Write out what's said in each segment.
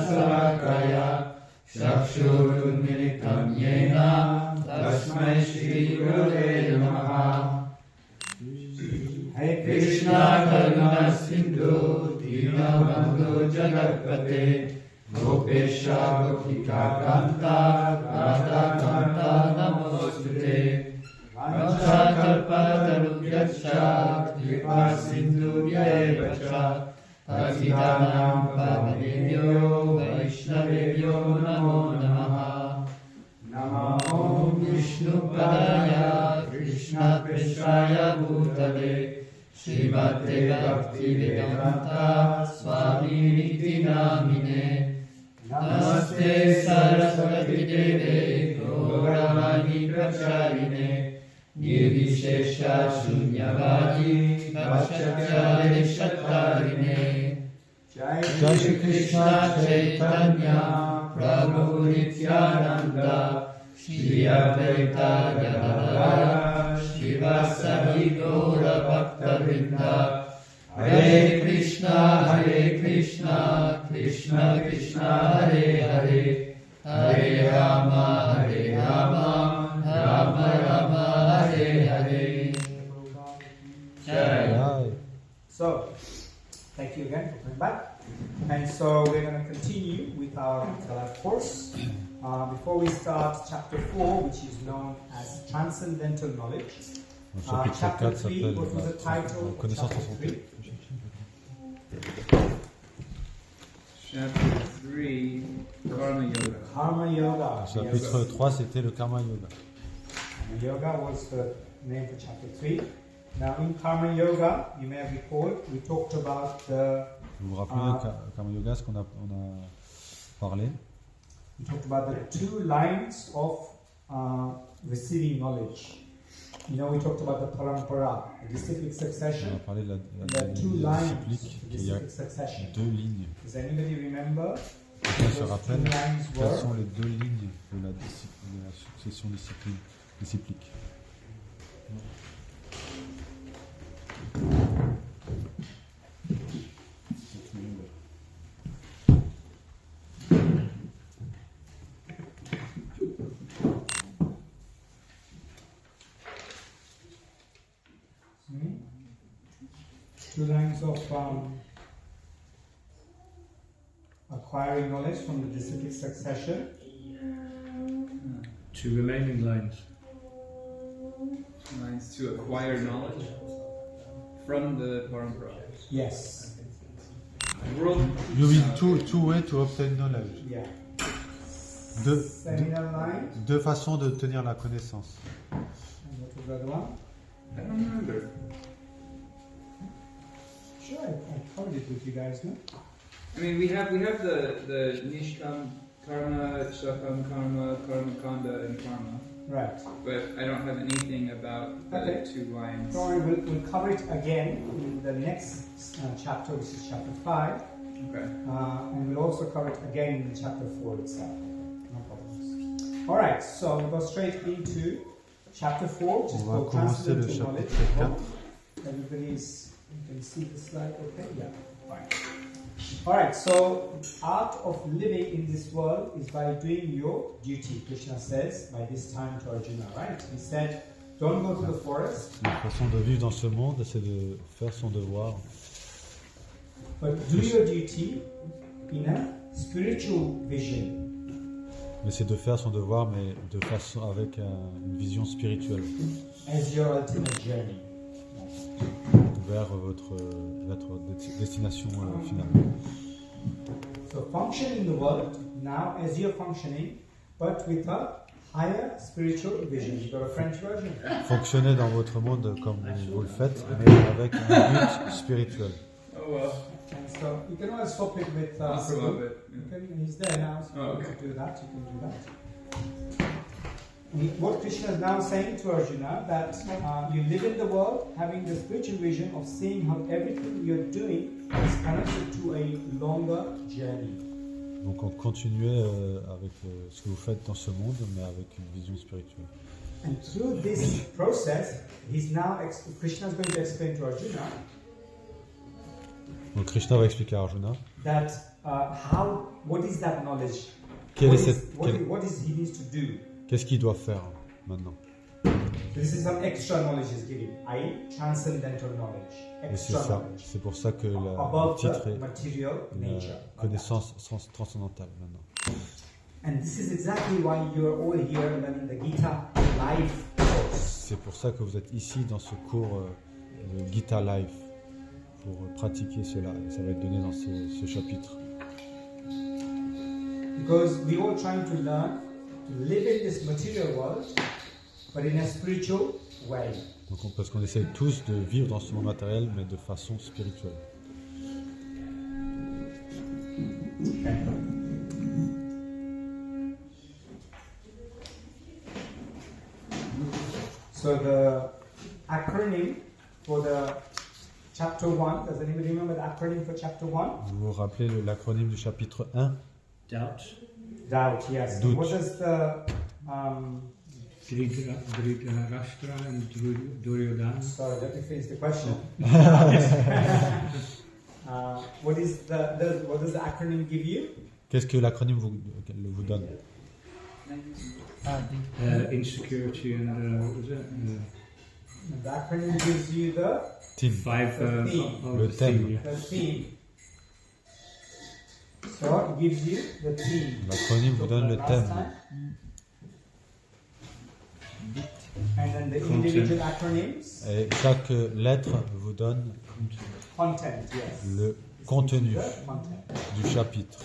Salakaya Chakshurunmilitam Yena Tasmai Shri Gurave Namaha. Hare Krishna Karuna Sindhu Dinabandhu Jagatpate Gopesha Gopika Kanta Radha Kanta Namostute Vachakalpatarubhyascha Kripa Sindhubhyaevacha Patitanam Pavanebhyo Vaishnavebhyo Namo Namaha. Namo Vishnupadaya Krishna Preshaya Bhutale Srimate Bhaktivedanta Swami Niti Namine Namaste Saraswati Deve Gauravani Pracharine Nirvishesha Shunyavadi Vachatyare Shattarine Jai Shri Krishna Chaitanya Prabhu Nityananda Shri Advaita Gadadhara Srivasadi Gaura Bhakta-vrinda. Hare Krishna, Krishna Krishna, Hare Hare, Hare Rama, Rama Rama, Hare Hare. Jai. So, thank you again for coming back. And so we're going to continue with our course. Before we start chapter 4, which is known as Transcendental Knowledge. Chapter 3, what was the title of chapter 3? Chapter 3, Karma Yoga. Karma Yoga. Chapitre 3, c'était le Karma Yoga. Karma Yoga was the name for chapter 3. Now in Karma Yoga, you may have recalled, we talked about the... Vous vous rappelez Karma Yoga, ce qu'on a parlé? We talked about the two lines of receiving knowledge. You know, we talked about the parampara, the disciplic succession. On a parlé de There are two lines disciplique, of qu'il y a disciplic succession. deux lignes. Does anybody remember? Quelqu'un se rappelle quelles were? sont les deux lignes de la succession disciplique? Two lines of acquiring knowledge from the disciplic succession. Two remaining lines. Lines to acquire knowledge from the parampara. Yes. World. You mean two ways to obtain knowledge. Yeah. Deux lines. Deux façons de tenir la connaissance. And what was the other one? I don't remember. Sure, I covered it with you guys, no? I mean, we have the Nishkam Karma, Shakam Karma, Karma Kanda, and Karma. Right. But I don't have anything about the two lines. Don't worry, we'll cover it again in the next chapter, which is chapter 5. Okay. And we'll also cover it again in chapter 4 itself. No problems. Alright, so we'll go straight into chapter 4, which is called Transcendental Knowledge. Everybody's, you can see the slide, okay? Yeah, fine. Alright, so art of living in this world is by doing your duty, Krishna says by this time to Arjuna, right? He said, don't go to the forest. La façon de vivre dans ce monde, c'est de faire son devoir. But do your duty in a spiritual vision. Mais c'est de faire son devoir, mais de façon avec une vision spirituelle. As your ultimate journey. Vers votre destination finale. So function in the world now as you're functioning, but with a higher spiritual vision. You got a French version? Fonctionnez dans votre monde comme vous le faites, mais avec un but spirituel. Oh well. And so you can always swap it with Prabhu. He's there now, so you can do that. You can do that. What Krishna is now saying to Arjuna, that you live in the world having the spiritual vision of seeing how everything you're doing is connected to a longer journey. Donc on continuait avec ce que vous faites dans ce monde, mais avec une vision spirituelle. And through this process, Krishna is going to explain to Arjuna Donc Krishna va expliquer à Arjuna that what is that knowledge? quelle What est is- cette, what quelle- is- what is he needs to do? qu'est-ce qu'il doit faire maintenant. This is some extra knowledge he's giving, i.e. transcendental knowledge, Et c'est extra ça, knowledge, c'est pour ça que le above titre the est material nature. la connaissance transcendantale maintenant. And this is exactly why you're all here learning the Gita life course. C'est pour ça que vous êtes ici dans ce cours de Gita Life pour pratiquer cela. Et ça va être donné dans ce chapitre. Because we all trying to learn to live in this material world, but in a spiritual way. Donc parce qu'on essaie tous de vivre dans ce monde matériel, mais de façon spirituelle. Okay. So the acronym for the chapter 1, does anybody remember the acronym for chapter 1? Vous vous rappelez l'acronyme du chapitre 1? Doubt. Doubt, yes. Doute. What does the Dhritarashtra and Duryodhana. sorry, let me finish the question. What does the acronym give you? Qu'est-ce que l'acronyme vous donne? Insecurity and what was it? The acronym gives you the Team. Five theme. Le the thème. theme, yeah. the theme. So it gives you the theme. L'acronyme vous donne le Last thème. time. And then the individual acronyms. Et chaque lettre vous donne Content, yes. le contenu The content. du chapitre.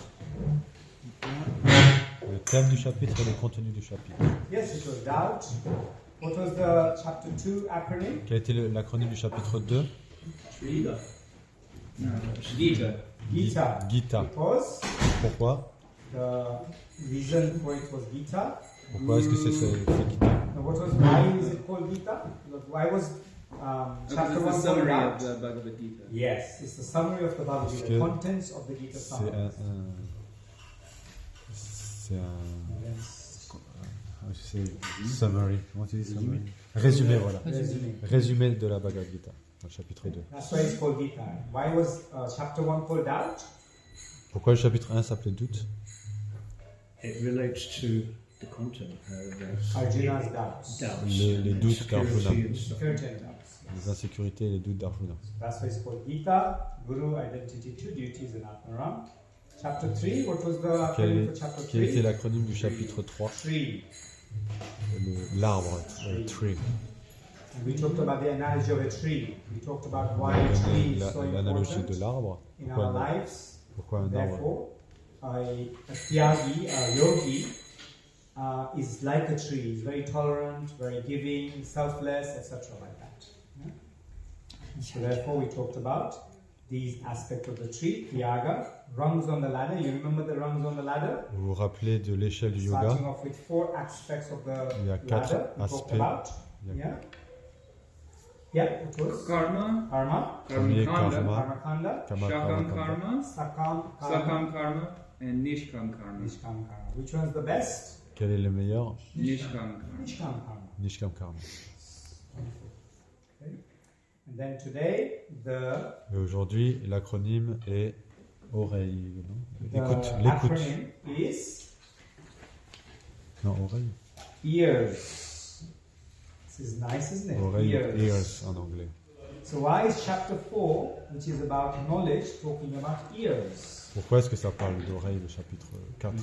Le thème du chapitre et le contenu du chapitre. Yes, it was doubt. What was the chapter 2 acronym? Quel était l'acronyme du chapitre 2? Gita. No, Gita. Gita. Gita. Because Pourquoi? the reason for it was Gita. Pourquoi est-ce que c'est Gita? Now, why is it called Gita? Why was chapter 1 Because it's the called summary doubt? of the Bhagavad Gita. Yes, it's the summary of the Bhagavad Gita, the que contents of the Gita C'est summary. c'est summary. Comment tu dis summary? Résumé, voilà. Résumé. Résumé de la Bhagavad Gita, dans le chapitre 2. That's why it's called Gita. Why was chapter 1 called doubt? Pourquoi le chapitre 1 s'appelait doute? It relates to the content of Arjuna's doubts. doubts, Les doutes insecurity d'Arjuna. and stuff. Security and doubts. Les insécurités et les doutes d'Arjuna. That's why it's called Gita, Guru, Identity, Two Duties, and Atmaram. Chapter 3, what was the acronym for chapter Quel était 3? l'acronyme du chapitre 3? Tree. L'arbre, tree. And we talked about the analogy of a tree. We talked about On why a a donné tree is so l'analogie important de l'arbre. in Pourquoi our un arbre? lives. Pourquoi un arbre? Therefore, a tyagi, a yogi, is like a tree. He's very tolerant, very giving, selfless, etc. like that. Yeah? So therefore, we talked about these aspects of the tree, Tyaga, rungs on the ladder. You remember the rungs on the ladder? Vous vous rappelez de l'échelle du Starting yoga? off with 4 aspects of the Il y a 4 ladder we talked aspects. about. Il y a Yeah? Yeah, it was Karma, karma, Premier Karmakanda, karma, karmakanda, kama, Shakam kama. Karma, sakam, Sakam Karma, and Nishkam Karma. nishkam karma. Which one's the best? Quel est le meilleur? Nishkam Karma. Nishkam karma. Nishkam karma. Okay. And then today, Et aujourd'hui, l'acronyme est oreille. Non? Écoute, the l'écoute. acronym is Non, oreille. ears. This is nice, isn't it? Oreille, ears en anglais. So why is chapter 4, which is about knowledge, talking about ears? Pourquoi est-ce que ça parle d'oreille, le chapitre 4? I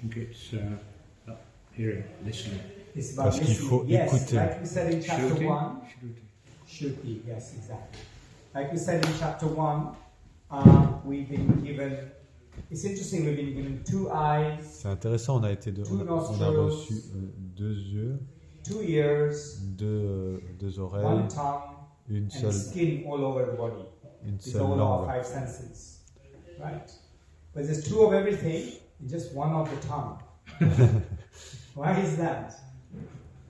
think it's hearing, listening. It's about Parce qu'il listening. faut Yes, écouter. like we said in chapter Shruti. 1. Shruti. Shruti, yes, exactly. Like we said in chapter 1, we've been given, it's interesting, we've been given 2 eyes, C'est intéressant, on a reçu 2 yeux, 2 ears, 2 oreilles, 1 tongue, une and seule, skin all over the body. une These seule are all our langue. 5 senses, right? But there's 2 of everything and just 1 of the tongue. Why is that?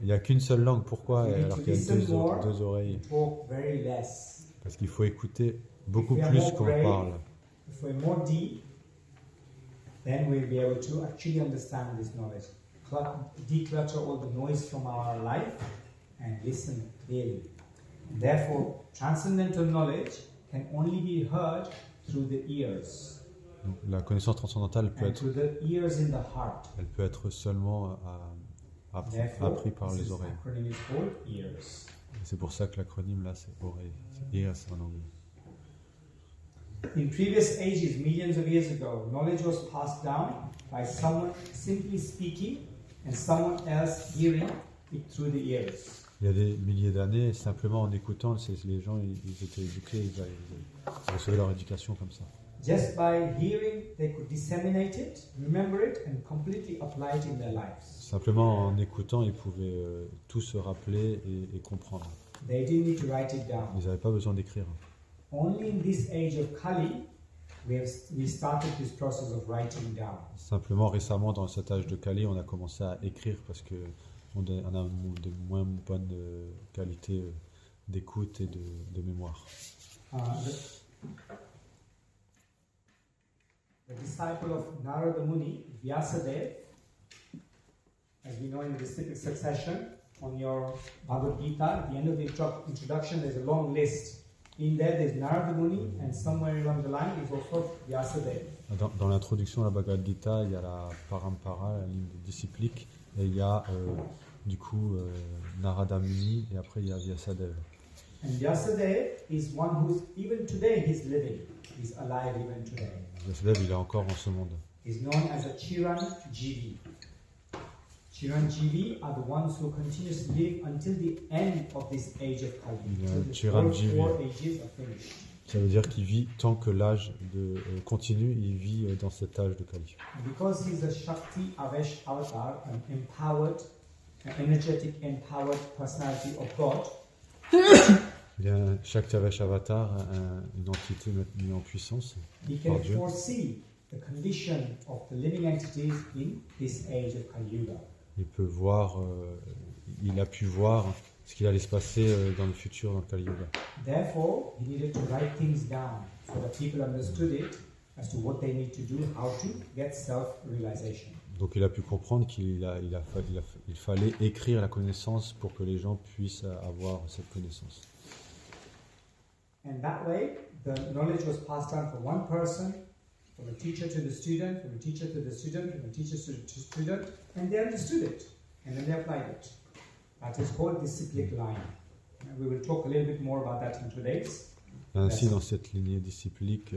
Il n'y a qu'une seule langue, pourquoi We need alors to qu'il y a listen 2 more. oreilles? Talk very less. Parce qu'il faut écouter beaucoup If we are plus more qu'on brave, parle. If we're more deep, then we'll be able to actually understand this knowledge. Declutter all the noise from our life and listen clearly. Therefore, transcendental knowledge can only be heard through the ears. Donc, la connaissance transcendantale peut And être, through the ears in the heart. elle peut être seulement Therefore, appris par this les oreilles. acronym is called ears. Et c'est pour ça que l'acronyme là c'est oreille, c'est ears en anglais. In previous ages, millions of years ago, knowledge was passed down by someone simply speaking and someone else hearing it through the ears. Il y a des milliers d'années, simplement en écoutant, les gens ils étaient éduqués, ils recevaient leur éducation comme ça. Just by hearing, they could disseminate it, remember it, and completely apply it in their lives. Simplement en écoutant, ils pouvaient tout se rappeler et comprendre. They didn't need to write it down. Ils n'avaient pas besoin d'écrire. Only in this age of Kali, we started this process of writing down. Simplement récemment, dans cet âge de Kali, on a commencé à écrire parce que on a de moins bonne qualité d'écoute et de mémoire. The disciple of Narada Muni, Vyasadeva, as we know in the disciplic succession, on your Bhagavad Gita, at the end of the introduction, there's a long list. In there, there's Narada Muni, and somewhere along the line is also Vyasadeva. Dans l'introduction à la Bhagavad Gita, il y a la parampara, la ligne disciplique, et il y a du coup Narada Muni, et après il y a Vyasadeva. And Vyasadeva is one who's, even today, he's living. He's alive even today. Vyasadeva, il est encore en ce monde. He's known as a Chiranjeevi. Chiranjeevi are the ones who continuously live until the end of this age of Kali. Until the Chiranjeevi. four ages are finished. Ça veut dire qu'il vit tant que l'âge continue, il vit dans cet âge de Kali. Because he's a Shakti Avesh avatar, an empowered, an energetic, empowered personality of God. Il y a chaque Tavesh Avatar, une entité mise en puissance He par can Dieu. foresee the condition of the living entities in this age of Kali Yuga. Il peut voir, il a pu voir ce qu'il allait se passer dans le futur, dans le Kali Yuga. Therefore, he needed to write things down so that people understood it as to what they need to do, how to get self-realization. Donc il a pu comprendre qu'il il fallait écrire la connaissance pour que les gens puissent avoir cette connaissance. And that way, the knowledge was passed down from one person, from a teacher to the student, from a teacher to the student, from a teacher to the student, and they understood it, and then they applied it. That is called disciplic line. And we will talk a little bit more about that in today's. Ainsi, dans cette lignée disciplique,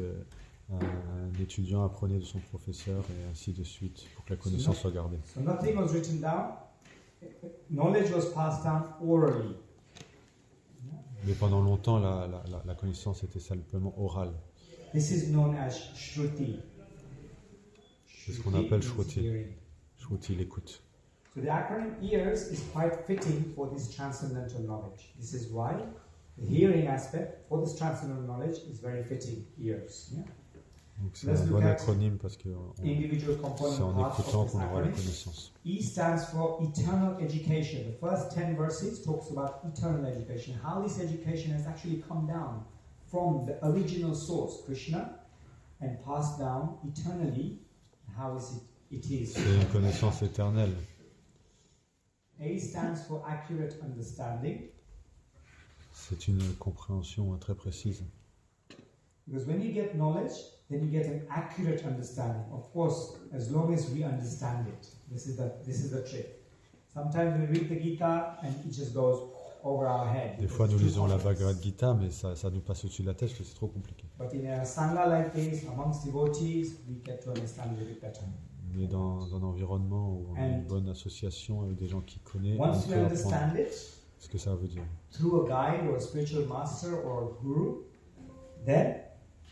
un étudiant apprenait de son professeur et ainsi de suite pour que la connaissance soit gardée. So nothing was written down. Knowledge was passed down orally. Mais pendant longtemps, la connaissance était simplement orale. This is known as Shruti. C'est ce qu'on appelle means Shruti. hearing. Shruti, l'écoute. So the acronym EARS is quite fitting for this transcendental knowledge. This is why the hearing aspect for this transcendental knowledge is very fitting. EARS. Yeah? Donc c'est Let's un look bon at acronyme parce que Individual c'est component en parts écoutant of this qu'on aura la acronym. connaissance. E stands for eternal education. The first 10 verses talks about eternal education, how this education has actually come down from the original source, Krishna, and passed down eternally. How is it is. C'est une connaissance éternelle. A stands for accurate understanding, C'est une compréhension très précise. because when you get knowledge, then you get an accurate understanding. Of course, as long as we understand it. This is the trick. Sometimes we read the Gita and it just goes over our head. Des because fois, nous it's too lisons la complex. Bhagavad Gita, mais ça nous passe au-dessus de la tête parce que c'est trop compliqué. But in a sangha like this, amongst devotees, we get to understand a little bit better. Mais dans un environnement où on a une bonne association avec des gens qui connaissent, on Once we peut apprendre understand it, ce que ça veut dire. through a guide or a spiritual master or a guru, then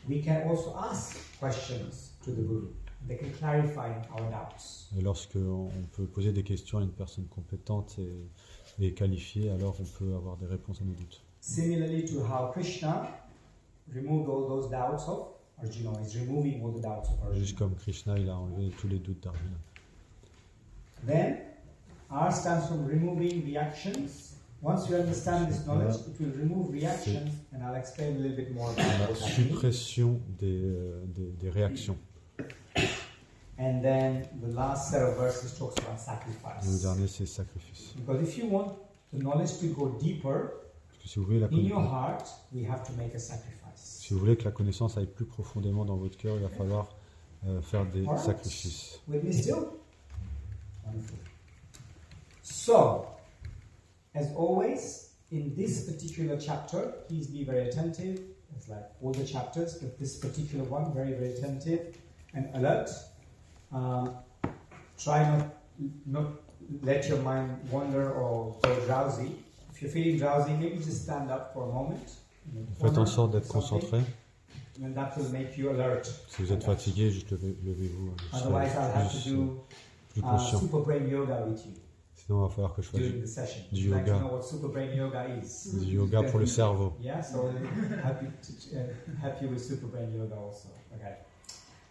we can also ask questions to the guru. They can clarify our doubts. Et lorsque on peut poser des questions à une personne compétente et qualifiée, alors on peut avoir des réponses à nos doutes. Similarly to how Krishna removed all those doubts of Arjuna, is removing all the doubts of Juste Arjuna. comme Krishna, il a enlevé tous les doutes d'Arjuna. Then, R stands for removing reactions. Once you understand this knowledge, it will remove reactions, and I'll explain a little bit more about La what that means. suppression des réactions. And then the last set of verses talks about Le sacrifice. dernier, c'est sacrifice. Because if you want the knowledge to go deeper Parce que si vous voulez la in your connaissance, heart, we have to make a sacrifice. Si vous voulez que la connaissance aille plus profondément dans votre cœur, il va falloir faire des Alright. sacrifices. With me still? Wonderful. So, as always, in this particular chapter, please be very attentive. It's like all the chapters, but this particular one, very, very attentive and alert. Try not let your mind wander or go drowsy. If you're feeling drowsy, maybe just stand up for a moment. Faites en sorte d'être concentré. And that will make you alert. Si vous êtes fatigué, juste levez-vous. Otherwise, I'll have to do plus conscient. super brain yoga with you Sinon, il va falloir que je fasse during the session. du Would you like to yoga. know what super brain yoga is? Du yoga pour le cerveau. Yeah, so happy to help you with super brain yoga also. Okay.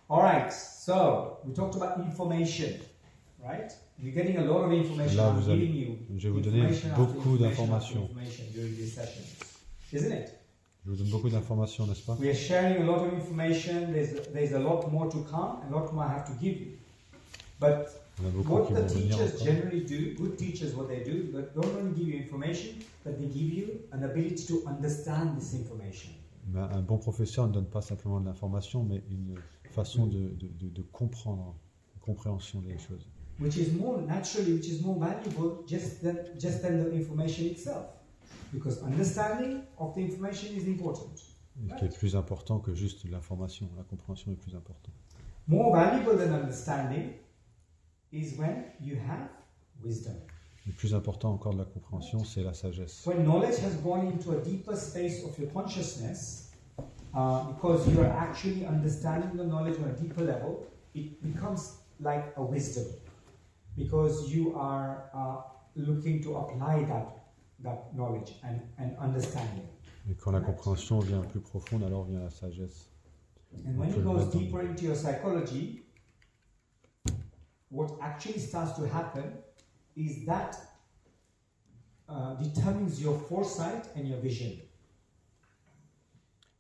All right. So we talked about information, right? You're getting a lot of information. Là, I'm giving you je vais vous donner information after beaucoup information after d'informations. information during these sessions, isn't it? Je vous donne beaucoup d'informations, n'est-ce pas? We are sharing a lot of information. There's a lot more to come, a lot more I have to give you. But Il y en a beaucoup what qui the vont venir teachers encore. generally do, good teachers, what they do, but don't only give you information, but they give you an ability to understand this information. Mais un bon professeur ne donne pas simplement de l'information, mais une façon de comprendre, une compréhension des choses. Which is more naturally, which is more valuable just than the information itself. Because understanding of the information is important. Et qui est plus important que juste l'information. La compréhension est plus importante. More valuable than understanding is when you have wisdom. Le plus important encore de la compréhension, c'est la sagesse. When knowledge has gone into a deeper space of your consciousness, because you are actually understanding the knowledge on a deeper level, it becomes like a wisdom. Because you are looking to apply that knowledge and understanding. Et quand la compréhension vient plus profonde, alors vient la sagesse. And when it goes deeper into your psychology, what actually starts to happen is that determines your foresight and your vision.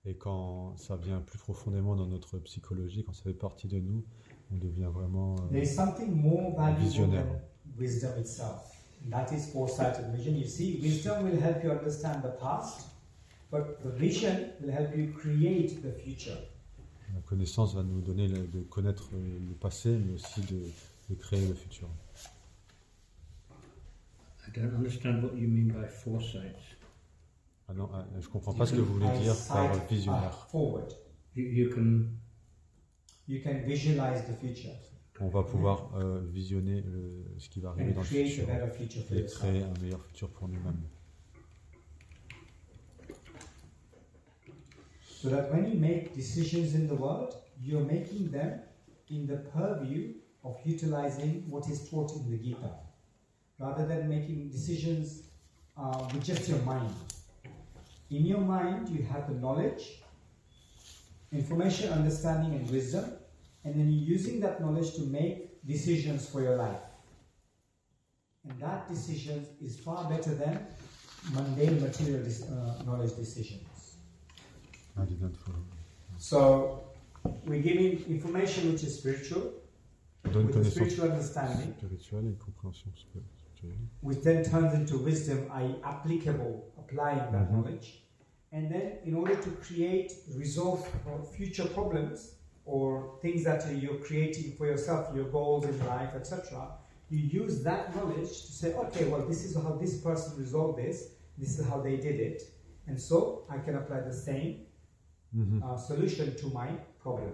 Et quand ça vient plus profondément dans notre psychologie, quand ça fait partie de nous, on devient vraiment There is something more valuable visionnaire. than wisdom itself. And that is foresight and vision. You see, wisdom will help you understand the past, but the vision will help you create the future. La connaissance va nous donner de connaître le passé, mais aussi de créer le futur. I don't understand what you mean by foresight. Ah non, je comprends pas ce que vous voulez dire par visionnaire. Forward. You can visualize the future. On va pouvoir visionner ce qui va arriver And dans le create a futur better future for et yourself. créer un meilleur futur pour nous-mêmes. So that when you make decisions in the world, you're making them in the purview of utilizing what is taught in the Gita, rather than making decisions with just your mind. In your mind, you have the knowledge, information, understanding, and wisdom, and then you're using that knowledge to make decisions for your life. And that decision is far better than mundane material knowledge decisions. I didn't follow. So, we're giving information which is spiritual, On donne with a connaissance spiritual understanding, spirituelle et une compréhension spirituelle. which then turns into wisdom, i.e. applicable, applying that knowledge. And then, in order to resolve future problems, or things that you're creating for yourself, your goals in life, etc., you use that knowledge to say, okay, well, this is how this person resolved this is how they did it, and so I can apply the same solution to my problem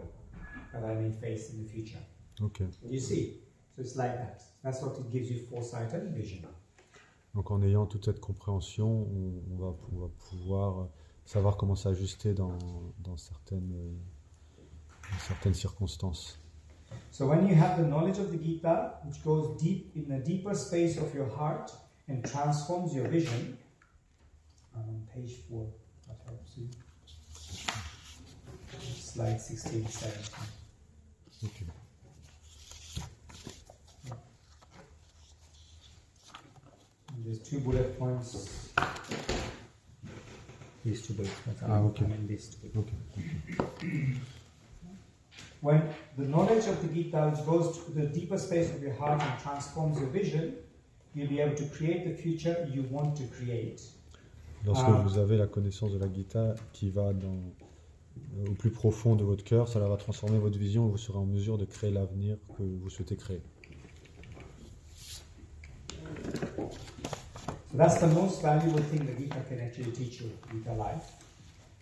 that I may face in the future. Ok. You see, so it's like that. That's what it gives you, foresight and vision. Donc en ayant toute cette compréhension, on va pouvoir savoir comment s'ajuster dans certaines circonstances. So when you have the knowledge of the Gita, which goes deep in the deeper space of your heart and transforms your vision, on page 4, that helps you. Slide 16, 17. Ok. And there's 2 bullet points. These 2 bullet points. Okay. I mean these 2. Ok. When the knowledge of the Gita goes to the deeper space of your heart and transforms your vision, you'll be able to create the future you want to create. Lorsque vous avez la connaissance de la Gita qui va au plus profond de votre cœur, cela va transformer votre vision et vous serez en mesure de créer l'avenir que vous souhaitez créer. So that's the most valuable thing the Gita can actually teach you with your life.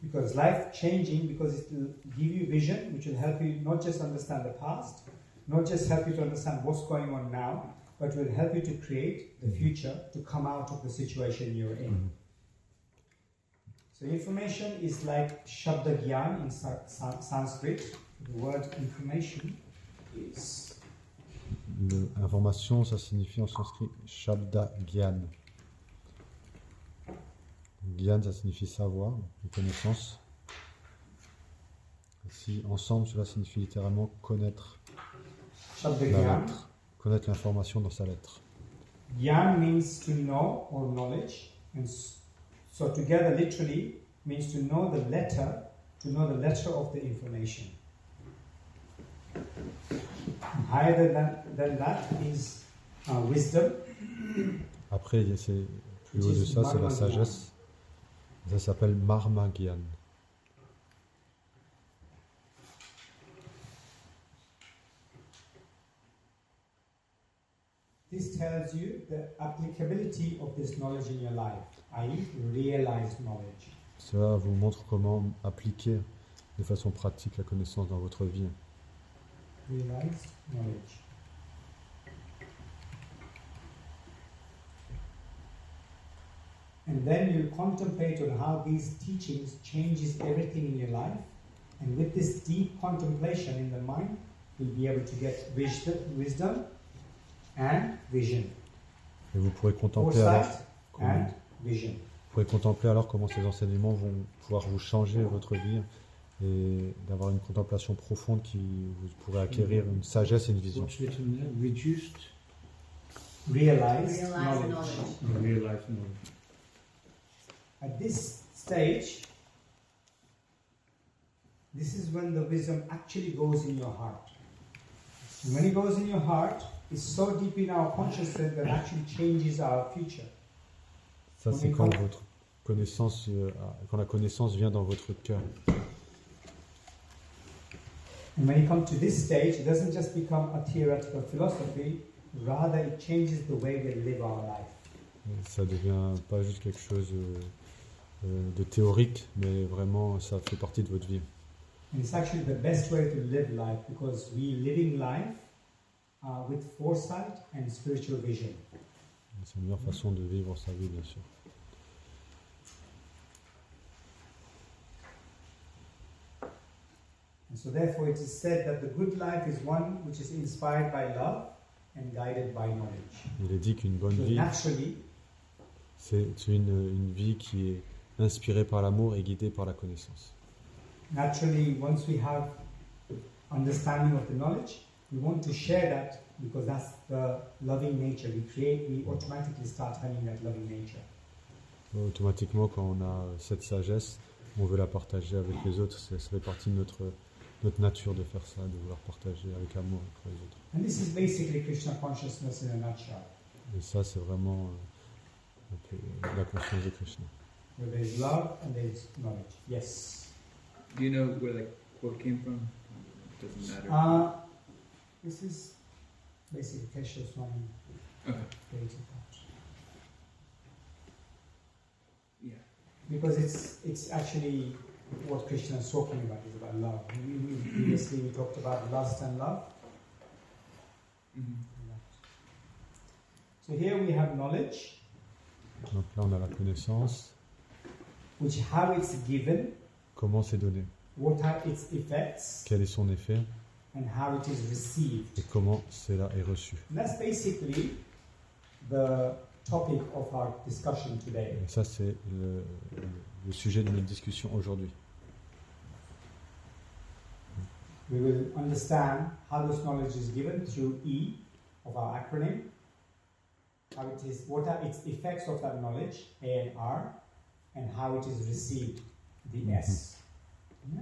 Because life changing, because it will give you vision, which will help you not just understand the past, not just help you to understand what's going on now, but will help you to create the future to come out of the situation you're in. So information is like Shabda Gyan in Sanskrit. The word information is... Information, ça signifie en sanskrit Shabda Gyan. Gyan, ça signifie savoir, ou connaissance. Si ensemble, cela signifie littéralement connaître Shabda la Gyan. lettre, connaître l'information dans sa lettre. Gyan means to know or knowledge, and so together literally means to know the letter of the information. Higher than that is wisdom. Après, plus haut de ça, c'est la sagesse. Ça s'appelle Marma Gyan. This tells you the applicability of this knowledge in your life, i.e. realized knowledge. Cela vous montre comment appliquer de façon pratique la connaissance dans votre vie. Realized knowledge. And then you contemplate on how these teachings changes everything in your life. And with this deep contemplation in the mind, you'll be able to get wisdom and vision. Et vous pourrez contempler alors comment ces enseignements vont pouvoir vous changer votre vie et d'avoir une contemplation profonde qui vous pourrez acquérir une sagesse et une vision. What's written there? Reduced, Realized Realized knowledge. realized knowledge. At this stage, this is when the wisdom actually goes in your heart. And when it goes in your heart, it's so deep in our consciousness that it actually changes our future. Ça, c'est quand votre connaissance, quand la connaissance vient dans votre cœur. And when you come to this stage, it doesn't just become a theoretical philosophy, rather it changes the way we live our life. Ça ne devient pas juste quelque chose de théorique, mais vraiment, ça fait partie de votre vie. And it's actually the best way to live life because we living life with foresight and spiritual vision. C'est la meilleure façon de vivre sa vie, bien sûr. And so therefore it is said that the good life is one which is inspired by love and guided by knowledge. Il est dit qu'une bonne So vie, naturally, c'est une vie qui est inspirée par l'amour et guidée par la connaissance. once we have understanding of the knowledge, we want to share that because that's the loving nature. We automatically start having that loving nature. Automatiquement, quand on a cette sagesse, on veut la partager avec les autres. Ça fait partie de notre nature de faire ça, de vouloir partager avec amour avec les autres. And this is basically Krishna consciousness in a nutshell. Et ça, c'est vraiment un peu la conscience de Krishna. Where there is love and there is knowledge. Yes. Do you know where that quote came from? It doesn't matter. This is basically Kesha Swami Okay. created that. Yeah. Because it's actually what Krishna is talking about is about love. Previously we talked about lust and love. Mm-hmm. So here we have knowledge, Donc là, on a la connaissance, which how it's given, comment c'est donné, what are its effects, quel est son effet and how it is received. et comment cela est reçu. And that's basically the topic of our discussion today. Et ça, c'est le sujet de notre discussion aujourd'hui. We will understand how this knowledge is given through E of our acronym, how it is, what are its effects of that knowledge, A and R, and how it is received, the S. Yeah?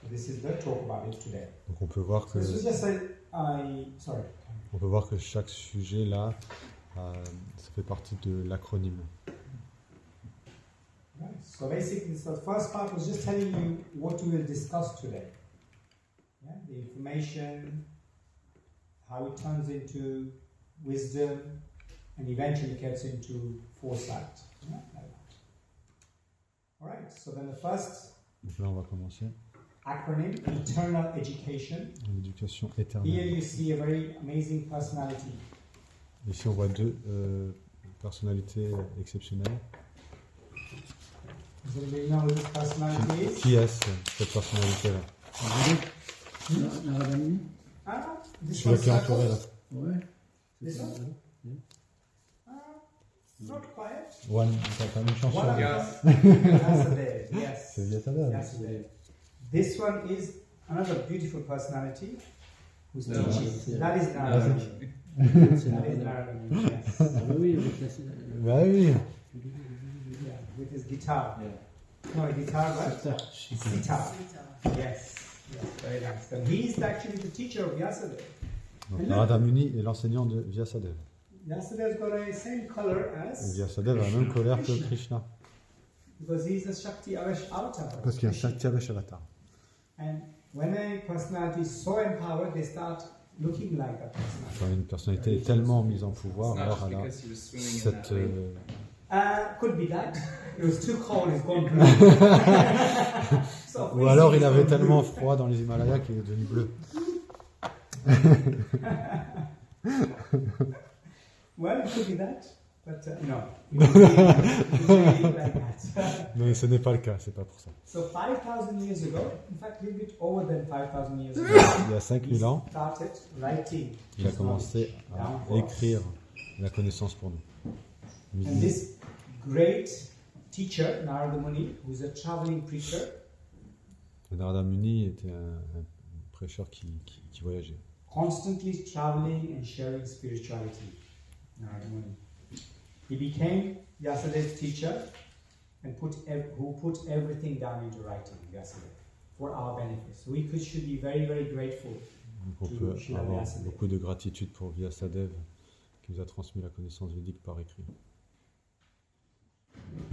So this is the talk about it today. Donc on peut voir que, This was just sorry. on peut voir que chaque sujet là, ça fait partie de l'acronyme. So basically, so the first part was just telling you what we will discuss today. Yeah, the information, how it turns into wisdom, and eventually gets into foresight. Yeah, like that. All right. So then the first Donc là, on va commencer. acronym, eternal education. L'éducation Here éternelle. you see a very amazing personality. Ici, on voit deux personnalités exceptionnelles. Does anybody know who this personality is? Qui est-ce, cette personnalité-là? Ah, this Celui one qui est entouré là. Ouais. This one? Not quite. One, t'as une chanson. One of Yes. them. Vyasadeva, yes. C'est Vyasadeva. Vyasadeva. This one is another beautiful personality who's Yeah. teaching. Yeah. That is Narada. C'est That is Narada. Narada, yes. Ah bah oui, avec la... Bah oui. Yeah, with his guitar. Yeah. No, a guitar, right? Sitar. Sitar. Yes. Yes, very nice. And he's actually the teacher of Vyasadeva. Donc Narada Muni est l'enseignant de Vyasadeva. Vyasadeva's got a same color Et as Vyasadeva a la même colère que Krishna. because he's a Shakti avatar. Parce qu'il y a un Shakti Avatar. And when a personality is so empowered, they start looking like that personality. Quand une personnalité est tellement mise en pouvoir, It's not alors just elle a because he was swimming in cette... that lake. Could be that. It was too cold, it's gone blue. So Ou alors il it's avait gone tellement blue. froid dans les Himalayas qu'il est devenu bleu. Well, it could be that, but no. It was really like that. Mais ce n'est pas le cas, c'est pas pour ça. So 5,000 years ago, in fact, a little bit over than 5,000 years ago, Il y a 5000 ans, he started writing. il a his commencé knowledge down à for us. écrire la connaissance pour nous. And this great teacher, Narada Muni, who's a traveling preacher, Narada Muni était un prêcheur qui voyageait. constantly traveling and sharing spirituality. Narada Muni. He became Vyasadeva's teacher and who put everything down into writing, Vyasadeva, for our benefit. So we should be very, very grateful. Donc on peut avoir beaucoup de gratitude pour Vyasadeva qui nous a transmis la connaissance védique par écrit.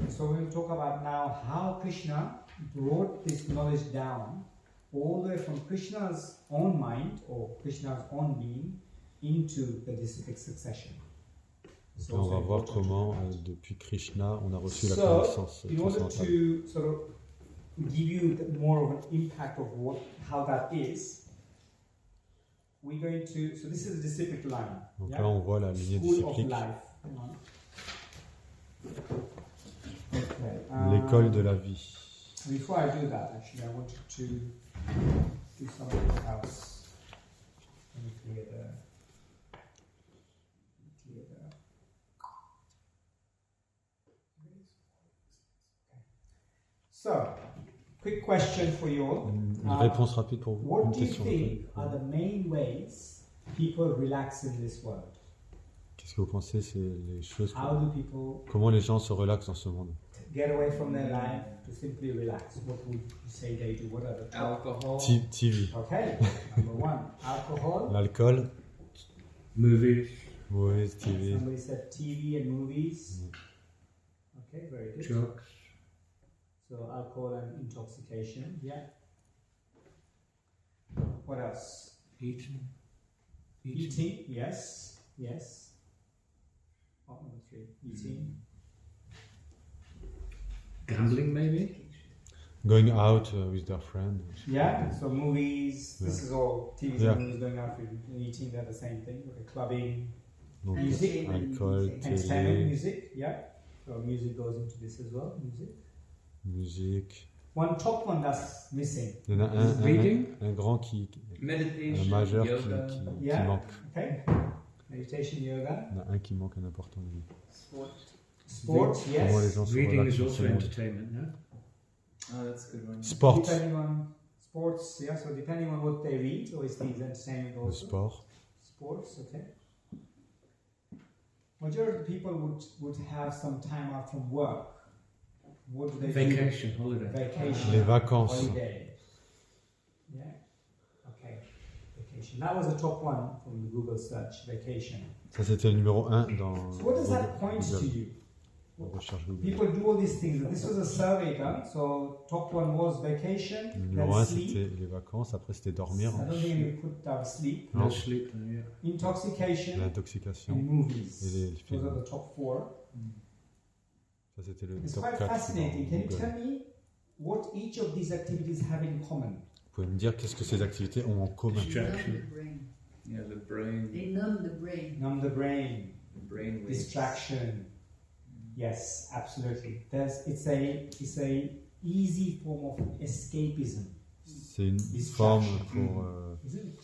So we'll talk about now how Krishna brought this knowledge down all the way from Krishna's own mind or Krishna's own being into the disciplic succession. Donc là, on va voir comment, depuis Krishna, on a reçu la So, connaissance in order transcendantale. to sort of give you more of an impact of how that is, we're going to. So this is the disciplic line. Donc yeah? là, on voit la lignée School of disciplique, life. Hang on. Okay, l'école de la vie. Before I do that, actually, I wanted to do something else. Let me clear the. So, quick question for you all. Une réponse rapide pour vous, What une do you question. think are the main ways people relax in this world? Qu'est-ce que vous pensez, c'est les choses How do people comment les gens se relaxent dans ce monde? get away from their life to simply relax? What would you say they do? What are the top? Alcohol. TV, Okay, number one, alcohol. l'alcool, Movies. oui, TV, Somebody said TV and movies. Okay, very good. Drugs. So alcohol and intoxication. Yeah. What else? Eating. Eating. Yes. Yes. Oh, number three. Eating. Gambling, maybe. going out with their friend. Yeah. So movies. This Yeah. is all TV Yeah. and movies going out with eating. They're the same thing. Okay, clubbing, Donc, Music. alcool, entertainment, télé, music. Yeah. So music goes into this as well. Music. musique. One top one that's missing. Il y en a Reading. un grand un Meditation. majeur Yoga. qui Yeah. manque. Okay. Meditation, yoga, Il y en a un qui manque, un important. Sport. sports. Comment les Yes. gens se Reading relaxent is dans also ce monde. entertainment, no? Oh, that's a good one. Sport. Depending on sports, yeah. So depending on what they read, obviously is entertainment Le also. sport. Sports, okay. Majority of people would have some time out from work. What do they Vacation, holiday. do? Vacation. Les vacances. Holiday. Yeah. Okay. Vacation. That was the top one from the Google search. Vacation. Ça, c'était le numéro 1 dans So what does that point to Google. you? recherche Google. People do all these things. This was a survey done. So top one was vacation, Numéro then 1, sleep. c'était les vacances, après c'était dormir, I don't think we put down sleep. Non. No sleep, yeah. Intoxication l'intoxication and et movies. les Those films. are the top 4. Ça c'était le It's top quite 4 fascinating. Can you Google. tell me what each of these activities have in common? Vous pouvez me dire qu'est-ce que ces activités ont en commun? Distraction. Numb the brain. Yeah, the brain, They numb the brain. Numb the brain, the brain waves. distraction. Yes, absolutely. It's a easy form of escapism, C'est une Distraction. forme pour... isn't it?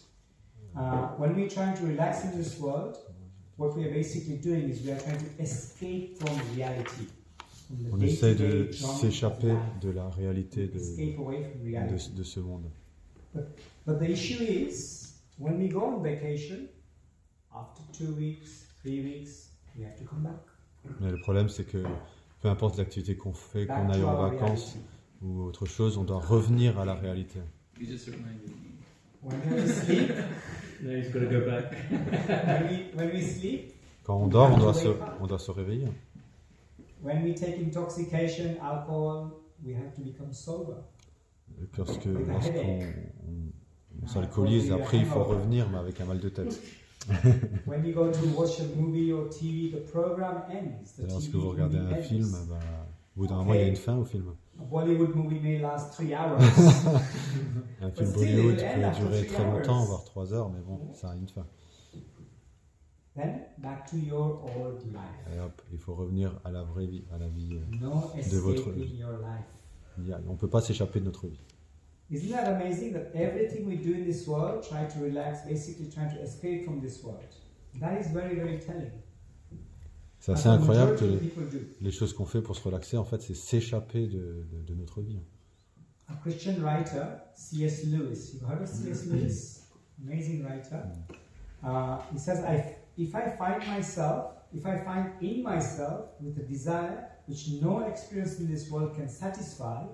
When we're trying to relax in this world, what we are basically doing is we are trying to escape from reality. From the on essaie de day-to-day drama of s'échapper life. de la réalité Escape away from reality. de ce monde. But the issue is, when we go on vacation, after 2 weeks, 3 weeks, we have to come back. Mais le problème c'est que peu importe l'activité qu'on fait, qu'on Back aille to en our vacances reality. ou autre chose, on doit revenir à la réalité. You just reminded me. When we sleep, Now he's got to go back. when we sleep, Quand on dort, on doit se réveiller. when we take intoxication, alcohol, we have to become sober. Lorsqu'on s'alcoolise, après il faut revenir, mais avec un mal de tête. When you go to watch a movie or TV, the program ends. The Et lorsque TV vous regardez movie un ends. film, bah, au bout d'un moment il y a une fin au film. A Bollywood movie may last 3 hours. Un film still, Bollywood it peut ends after durer 3 très longtemps, hours. voire 3 heures, mais bon, ça a une fin. Then back to your old life. Et hop, il faut revenir à la vraie vie, à la vie. No De votre escaping vie. your life. On ne peut pas s'échapper de notre vie. Isn't that amazing that everything we do in this world, try to relax, basically trying to escape from this world? That is very, very telling. C'est assez As the incroyable majority que of people do. les choses qu'on fait pour se relaxer, en fait, c'est s'échapper de notre vie. A Christian writer, C.S. Lewis. You've heard of C.S. Lewis? Amazing writer. He says, if I find in myself with a desire which no experience in this world can satisfy,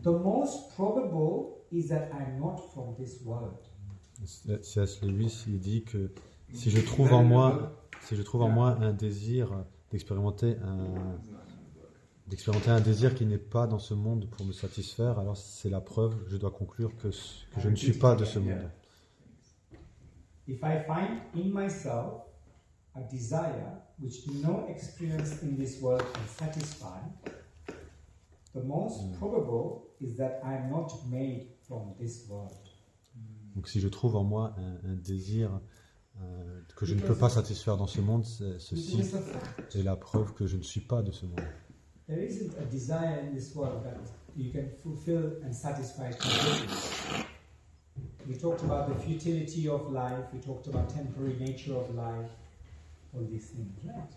the most probable is that I'm not from this world. C.S. Lewis, il dit que si je trouve en moi un désir d'expérimenter un désir qui n'est pas dans ce monde pour me satisfaire, alors c'est la preuve, je dois conclure que je ne suis pas de ce monde. If I find in myself a desire which no experience in this world can satisfy, the most probable is that I'm not made from this world. Donc si je trouve en moi un désir que je ne peux pas satisfaire dans ce monde, ceci Because of fact. est la preuve que je ne suis pas de ce monde. There isn't a desire in this world that you can fulfill and satisfy completely. We talked about the futility of life, we talked about temporary nature of life, all these things, right?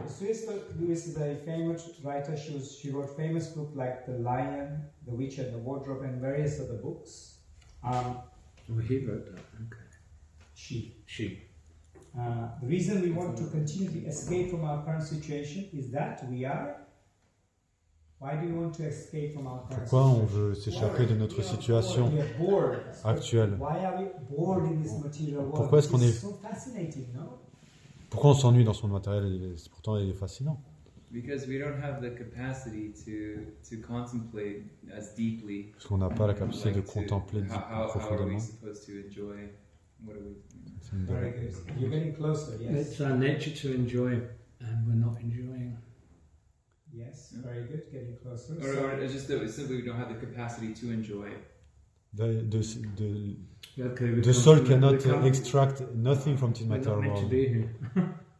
C.S. Lewis is a famous writer. She wrote famous books like The Lion, The Witch and the Wardrobe, and various other books. Oh, he wrote that. Okay. She. She. The reason we want to continually escape from our current situation is that we are. Why do we want to escape from our current Pourquoi on situation? veut s'échapper de notre situation We are bored. actuelle? Why are we bored in this material world? Pourquoi est-ce qu'on This est- is so fascinating, no? Pourquoi on s'ennuie dans ce monde matériel? Pourtant il est fascinant. Because we don't have the capacity to contemplate as deeply. Parce qu'on n'a pas la capacité de like, to- contempler how are we profondément. supposed to enjoy? What are we? C'est une Very bonne- good. You're getting closer, yes. It's our nature to enjoy, and we're not enjoying. Yes, very good. Getting closer. Or it's just that we simply don't have the capacity to enjoy. Okay, we The come soul from- cannot we come- extract nothing from this We're not material meant to world. be here.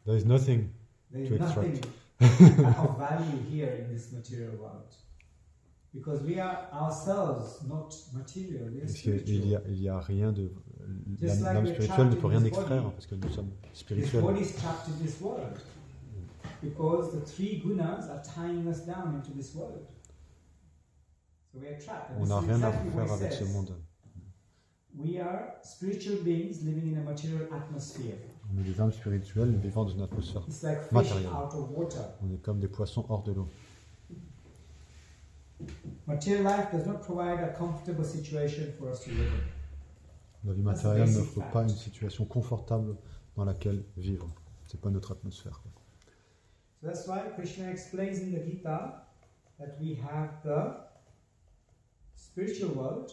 There is nothing. There to is nothing extract. of value here in this material world. Because we are ourselves not material, we are Parce qu'il spiritual. y a rien de... Just like L'âme we're spirituelle ne trapped peut in rien this extraire body. parce que nous sommes This spirituels. body is trapped in this world. Because the 3 gunas are tying us down into this world. So we are trapped. And On n'a this is rien à exactly what faire it avec ce says. monde. We are spiritual beings living in a material atmosphere. On est des âmes spirituelles vivant dans une atmosphère. It's like fish Matériel. out of water. On est comme des poissons hors de l'eau. Material life does not provide a comfortable situation for us to live in. La vie That's a matérielle basic n'offre fact. pas une situation confortable dans laquelle vivre. C'est pas notre atmosphère, quoi. So that's why Krishna explains in the Gita that we have the spiritual world,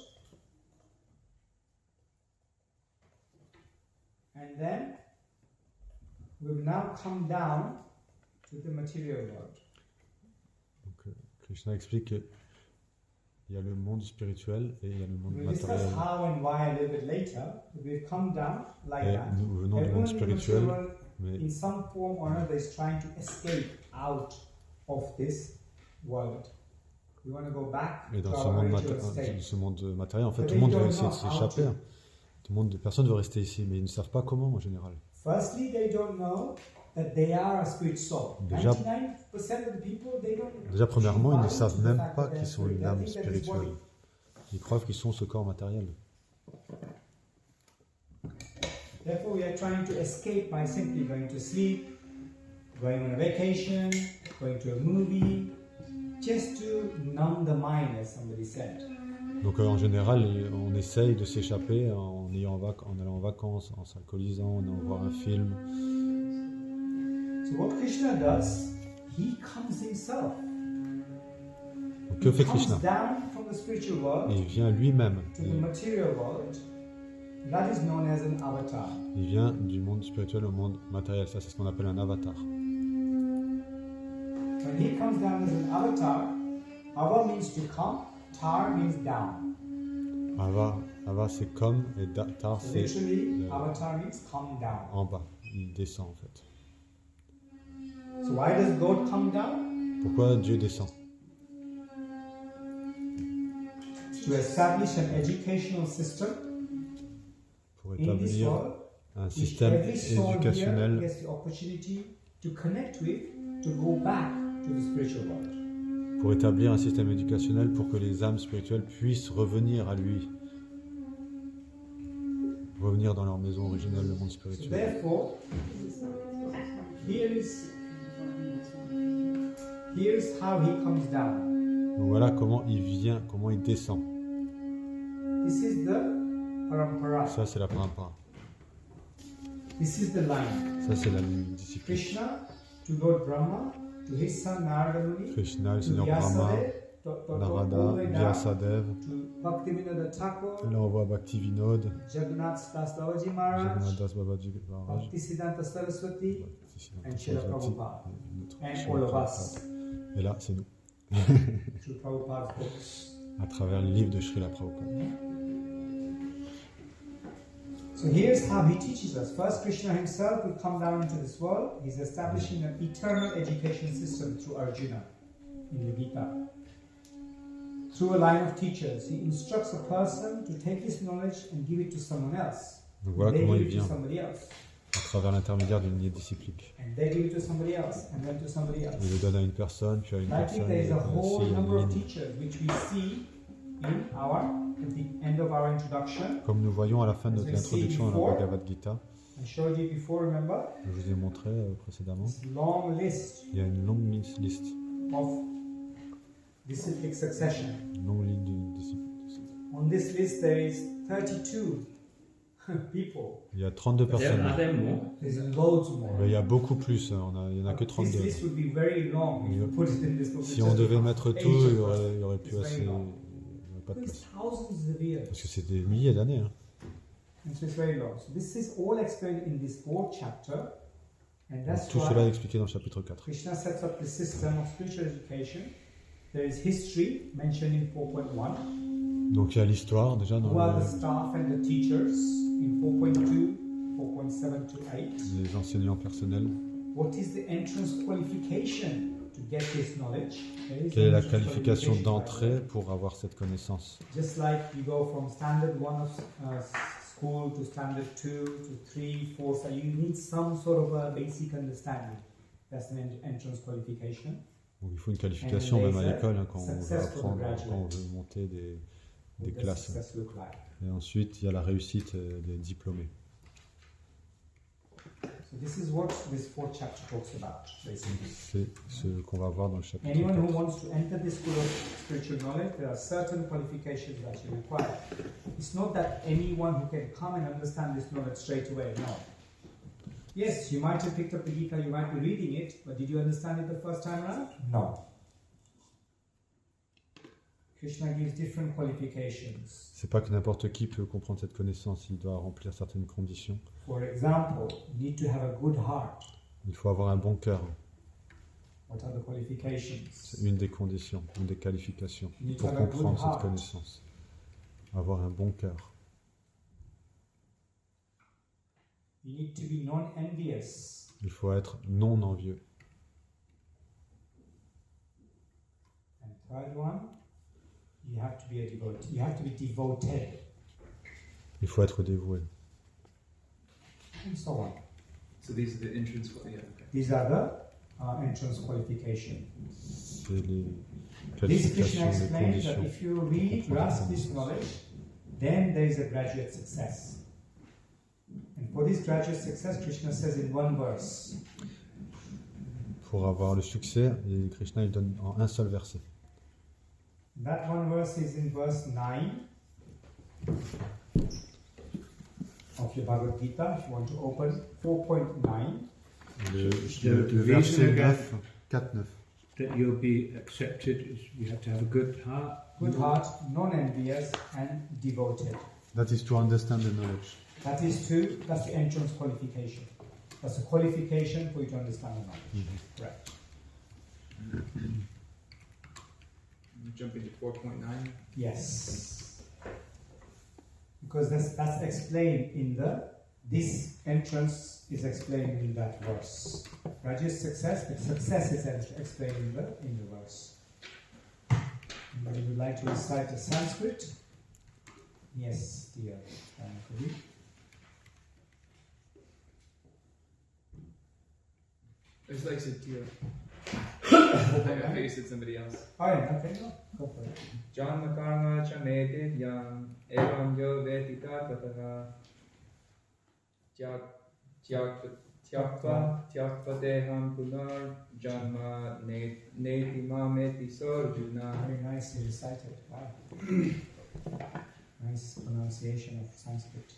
and then we've now come down to the material world. Donc, Krishna explique qu'il y a le monde spirituel et il y a le monde We'll discuss matériel. how and why a little bit later. But we've come down like Et that. nous venons du Everyone monde in the spirituel, material world, mais in some form or another, is trying to escape out of this world. We want to go back et to dans our original state. ce monde matériel, en fait, But tout le monde they veut don't essayer de know how s'échapper. to. Hein. Tout le monde, personne ne veut rester ici, mais ils ne savent pas comment en général. Firstly, they don't know that they are a spirit soul. Déjà- 99% of the people, they don't. Déjà, premièrement, ils ne savent the même fact pas that they're qu'ils sont spirit. une They âme think that this spirituelle. body. Ils croient qu'ils sont ce corps matériel. Therefore, we are trying to escape by simply going to sleep, going on a vacation, going to a movie, just to numb the mind, as somebody said. Donc en général, on essaye de s'échapper en allant en vacances, en s'alcoolisant, en allant voir un film. So what Krishna does, he comes himself. Donc que fait He comes Krishna? down from the spiritual world Il vient lui-même. to the material world. That is known as an avatar. Il vient du monde spirituel au monde matériel. Ça, c'est ce qu'on appelle un avatar. When he comes down as an avatar, ava means to come, tar means down. Ava c'est comme et tar So c'est literally, avatar means come down. en bas. Il descend en fait. So why does God come down? Pourquoi Dieu descend? To establish an educational system Pour in this établir world, un which système every soul here éducationnel, gets the opportunity to connect with, to go back to the spiritual world. pour établir un système éducationnel pour que les âmes spirituelles puissent revenir à lui. Revenir dans leur maison originelle, le monde So spirituel. therefore, here's how he comes down. Donc voilà comment il vient, comment il descend. This is the parampara. Ça, c'est la parampara. This is the line. Ça, c'est la discipline. Krishna to Lord Brahma, to his son Narada Muni, Krishna, le to Seigneur Brahma, Vyasadeva, Narada, all the way down Vyasadeva. to Bhaktivinoda Thakur, Là, on voit Bhaktivinoda, Jagannath Das Babaji Maharaj, Jagannath Babaji Maharaj, Bhaktisiddhanta Saraswati, and Srila Prabhupada, and Srila all of Prabhupada. us, Et là, c'est nous, through Prabhupada's books. à travers le livre de Srila Prabhupada. So here's how he teaches us. First, Krishna himself will come down into this world. He's establishing an eternal education system through Arjuna in the Gita. Through a line of teachers, he instructs a person to take his knowledge and give it to someone else. Donc voilà They comment give il it to vient, somebody else. à travers l'intermédiaire d'une lignée disciplique. And they give it to somebody else, and then to somebody else. Il le donne à une personne, puis à une I think personne, there et is a whole ainsi number en of ligne. teachers which we see at the end of our introduction. Comme nous voyons à la fin de As notre we see introduction à la before. Bhagavad Gita, I showed you before, remember? je vous ai montré précédemment, This long list il y a une longue liste, of disciplic succession. une longue ligne de disciples. On this list, there is 32 people. Il y a 32 Are there personnes. more? There's loads more. Mais il y a beaucoup plus, hein. Il n'y en a que This 32. list would be very long if you put it in this book. Si on devait mettre tout, il y aurait plus It's assez, very il long. n'y aurait pas de It's place. thousands of years. Parce que c'est des milliers d'années. Hein. And so it's very long. So this is all explained in this 4th chapter. And that's Tout cela est why expliqué dans le chapitre 4. Krishna sets up the system of spiritual education. There is history mentioned in 4.1. Donc il y a l'histoire déjà dans Who are the le- staff and the teachers in 4.2, 4.7 to 8. les enseignants personnels. What is the entrance qualification to get this knowledge? There is Quelle est la entrance qualification qualification, d'entrée pour avoir cette connaissance? Just like you go from standard 1 of school to standard 2 to 3, 4, so you need some sort of a basic understanding. That's an entrance qualification. Donc il faut une qualification And même à there's a l'école hein, quand on veut success for the apprendre, graduate. quand on veut monter des What does classes. success look like? Et ensuite il y a la réussite des diplômés. So this is what this 4th chapter talks about, basically. C'est ce qu'on va voir dans le chapitre Anyone who 4. wants to enter this school of spiritual knowledge, there are certain qualifications that you require. It's not that anyone who can come and understand this knowledge straight away, no. Yes, you might have picked up the Gita, you might be reading it, but did you understand it the first time around? No. Krishna gives different qualifications. C'est pas que n'importe qui peut comprendre cette connaissance, il doit remplir certaines conditions. For example, you need to have a good heart. Il faut avoir un bon cœur. What are the qualifications? C'est une des conditions, une des qualifications You need to pour have a good comprendre cette heart. connaissance. Avoir un bon cœur. You need to be non-envious. Il faut être non envieux. And third one, you have to be a devotee. You have to be devoted, Il faut être dévoué. and so on. So these are the entrance. Yeah. Okay. These are the entrance qualifications. C'est les This Krishna qualifications, les explains that conditions. if you really grasp this knowledge, then there is a graduate success. And for this graduate success, Krishna says in one verse, Pour avoir le succès, et Krishna il donne en un seul verset. that one verse is in verse 9 of your Bhagavad Gita, if you want to open 4.9. Le verset 9, 4-9. That you'll be accepted is you have to have a good heart. Good heart, non-envious, and devoted. That is to understand the knowledge. That's the entrance qualification. That's a qualification for you to understand the knowledge. Right. Jump into 4.9. Yes. Because that's explained in this entrance is explained in that verse. Rajesh success, the success is explained in the verse. Anybody would like to recite the Sanskrit? Yes, dear. Prabhu. It's like said Tira. I you said somebody else. Oh yeah, okay, go for it. Janma karma cha me divyam evam yo vetita tataha tyakpa deham punar janma neti mameti sorjuna. Very nicely recited. Wow. Nice pronunciation of Sanskrit.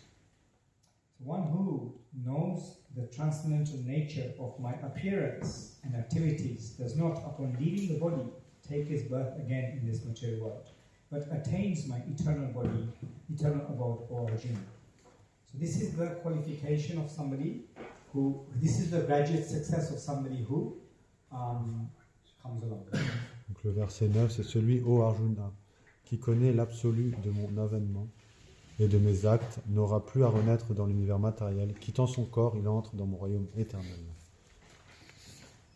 So one who knows the transcendental nature of my appearance and activities does not, upon leaving the body, take his birth again in this material world, but attains my eternal body, eternal abode or origin. So this is the qualification of somebody who, this is the graduate success of somebody who comes along. Donc le verset 9, c'est celui, ô Arjuna, qui connaît l'absolu de mon avènement et de mes actes, n'aura plus à renaître dans l'univers matériel. Quittant son corps, il entre dans mon royaume éternel.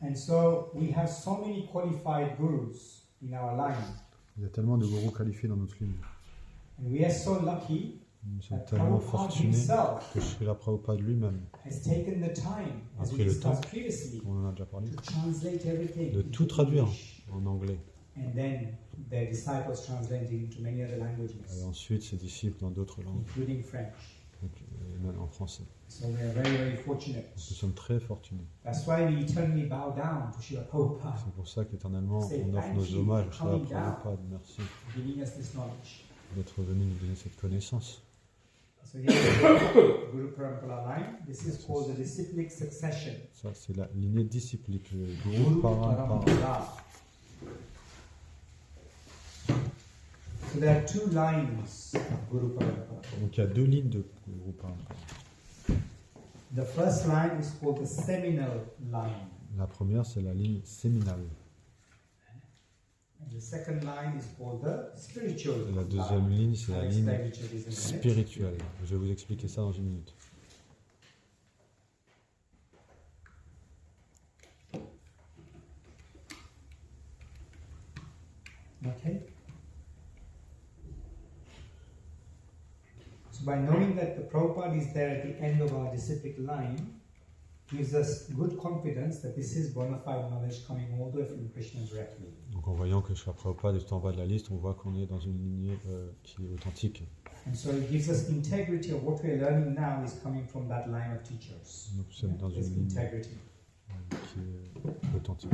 And so we have so many qualified gurus in our line. Il y a tellement de gourous qualifiés dans notre ligne. And we are so lucky Nous sommes that tellement Prabhupada fortunés himself que Srila Prabhupada lui-même, has taken the time, as we Après le discussed temps, previously, on en a déjà parlé, to translate everything de into tout traduire English, en anglais. and then their disciples translating into many other Et languages, ensuite ses disciples dans d'autres langues, including French. donc, et même en français. So we are very, very fortunate. Nous sommes très fortunés. That's why we eternally bow down to Srila Prabhupada C'est pour ça qu'éternellement, Say on offre thank nos you hommages à for Srila coming down. Prabhupada. Merci for giving us this knowledge. d'être venu nous donner cette connaissance. So here the Guru Parampara line. This is called the disciplic succession. Ça, c'est la lignée disciplique, le Guru Guru Parampara. Parampara. So there are two lines of Guru Parampara. Donc il y a deux lignes de Guru Parampara. The first line is called the seminal line. La première, c'est la ligne séminale. And the second line is called the spiritual Et la deuxième line. ligne, c'est I'll la explain ligne which it is in a minute. spirituelle. Je vais vous expliquer ça dans une minute. Okay. So by knowing that the Prabhupada is there at the end of our disciplic line, gives us good confidence that this is bona fide knowledge coming all the way from Krishna directly. Donc en voyant que Srila Prabhupada est tout en bas de la liste, on voit qu'on est dans une lignée qui est authentique. And so it gives us integrity of what we are learning now is coming from that line of teachers. Nous sommes dans There's une ligne integrity. qui est authentique.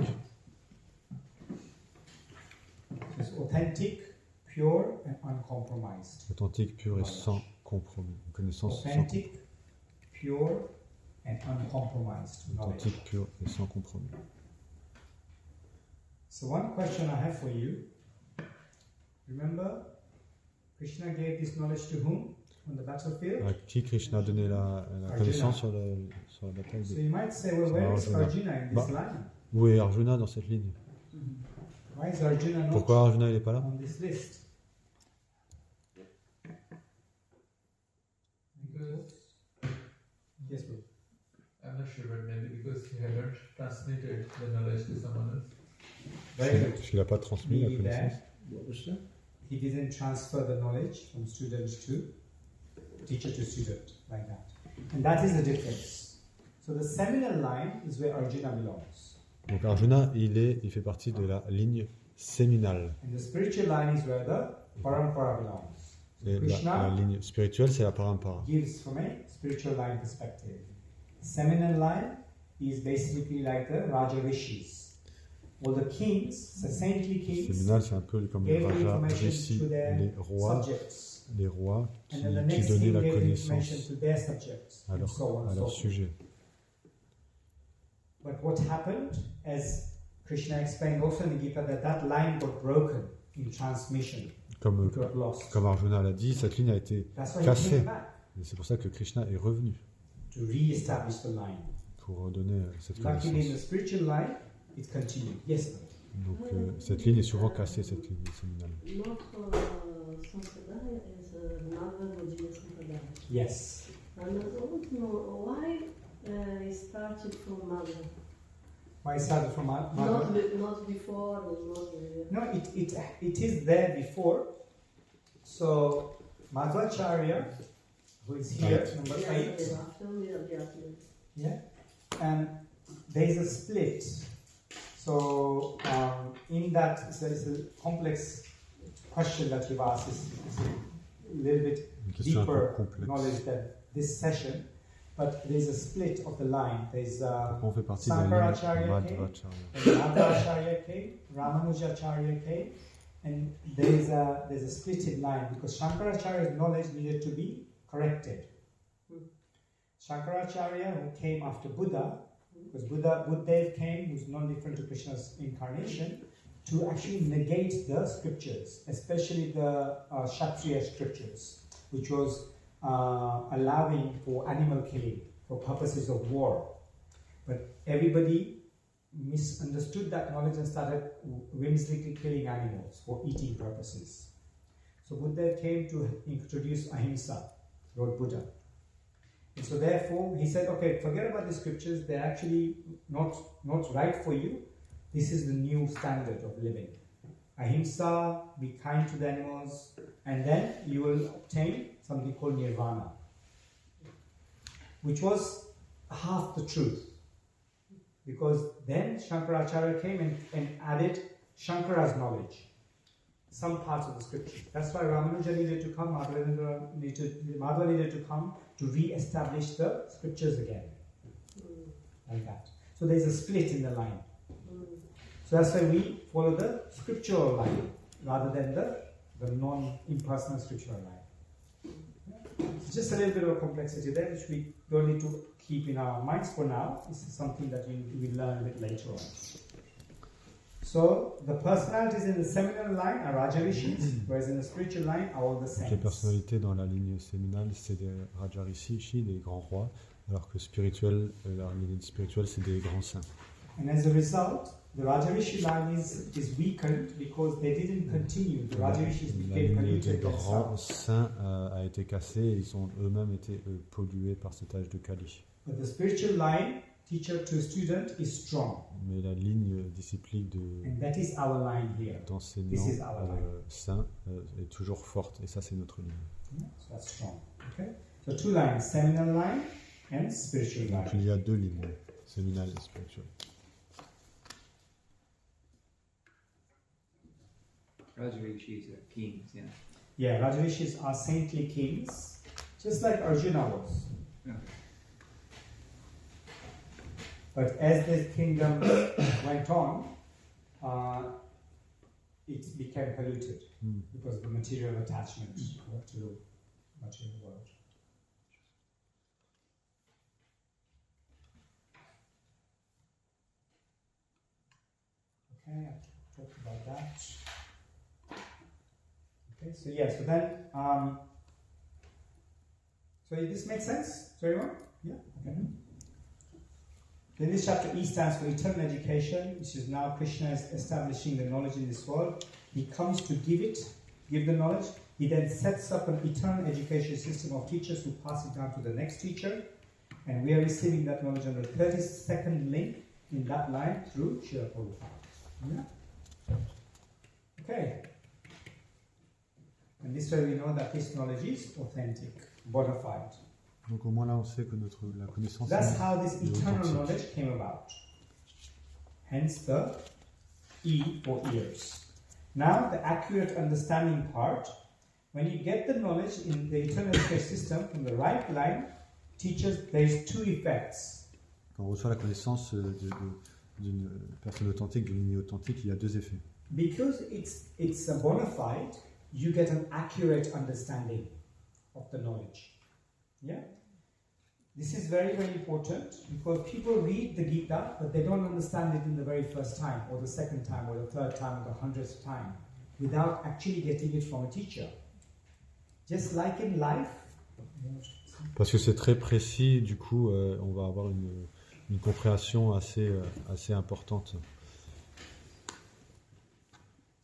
It's authentic, pure, and uncompromised. Authentique, pure et sans compromis. Une connaissance sans Authentic, pure, and uncompromised knowledge. authentique, pur et sans compromis. So one question I have for you. Remember, Krishna gave this knowledge to whom on the battlefield? À qui Krishna a donné la connaissance sur la bataille So de... you might say, well, where is Arjuna in this line? Où est Arjuna dans cette ligne? Why is Arjuna not Pourquoi Arjuna n'est pas là? on this list? Because Yes, bro. I'm not sure, but maybe because he had not translated the knowledge to someone else. Very good. Je ne l'ai pas transmis la Me connaissance. there. What was that? He didn't transfer the knowledge from student to teacher to student like that. And that is the difference. So the seminal line is where Arjuna belongs. Donc Arjuna, il fait partie de la ligne séminale. And the spiritual line is where the parampara belongs. Et Krishna la ligne spirituelle, c'est la parampara. gives from a spiritual line perspective. Seminal line is basically like the Raja Rishis. All the kings, the saintly kings, Séminal, c'est un peu comme les gave rajas, information rishi, to their les rois subjects. qui And then the next donnaient king la gave connaissance information to their subjects. à And leur, so on à and so leur forth. sujet. But what happened, as Krishna explained also in the Gita, that line got broken in transmission. Comme, It got lost. comme Arjuna l'a dit, cette ligne a été That's why he cassée. came back Et c'est pour ça que Krishna est revenu to re-establish the line. pour redonner cette Luckily, in the connaissance. spiritual line, it continued. Yes, ma'am. Donc cette ligne est souvent cassée, cette ligne séminale. Notre Sankirtan is another Gaudiya Sampradaya. Yes. And I want to know why it started from Mother. Why started from Madhva? Not before, not No, it is there before. So Madhvacharya, who is here, number 8, after we are the yeah, and there is a split. So in that, there is a complex question that you've asked. Is a little bit Une question un peu deeper complexe. knowledge than this session, but there's a split of the line. There's On fait partie de la ligne Sankaracharya Madhvacharya. and Madhvacharya came, Ramanujacharya came, and there's a split in line because Shankaracharya's knowledge needed to be corrected. Shankaracharya, who came after Buddha, because Buddha came, who's non-different to Krishna's incarnation, to actually negate the scriptures, especially the Kshatriya scriptures, which was allowing for animal killing for purposes of war. But everybody misunderstood that knowledge and started whimsically killing animals for eating purposes. So Buddha came to introduce ahimsa, wrote Buddha. And so therefore he said, okay, forget about the scriptures, they're actually not right for you. This is the new standard of living. Ahimsa, be kind to the animals, and then you will obtain something called nirvana, which was half the truth. Because then Shankaracharya came and added Shankara's knowledge, some parts of the scripture. That's why Ramanuja needed to come, Madhva needed to come to re-establish the scriptures again. Like that. So there's a split in the line. So that's why we follow the scriptural line rather than the non-impersonal scriptural line. It's just a little bit of a complexity there which we don't need to keep in our minds for now. This is something that we learn a bit later on. So the personalities in the seminal line are Rajarishis, whereas in the spiritual line are all the Donc les saints. personnalités dans la ligne séminale, c'est des Rajarishi, des grands rois, alors que la ligne spirituelle, c'est des grands saints. And as a result, the Rajarishi line is weakened because they didn't continue. The Rajarishis La became ligne des polluted grands themselves. saints a été cassée et ils ont eux-mêmes été pollués par cet âge de Kali. But the spiritual line, teacher to student, is strong. Mais la ligne disciplique And that is our line here. d'enseignants This is our line. saints est toujours forte et ça c'est notre ligne. Yeah, so that's strong. Okay? So two lines, seminal line and spiritual Donc il line. y a deux lignes, séminale et spirituelle. Rajarishis are kings, yeah. Yeah, Rajarishis are saintly kings, just like Arjuna was. Okay. But as this kingdom went on, it became polluted because of the material attachment to the material world. Okay, I talked about that. Okay, so yeah, so then, so this makes sense to everyone? Yeah? Okay. In this chapter, E stands for eternal education, which is now Krishna is establishing the knowledge in this world. He comes to give the knowledge. He then sets up an eternal education system of teachers who pass it down to the next teacher. And we are receiving that knowledge on the 32nd link in that line through Srila Prabhupada. Yeah? Okay. And this way we know that this knowledge is authentic, bona fide. Donc au moins là, on sait que la connaissance That's how this est eternal authentique. knowledge came about. Hence the E for ears. Now the accurate understanding part. When you get the knowledge in the eternal education system from the right line, teachers, there's two effects. Quand on reçoit la connaissance d'une personne authentique, d'une lignée authentique, il y a deux effets. Because it's a bona fide, you get an accurate understanding of the knowledge. Yeah? This is very, very important because people read the Gita, but they don't understand it in the very first time, or the second time, or the third time, or the 100th time, without actually getting it from a teacher. Just like in life. Parce que c'est très précis, du coup, on va avoir une compréhension assez importante.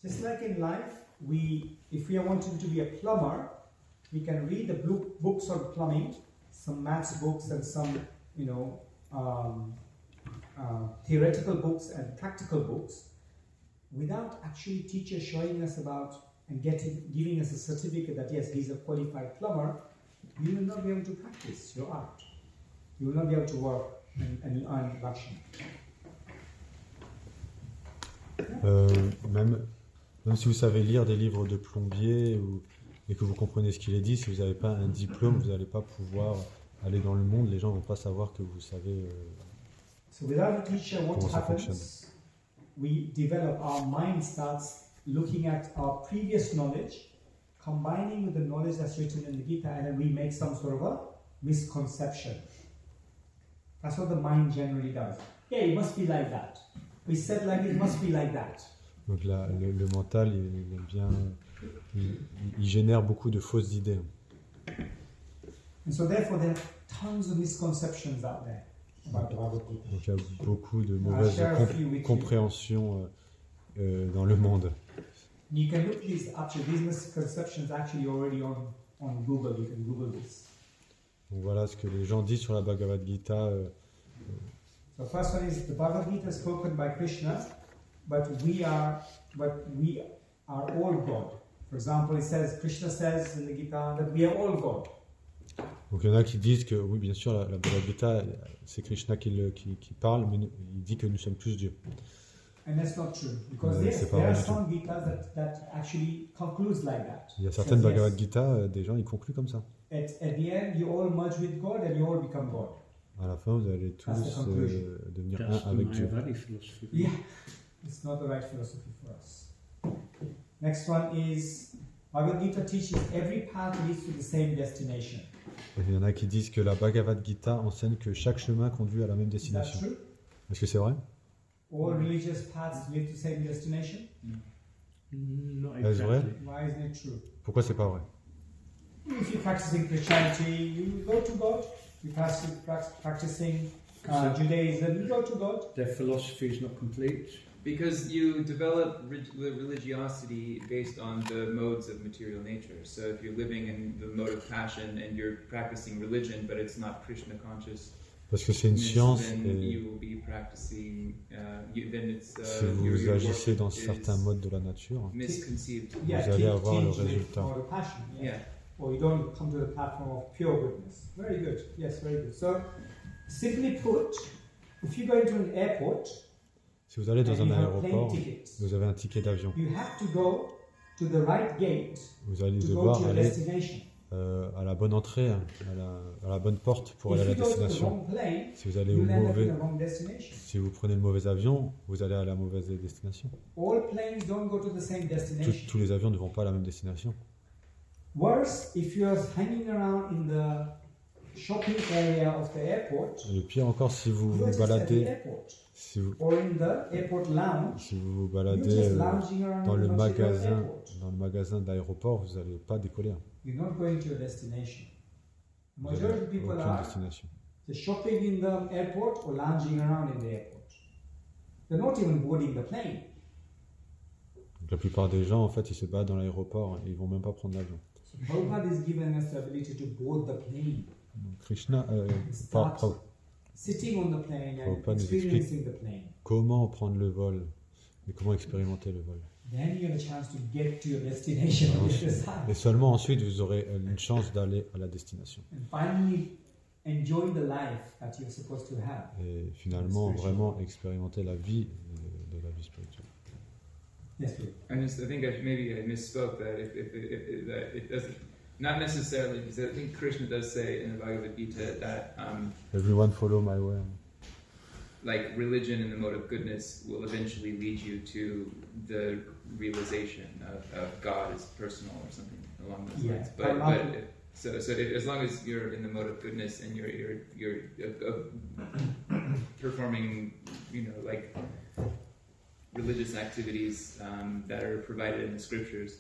Just like in life, if we are wanting to be a plumber, we can read the books on plumbing, some maths books and some, theoretical books and practical books, without actually teachers showing us about and giving us a certificate that yes, he's a qualified plumber. You will not be able to practice your art. You will not be able to work and earn Lakshmi. Même si vous savez lire des livres de plombier et que vous comprenez ce qu'il est dit, si vous n'avez pas un diplôme, vous n'allez pas pouvoir aller dans le monde. Les gens ne vont pas savoir que vous savez So without a teacher, what comment ça fonctionne. happens? We develop, our mind starts looking at our previous knowledge, combining with the knowledge that's written in the Gita, and then we make some sort of a misconception. That's what the mind generally does. Yeah, it must be like that. We said like it must be like that. Donc le mental, il génère beaucoup de fausses idées. And so therefore there are tons of misconceptions out there about the Bhagavad Gita. Donc il y a beaucoup de mauvaises share a few with you. compréhensions dans le monde. You can look these up. These misconceptions actually already on Google. You can Google this. Donc voilà ce que les gens disent sur la Bhagavad Gita. So first one is the Bhagavad Gita is spoken by Krishna, but we are all God. For example, Krishna says in the Gita that we are all God. Donc il y en a qui disent que oui, bien sûr, la Bhagavad Gita, c'est Krishna qui parle, mais il dit que nous sommes tous Dieu. And that's not true, because yes, there are some Gitas that actually concludes like that. Il y a certaines Bhagavad Gita, des gens ils concluent comme ça. At the end, you all merge with God and you all become God. À la fin, vous allez tous devenir That's un avec the Dieu. Mayavadi philosophy. Yeah, it's not the right philosophy for us. Next one is Bhagavad Gita teaches every path leads to the same destination. Et il y en a qui disent que la Bhagavad Gita enseigne que chaque chemin conduit à la même Is that destination. true? Est-ce que c'est vrai? All religious paths lead to the same destination? Not Est-ce vrai? exactly. Why isn't it true? Pourquoi c'est pas vrai? If you're practicing Christianity, you go to God. If you're practicing Judaism, you go to God. Their philosophy is not complete. Because you develop religiosity based on the modes of material nature. So if you're living in the mode of passion and you're practicing religion, but it's not Krishna conscious, Parce que c'est une science then et you will be practicing. Then it's si vous agissez dans certains modes de la nature, misconceived. Vous allez avoir le tinged with résultat. more passion, yeah. Yeah. Or you don't come to the platform of pure goodness. Very good. Yes, very good. So, simply put, if you go into an airport si vous allez dans and un you have a plane aéroport, ticket, vous avez un ticket d'avion. you have to go to the right gate Vous allez to go devoir to your aller destination. à la bonne entrée, à la bonne porte pour aller à If la you go to the destination. wrong plane, Si vous allez au you'll end up mauvais, in the wrong destination. si vous prenez le mauvais avion, vous allez à la mauvaise destination. All planes don't go to the same destination. Tous les avions ne vont pas à la même destination. Worse, if you're hanging around in the shopping area of the airport, Et le pire encore, si vous you're vous just at the baladez, airport. Si vous, or in the airport lounge, si vous vous you're baladez just lounging around dans in le the material magasin, airport. dans le magasin d'aéroport, vous n'allez pas décoller. You're not going to your destination. Vous Majority n'avez of people aucune are destination. just shopping in the airport or lounging around in the airport. They're not even boarding the plane. Donc, la plupart des gens, en fait, ils se baladent dans l'aéroport et ils vont même pas prendre l'avion. So Prabhupada is giving us the ability to board the plane, Donc Krishna, Start. Prabhu- sitting on the plane and Prabhupada nous experiencing the plane. comment prendre le vol et comment expérimenter le vol. Then you have a chance to get to your destination on the other side. Et seulement ensuite, vous aurez une chance d'aller à la destination. And finally, enjoy the life that you're supposed to have. Et finalement, vraiment expérimenter la vie de la vie spirituelle. Yes, please. I think maybe I misspoke that that it doesn't, not necessarily, because I think Krishna does say in the Bhagavad Gita that Everyone follow my way. like religion and the mode of goodness will eventually lead you to the realization of God as personal or something along those Yeah. lines. So as long as you're in the mode of goodness and you're performing, like religious activities that are provided in the scriptures,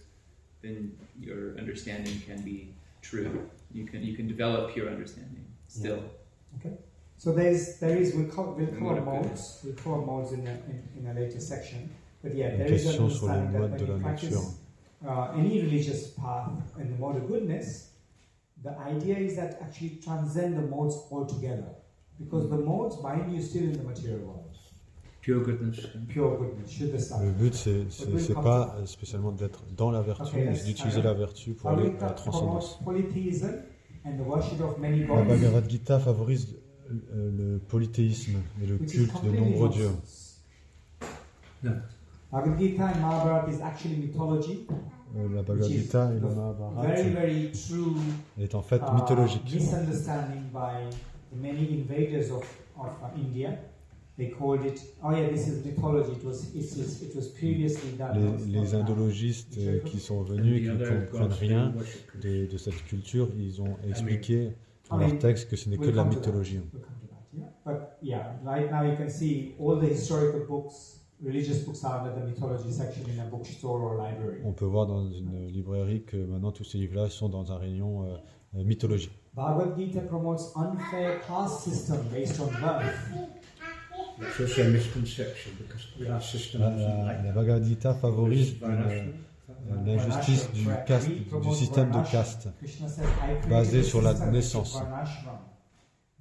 then your understanding can be true. You can develop pure understanding still. Okay. So we'll cover Mode of modes. We'll cover modes in a later section. But yeah, Une there is an question sur les understanding that modes de when la you nature. practice any religious path in the mode of goodness, the idea is that actually transcend the modes altogether. Because the modes bind you still in the material world. Pure goodness. Pure goodness, Shuddha Le Sattva. but, c'est pas spécialement d'être dans la vertu, Okay, mais let's d'utiliser la vertu pour aller à la transcendance. Polytheism and the worship of many La gods. Bhagavad Gita favorise le polythéisme et le Which is culte de completely nombreux dieux. nonsense. No. Bhagavad Gita and Mahabharata is actually mythology, La Bhagavad which is Gita et le very, Mahabharata very true est en fait mythologique. misunderstanding by the many invaders of India. They called it, oh yeah, this is mythology. It was previously done. Les indologistes qui sont venus, qui ne comprennent rien de cette culture, ils ont expliqué dans leur texte que ce n'est que de la mythologie. We'll come to that, yeah. But yeah, right now you can see all the historical books, religious books are under the mythology section in a bookstore or library. On peut voir dans une librairie que maintenant tous ces livres-là sont dans un rayon mythologie. Bhagavad Gita promotes unfair caste system based on birth. That's also a misconception because our system isn't like La that. Bhagavad Gita favorise Varnashram. l'injustice du système de caste Krishna says, I created basé a sur la system naissance. which is Varnashram,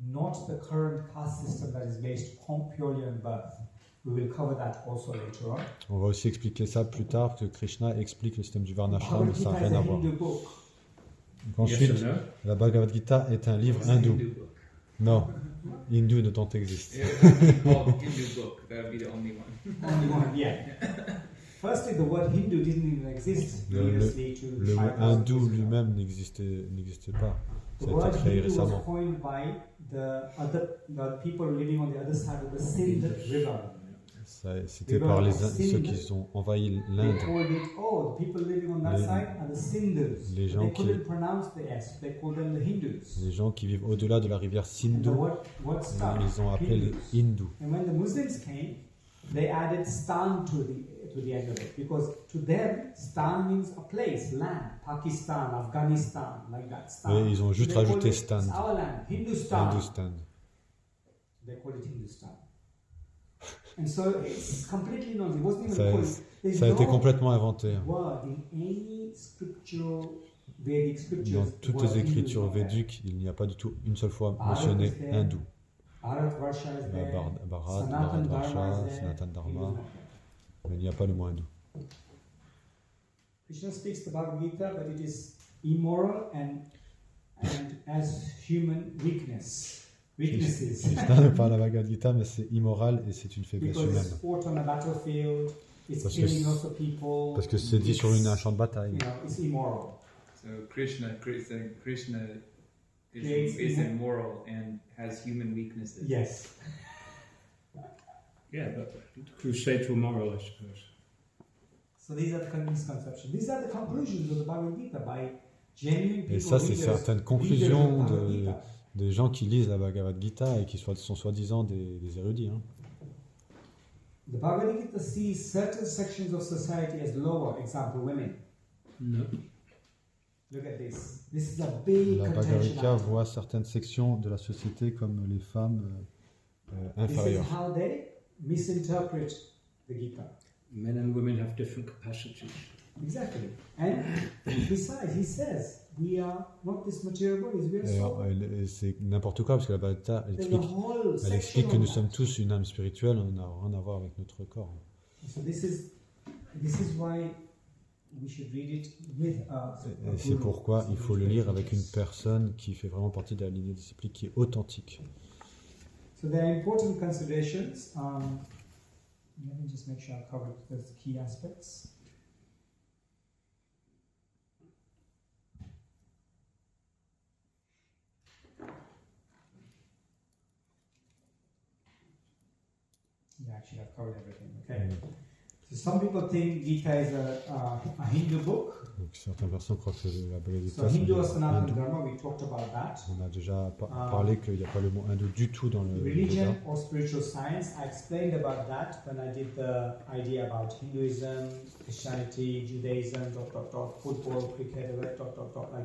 not the current caste system that is based purely on birth. We will cover that also later on. On va aussi expliquer ça plus tard, que Krishna explique le système du Varnashram, mais ça n'a Bhagavad rien Gita à is a voir. Hindu book. Donc ensuite, Yes or no? la Bhagavad Gita est un livre It's a hindou. Hindu book. Non, hindou ne tant existe. It would be called Hindu book. That would be the only one. Only one, yeah. Firstly, the word Hindu didn't even exist previously to Le mot 5,000 hindou years ago. lui-même n'existait pas. The Ça a word été créé Hindu was récemment. coined by the people living on the other side of the Sindh River. C'était par ceux qui ont envahi They l'Inde. called it, oh, the people living on that Les- side are the Sindhus. les gens They qui- couldn't pronounce the S. They called them the Hindus. Les gens qui vivent au-delà de la rivière And the Sindhu, word stuck. ils ont appelé les Hindus. hindous. And when the Muslims came, they added Stan to the end of it because to them Stan means a place, land. Pakistan, Afghanistan, like that. Stan. Et ils ont juste They called rajouté it, Stan. It's our land, Hindustan. Hindustan. They call it Hindustan. And so it's completely nonsense. It wasn't even Ça, called. There's ça a été no complètement inventé. word in any scriptural Vedic scriptures. Dans toutes word les Hindu is écritures not there. védiques, il n'y a pas du tout une seule fois Bharat mentionné is there. hindou. Bharatvarsha is there. Bharat, Sanatan Dharma Bharatvarsha, is there. Sanatan Hindu is Dharma, not there. mais il n'y a pas le mot hindou. Krishna speaks the Bhagavad Gita, but it is immoral and as human weaknesses. Krishna parle la Bhagavad Gita, mais c'est immoral et c'est une faiblesse Because it's humaine. fought on a battlefield, it's Parce que killing c'est- lots of people. Parce que c'est dit sur un champ de bataille. You know, it's immoral. So Krishna Creates is evil. immoral and has human weaknesses. Yes. Yeah, but crusade to moral, I suppose. So these are the misconceptions. These are the conclusions of the Bhagavad Gita by genuine people. Et ça, c'est readers- certaines readers of conclusions Bhagavad Gita. des gens qui lisent la Bhagavad Gita et qui sont soi-disant des érudits. Hein. The Bhagavad Gita sees certain sections of society as lower, example, women. No. Look at this. This is a big La Bhagavad contention. Gita voit certaines sections de la société comme les femmes This is inférieures. how they misinterpret the Gita. Men and women have different capacities. Exactly. And besides, he says, we are not this material bodies, we are D'ailleurs, soul. c'est n'importe quoi parce que la Bhagavad Gita There's a whole elle section explique que on nous that. sommes tous une âme spirituelle, on n'a rien à voir avec notre corps. So this is why we should read it with a Et c'est pourquoi il faut le lire avec une personne qui fait vraiment partie de la lignée disciplique, qui est authentique. So there are important considerations. Let me just make sure I cover the key aspects. Yeah, actually I've covered everything. Okay. So some people think Gita is a Hindu book. Donc certaines personnes croient que la Bhagavad So Gita c'est Hindu or Sanatana hindou. Dharma, we talked about that. On a déjà parlé qu'il n'y a pas le mot hindou du tout dans le Religion Bouddha. or spiritual science, I explained about that when I did the idea about Hinduism, Christianity, Judaism, ... football, cricket, like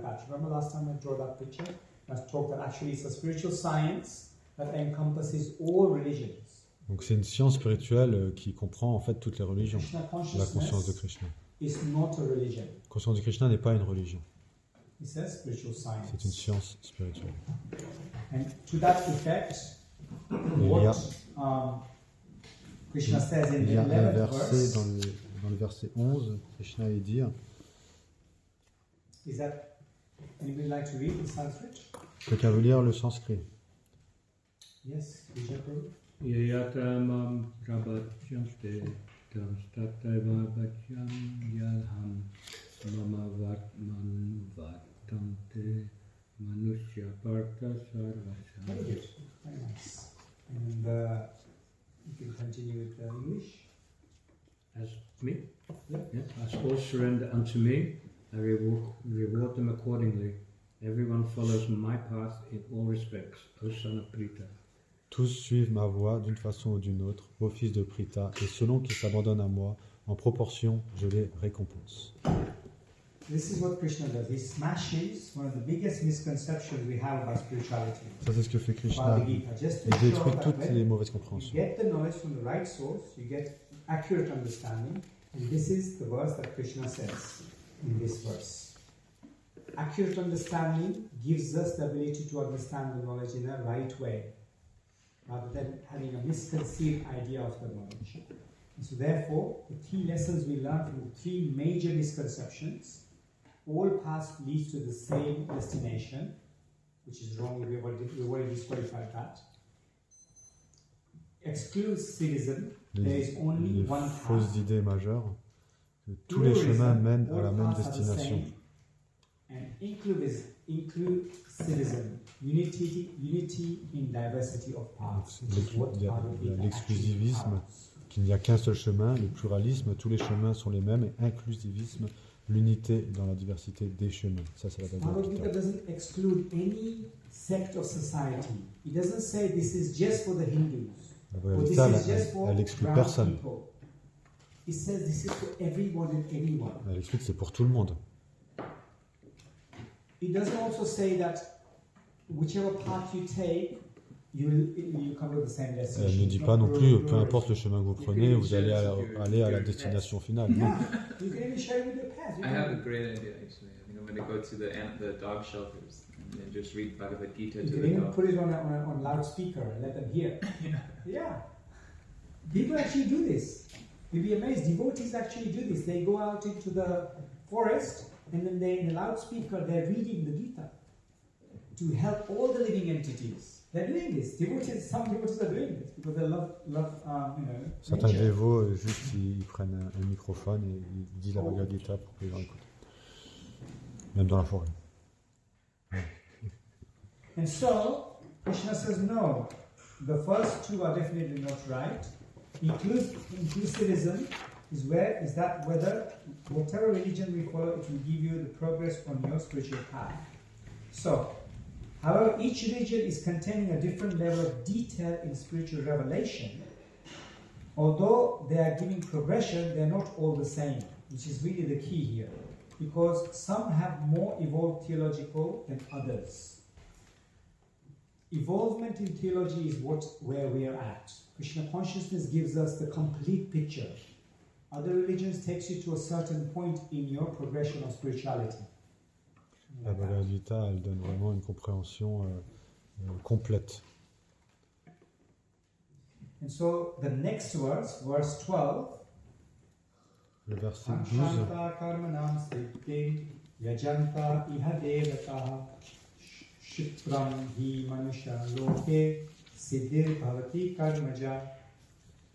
that. Remember last time I drew that picture? I talked that actually it's a spiritual science that encompasses all religions. Donc c'est une science spirituelle qui comprend en fait toutes les religions. Krishna La conscience de consciousness Krishna. is not a religion. La conscience de Krishna n'est pas une religion, It says spiritual science. c'est une science spirituelle. And to that effect, Il y what a, Krishna says in il the y a un 11th verset verse dans le verset 11, Krishna est dit is that, anybody like to read in Sanskrit? quelqu'un veut lire le sanskrit. Yes, Vijay Prabhu. Yayatamam prabhachyamte tam stataiva bhatyam yadham mama vatman vattamte manushya partha Very sarvasya. good, very nice. And you can continue with English. As me? Yeah. As all surrender unto me, I reward them accordingly. Everyone follows my path in all respects, O son of Prita. Tous suivent ma voie d'une façon ou d'une autre, ô fils de Prita, et selon qu'ils s'abandonnent à moi, en proportion, je les récompense. This is what Krishna does. He smashes one of the biggest misconceptions we have about spirituality. Ça, c'est ce que fait Krishna. About the Gita. Just Il to show détruit that toutes les when mauvaises you compréhensions. get the knowledge from the right source, you get accurate understanding, and this is the verse that Krishna says in this verse. Accurate understanding gives us the ability to understand the knowledge in a right way, rather than having a misconceived idea of the knowledge. And so therefore, the key lessons we learn from the three major misconceptions, all paths leads to the same destination, which is wrong, we've already disqualified that. Exclusivism, there is only Les one fausses path. idées majeures, que tous les chemins mènent à la même destination. And inclusivism, unity in diversity of paths. which is what Il y a Bhagavad Gita l'exclusivisme, actually covers. qu'il n'y a qu'un seul chemin, le pluralisme, tous les chemins sont les mêmes, et inclusivisme, l'unité dans la diversité des chemins. Ça, c'est la Bhagavad Bhagavad Gita Gita. doesn't exclude any sect of society. It doesn't say this is just for the Hindus. La Or Bhagavad this Gita, is just for elle exclut brown personne. people. It says this is for everyone and anyone. Elle explique que c'est pour tout le monde. It doesn't also say that whichever path you take, you come to the same destination. Elle ne dit pas non plus, peu importe le chemin que vous prenez, vous allez aller à la destination finale. Non. You can even share with your pets. I have a great idea actually. I think I'm going to go to the dog shelters and just read Bhagavad Gita You to can the even dog. put it on loudspeaker and let them hear. Yeah. People actually do this. You'll be amazed. Devotees actually do this. They go out into the forest and then they, in a loudspeaker, they're reading the Gita to help all the living entities. They're doing this. Devotees, some devotees are doing this because they love Certains nature. dévots, juste, ils prennent un microphone et ils disent la Bhagavad Gita pour que les gens écoutent. Même dans la forêt. And so, Krishna says, no, the first two are definitely not right. Inclusivism is that whether whatever religion we follow, it will give you the progress on your spiritual path. So, however, each religion is containing a different level of detail in spiritual revelation. although they are giving progression, they're not all the same, which is really the key here. Because some have more evolved theological than others. Evolvement in theology is where we are at. Krishna consciousness gives us the complete picture. Other religions takes you to a certain point in your progression of spirituality. La Bhagavad Gita, elle donne vraiment une compréhension complète. And so the next verse, verse 12, Le verset 12, Anshanta karmanam siddhim yajanta iha devataha shitram hi manusha loke siddhir bhavati karmaja.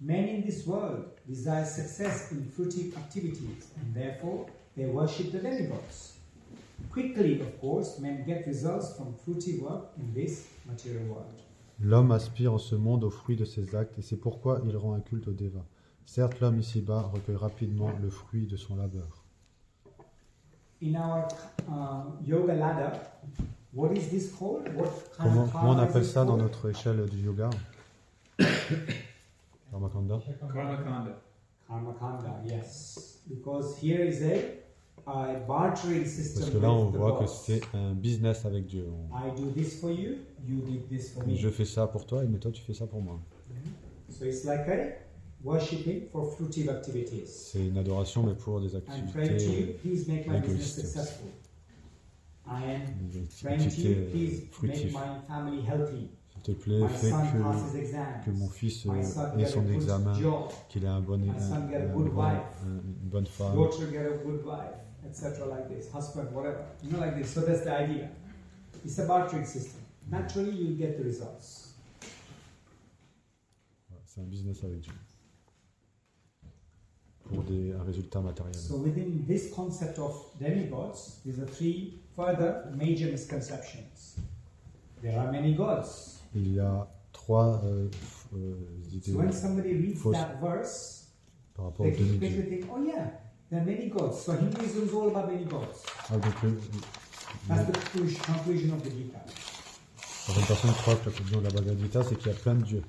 Men in this world desire success in fruitive activities, and therefore they worship the demigods. Quickly, of course, men get results from fruitive work in this material world. l'homme aspire en ce monde aux fruits de ses actes et c'est pourquoi il rend un culte aux dévas. Certes, l'homme ici-bas recueille rapidement le fruit de son labeur. In our yoga ladder, what is this called? Comment on appelle ça dans notre échelle du yoga? Karmakanda. Karmakanda. Karmakanda, yes. Because here is a bartering system. Parce que là, on with the voit que boss. c'est un business avec Dieu. I do this for you, you did this for me. Je fais ça pour toi, mais toi, tu fais ça pour moi. So it's like a worshipping for fruitive activities. C'est une adoration, mais pour des I'm praying to you, activités, please make my business égoïstes. successful. I am des praying to you, activités please make fructives. my family healthy. S'il te plaît, My fais son passes his exams. que mon fils My son ait get son a good examen, job. qu'il ait un bon, My son get a good wife. une bonne femme. Daughter get a good wife, etc. like this. Husband, whatever. You know, like this. So that's the idea. It's a bartering system. Naturally, you get the results. C'est un business avec Dieu. Pour un résultat matériel. So within this concept of demigods, there are three further major misconceptions. There are many gods. Il y a trois idées So when somebody reads fausses that verse, par rapport they aux demi-dieux. quickly think, oh yeah, there are many gods. So Hinduism is all about many gods. Ah, donc, That's the conclusion of the Gita. certaines personnes croient que la conclusion de la Bhagavad Gita, c'est qu'il y a plein de dieux.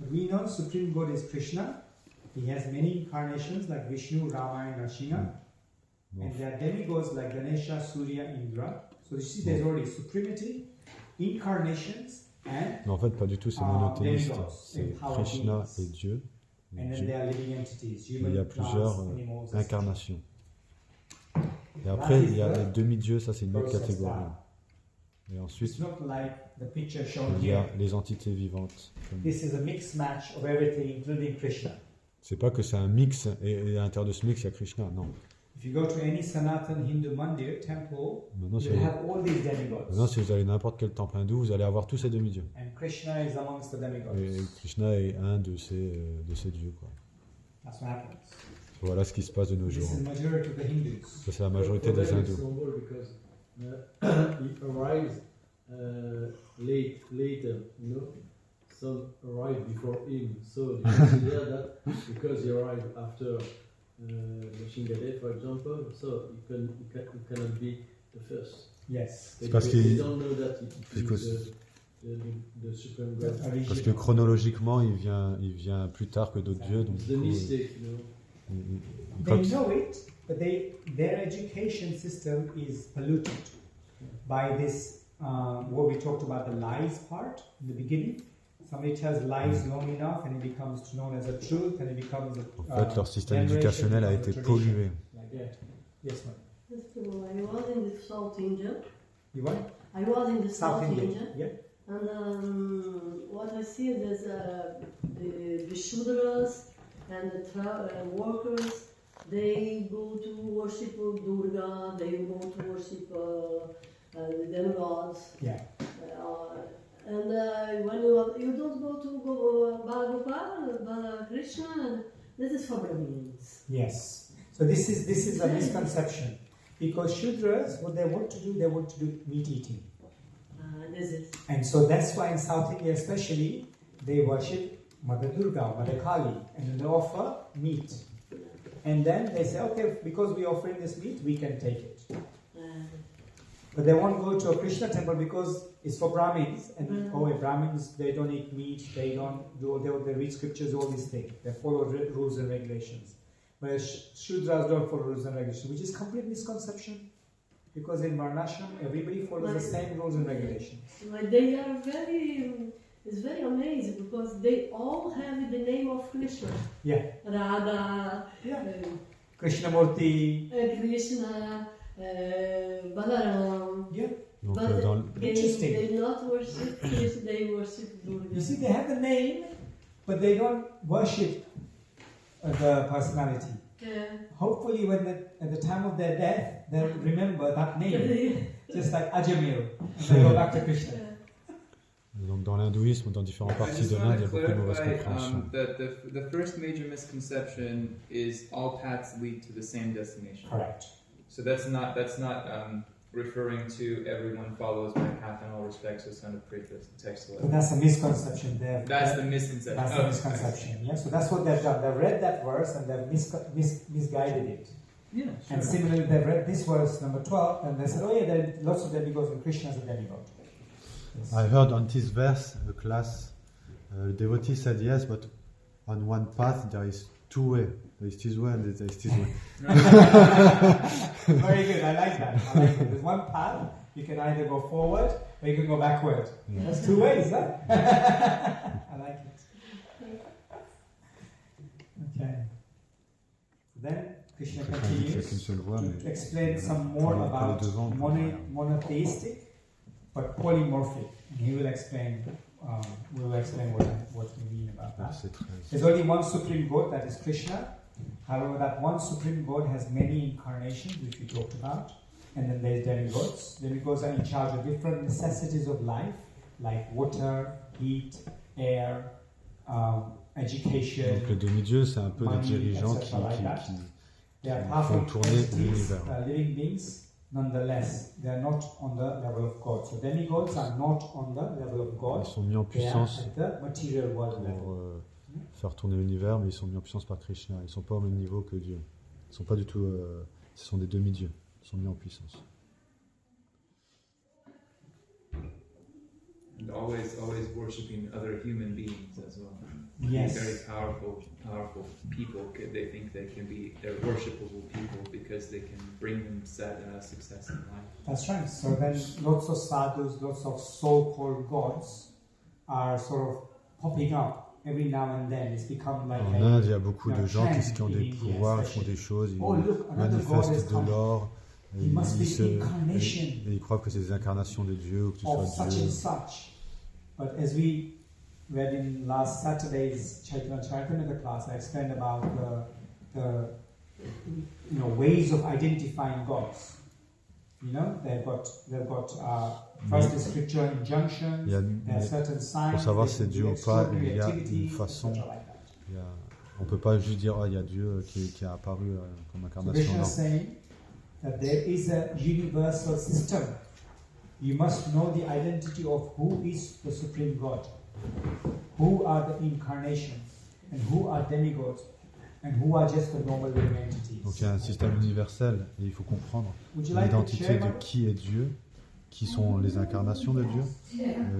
But we know Supreme God is Krishna. He has many incarnations like Vishnu, Rama, and Nrsimha. Bon. And there are demigods like Ganesha, Surya, Indra. So you see there's already supremacy, incarnations, and Mais en fait, pas du tout, c'est monothéiste. demigods, C'est empowered Krishna beings. et Dieu. And then Dieu. there are living entities, Il y human, a plusieurs plants, animals, etc. incarnations. Et après, il y a les demi-dieux, ça c'est une autre Process catégorie. down. Et ensuite, It's not like the picture shown il y a here. les entités vivantes. This is a mixed match of everything, including Krishna. C'est pas que c'est un mix et à l'intérieur de ce mix il y a Krishna, non. If you go to any Sanatan Hindu mandir, temple, Maintenant, you have all these maintenant, demigods. si vous allez n'importe quel temple hindou, vous allez avoir tous ces demi-dieux. And Krishna is amongst the demigods. Et Krishna est un de ces dieux, quoi. That's what happens. Voilà ce qui se passe de nos This jours. is the majority of the Hindus. Ça, c'est la majorité For des them it's hindous. normal because he arrives later, you know. Some arrive before him, so you consider that because he arrived after Machingade, for example, so you cannot be the first. Yes. They, parce they qu'il- don't know that it parce is the supreme God. Parce que chronologiquement, il vient plus tard que d'autres dieux. Donc, It's du the coup, mistake, you know. They know it, but their education system is polluted by this, what we talked about, the lies part in the beginning. Somebody tells lies long enough and it becomes known as a truth and it becomes a en fait, leur système éducationnel a été pollué. Yeah. Yes, ma'am. Yes, Prabhu, I was in the South India. You want? I was in the South South India. India. Yeah. And what I see is the Shudras and the workers, they go to worship Durga, they go to worship the demigods. Yeah. And when you don't go to Balagopal, Krishna, this is for Brahmins. Yes. So this is a misconception. Because Shudras, what they want to do meat eating. This is. And so that's why in South India especially, they worship Mother Durga, Mother Kali, and then they offer meat. And then they say, okay, because we're offering this meat, we can take it. But they won't go to a Krishna temple because it's for Brahmins, and Brahmins, they don't eat meat, they read scriptures, all these things. They follow rules and regulations. Whereas Shudras don't follow rules and regulations, which is complete misconception. Because in Varnashram, everybody follows the same rules and regulations. But they are it's very amazing because they all have the name of Krishna. Yeah. Radha, Krishnamurti. Krishna, Balaram. Yeah. Donc, But Interesting. they not worship Krishna, they worship Durga. You see, they have the name, but they don't worship the personality. Hopefully, at the time of their death, they'll remember that name, just like Ajamil, and they go back to Krishna. donc dans l'hindouisme, dans différentes parties de l'Inde, il y a beaucoup de mauvaises compréhensions. The first major misconception is all paths lead to the same destination. Correct. So that's not referring to everyone follows my path in all respects, as son of Priya text. But that's a misconception there. That's the misconception. That's the misconception. Yeah. So that's what they've done. They've read that verse and they've misguided it. Yeah. Sure. And similarly, they read this verse, number 12, and they said, oh yeah, there are lots of demigods and Krishna is a demigod. Yes. I heard on this verse, the class, the devotee said yes, but on one path there is two ways. There is this way and there is this way. Very good, I like that. There's one path, you can either go forward or you can go backward. Yeah. That's two ways, huh? I like it. Okay. Then Krishna continues to explain some more about monotheistic but polymorphic. And he will explain what we mean about that. There's only one supreme God, that is Krishna. However, that one supreme God has many incarnations, which we talked about. And then there's demigods. Demigods are in charge of different necessities of life, like water, heat, air, education. Donc les demi-dieux, c'est un peu des dirigeants qui font tourner l'univers. Living beings, nonetheless, they are not on the level of God. So demigods are not on the level of God. Ils sont mis en puissance they are at the material world level. pour faire tourner l'univers, mais ils sont mis en puissance par Krishna. Ils ne sont pas au même niveau que Dieu. Ils ne sont pas du tout. Ce sont des demi-dieux. Ils sont mis en puissance. And always worshiping other human beings as well. Yes. Very powerful people. They think they're worshipable people because they can bring them success in life. That's right. So then lots of sadhus, lots of so-called gods are sort of popping up every now and then. It's become like en Inde, il y a beaucoup de gens qui ont des pouvoirs, ils font des choses, ils manifestent de l'or, et ils croient que c'est des incarnations de Dieu ou que ce soit Dieu. But as we read in last Saturday's Chaitanya Charitamrita class, I explained about the ways of identifying gods. You know, they've got first the scripture injunction. There are certain signs. Pour savoir si c'est Dieu ou pas, il y a une façon. On ne peut pas juste dire il y a Dieu qui a apparu comme incarnation. So saying that there is a universal system. You must know the identity of who is the supreme God, who are the incarnations, and who are demigods, and who are just the normal living entities. Donc il y a un système universel et il faut comprendre l'identité de qui est Dieu, qui sont les incarnations de Dieu,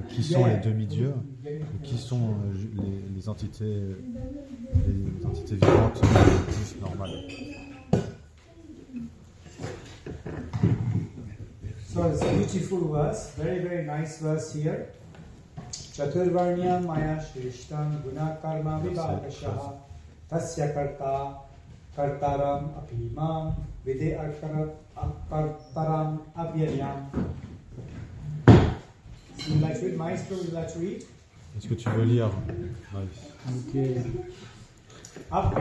qui sont les demi-dieux, qui sont les entités vivantes juste normales. So it's a beautiful verse, very very nice verse here. Chaturvarnyam maya shrishtam guna karma vibhakashaha tasya karta kartaram apimam vide kartaram avyayam. Would you like to read? Maestro, would you like to read? Est-ce que tu veux lire, Maïs? Okay. Up.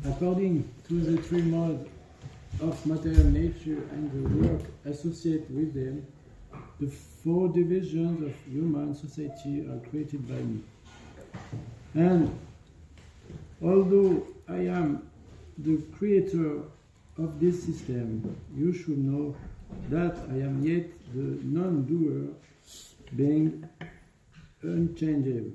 According to the three modes of material nature and the work associated with them, the four divisions of human society are created by me. And although I am the creator of this system, you should know that I am yet the non-doer, being unchangeable.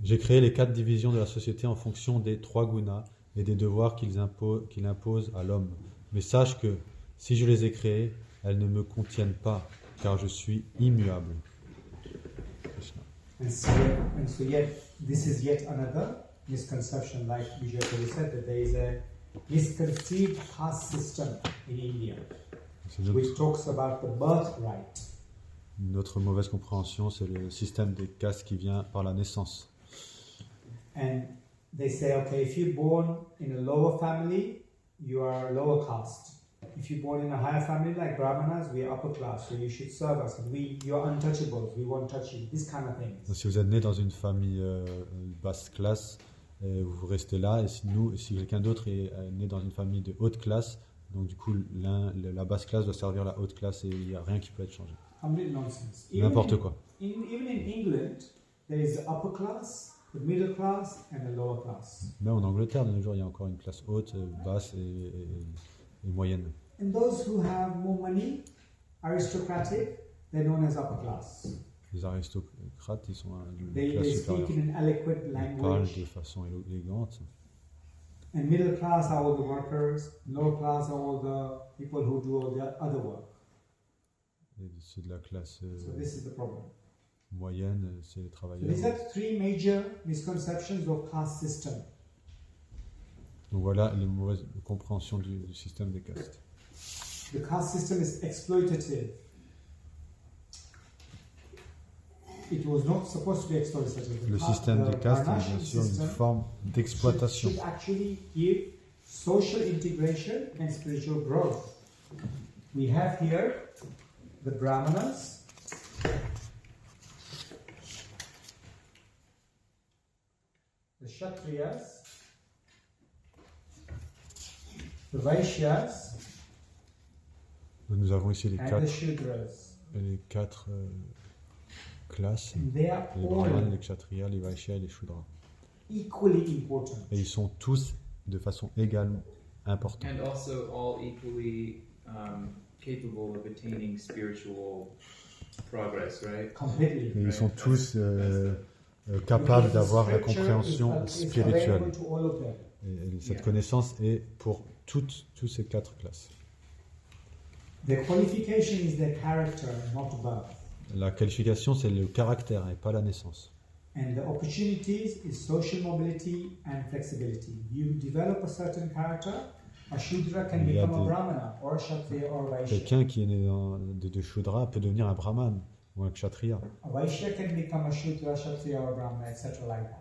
J'ai créé les 4 divisions de la société en fonction des 3 gunas et des devoirs qu'il impose à l'homme. Mais sache que, si je les ai créées, elles ne me contiennent pas, car je suis immuable. Krishna. And so yet, this is yet another misconception, like Vijay said, that there is a misconceived caste system in India, C'est une which autre, talks about the birthright. une autre mauvaise compréhension, c'est le système des castes qui vient par la naissance. And they say, okay, if you're born in a lower family, you are lower caste. If you're born in a higher family like Brahmanas, we are upper class, so you should serve us. And you're untouchables, we won't touch you. This kind of things. Donc, si vous êtes né dans une famille basse classe, vous restez là, et si quelqu'un d'autre est né dans une famille de haute classe, donc du coup la basse classe doit servir la haute classe et il n'y a rien qui peut être changé. Complete nonsense. N'importe quoi. Even in England, there is the upper class, the middle class, and the lower class. Même en Angleterre, de nos jours, il y a encore une classe haute, basse et moyenne. And those who have more money, aristocratic, they're known as upper class. Les aristocrates, ils sont une They classe speak supérieure. in an eloquent Ils parlent language. de façon élégante. And middle class are all the workers, lower class are all the people who do all the other work. Et ceux de la classe So this is the problem. moyenne, c'est les So travailleurs. these are three major misconceptions of caste system. Donc voilà les mauvaises compréhensions du système des castes. The caste system is exploitative. It was not supposed to be exploitative. Le système des castes est Varnashram bien sûr une system forme d'exploitation. should actually give social integration and spiritual growth. We have here the Brahmanas, the Kshatriyas, the Vaishyas, Donc, nous avons ici and the Shudras. les quatre classes, And they are les brahmanes, all les kshatriyas, les vaishyas et les shudras. equally important. Et ils sont tous de façon égale importants. And also all equally capable of attaining spiritual progress, right? Completely. Et ils sont tous capables d'avoir la compréhension It's spirituelle. available to all of them. Et cette connaissance est pour toutes ces quatre classes. The qualification is their character, not birth. La qualification, c'est le caractère et pas la naissance. And the opportunities is social mobility and flexibility. You develop a certain character, a Shudra can Il y a become a des- Brahmana or a Kshatriya or a Vaishya. Quelqu'un qui est né de Shudra peut devenir un brahman ou un kshatriya. A Vaishya can become a Shudra, Kshatriya or a Brahmana, etc. like that.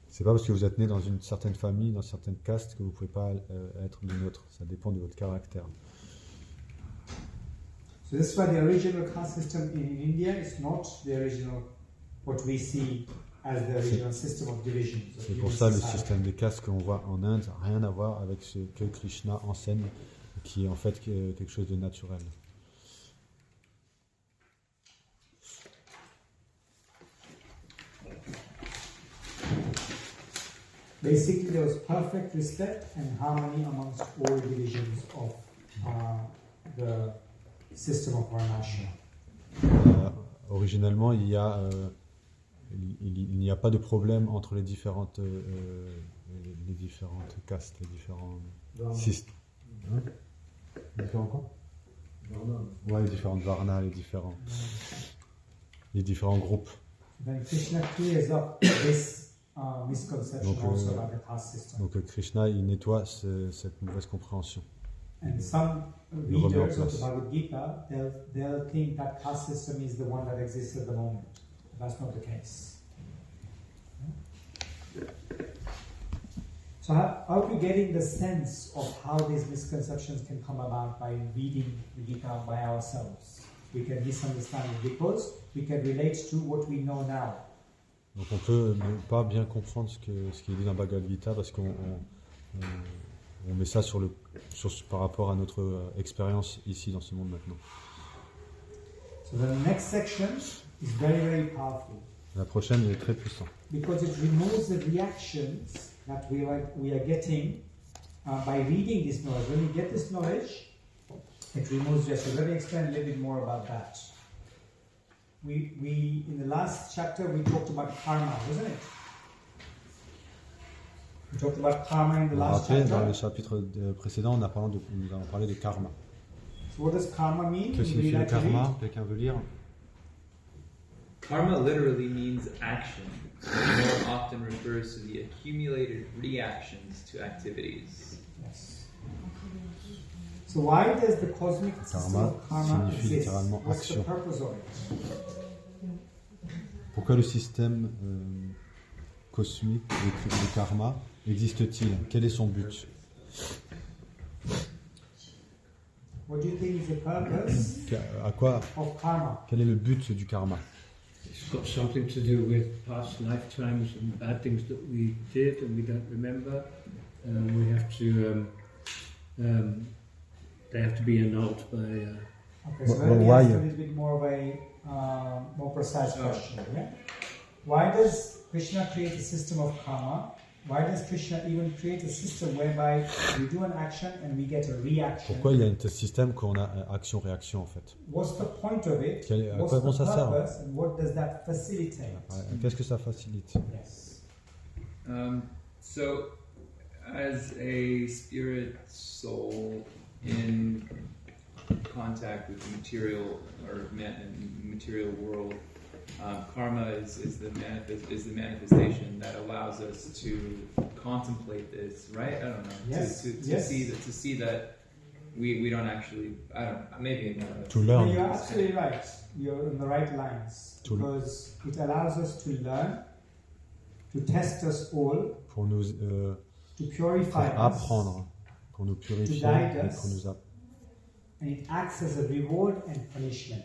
C'est pas parce que vous êtes né dans une certaine famille, dans certaines castes, que vous pouvez pas être d'une autre. Ça dépend de votre caractère. So this is why the original caste system in India is not the original, what we see as the original system of divisions. of C'est human pour ça le society. système des castes qu'on voit en Inde n'a rien à voir avec ce que Krishna enseigne, qui est en fait quelque chose de naturel. Basically, there was perfect respect and harmony amongst all divisions of the system of Varnashram. Originellement, il n'y a pas de problème entre les différentes castes, les différents systèmes. Hein? Différents quoi? Ouais, les différentes varnas, les différents groupes. Then Krishna clears up this misconception Donc, also about the caste system. Donc Krishna, il nettoie cette mauvaise compréhension. And some Le remet en readers of place. the Bhagavad Gita, they'll think that caste system is the one that exists at the moment. That's not the case. So I hope you're getting the sense of how these misconceptions can come about by reading the Gita by ourselves. We can misunderstand it because we can relate to what we know now. Donc on peut ne pas bien comprendre ce qui est dit dans Bhagavad Gita parce qu'on met ça par rapport à notre expérience ici dans ce monde maintenant. So the next section is very, very powerful La prochaine est très puissante because it removes the reactions that we are getting by reading this knowledge. When we get this knowledge, it removes this. So let me explain a little bit more about that. We in the last chapter we talked about karma, wasn't it? We talked about karma in the Vous vous last rappelez, dans chapter. le chapitre précédent, nous avons parlé de karma. So what does karma mean? Que signifie le karma? Quelqu'un veut lire? Karma literally means action. It more often refers to the accumulated reactions to activities. Yes. So why does the cosmic system Karma of karma signifie exist? littéralement What's the action. purpose of it? Pourquoi le système cosmique de karma existe-t-il? Quel est son but? What do you think is the purpose À quoi? of karma? Quel est le but du karma? It's got something to do with past lifetimes and bad things that we did and we don't remember. We have to, they have to be annulled by. Okay, so Well, let me why? ask a little bit more of a more precise question. Yeah? Why does Krishna create a system of karma? Why does Krishna even create a system whereby we do an action and we get a reaction? Pourquoi il y a un système qu'on a action-réaction en fait? What's the point of it? À What's quoi the bon ça sert? purpose? And what does that facilitate? Qu'est-ce que ça facilite? Yes. So, as a spirit soul in contact with the material or material world, karma is the manifestation that allows us to contemplate this, right? I don't know. Yes. To see that we don't actually. I don't. Maybe not. To No, learn. you're absolutely right. You're on the right lines. Because it allows us to learn, to test us all, Pour nous to purify pour us, apprendre, pour nous purifier To guide et us. pour nous apprendre. and it acts as a reward and punishment.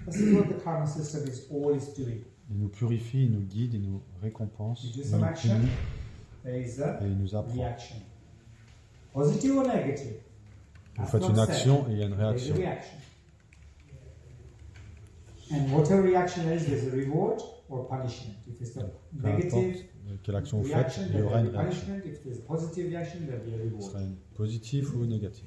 This is what the karma system is always doing. Il nous purifie, il nous guide, il nous récompense, You do il some nous action, punit there is et a il nous apprend. reaction. Positive or negative? Vous That's faites not une said. action et il y a une There's a réaction. reaction. And whatever reaction there is, there's a reward or punishment. If it's a Peu importe negative quelle action vous faites, reaction, il y there aura will une be réaction. punishment. If there's a positive reaction, there will be a Ce reward. sera une positif ou négatif.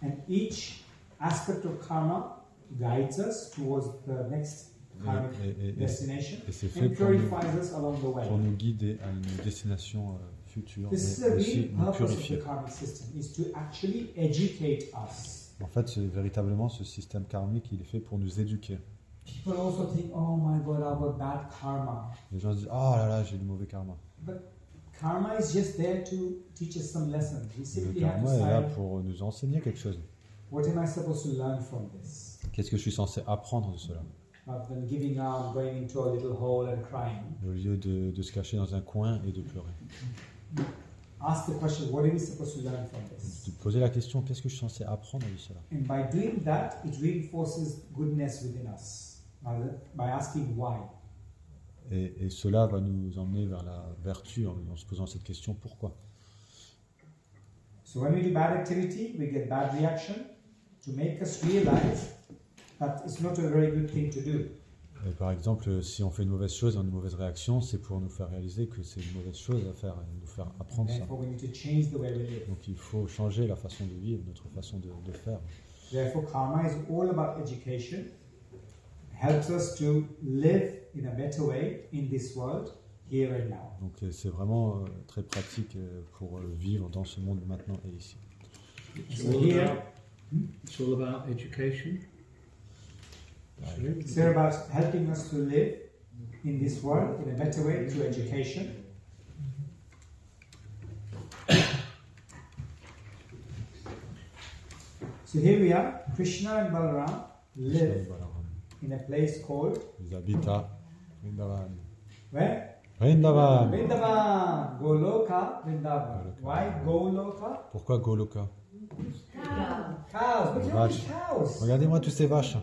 And each aspect of karma guides us towards the next karmic Et destination c'est fait and pour nous, purifies us along the way. pour nous guider à une destination future This is et the aussi real nous purpose of purifier. the karmic system, is to actually educate us. En fait, véritablement, ce système karmique, il est fait pour nous éduquer. People also think, oh my god, I've got bad karma. Les gens se disent, oh là là, j'ai du mauvais karma. But karma is just there to teach us some lessons. We Le simply have to karma est là say, pour nous enseigner quelque chose. what am I supposed to learn from this? Qu'est-ce que je suis censé apprendre de cela? Rather than giving up, going into a little hole and crying. Au lieu de se cacher dans un coin et de pleurer. Ask the question, what are we supposed to learn from this? De poser la question, qu'est-ce que je suis censé apprendre de cela? And by doing that, it reinforces goodness within us. By asking why. Et cela va nous emmener vers la vertu en se posant cette question, pourquoi? So when we do bad activity, we get bad reaction to make us realize that it's not a very good thing to do. Et par exemple, si on fait une mauvaise chose, une mauvaise réaction, c'est pour nous faire réaliser que c'est une mauvaise chose à faire et nous faire apprendre ça. Therefore, we need to change the way we live. Donc il faut changer la façon de vivre, notre façon de faire. Therefore, karma is all about education. Helps us to live in a better way in this world, here and now. Donc c'est vraiment très pratique pour vivre dans ce monde maintenant et ici. So here, It's all about education. it's here about helping us to live in this world in a better way through education. So here we are, Krishna and Balaram live in a place called Ils habitent à Vrindavan. where? Vrindavan! Vrindavan, Goloka, Vrindavan. Goloka. Why Goloka? Pourquoi Goloka? Cows. Look at all these cows. Regardez-moi tous ces vaches.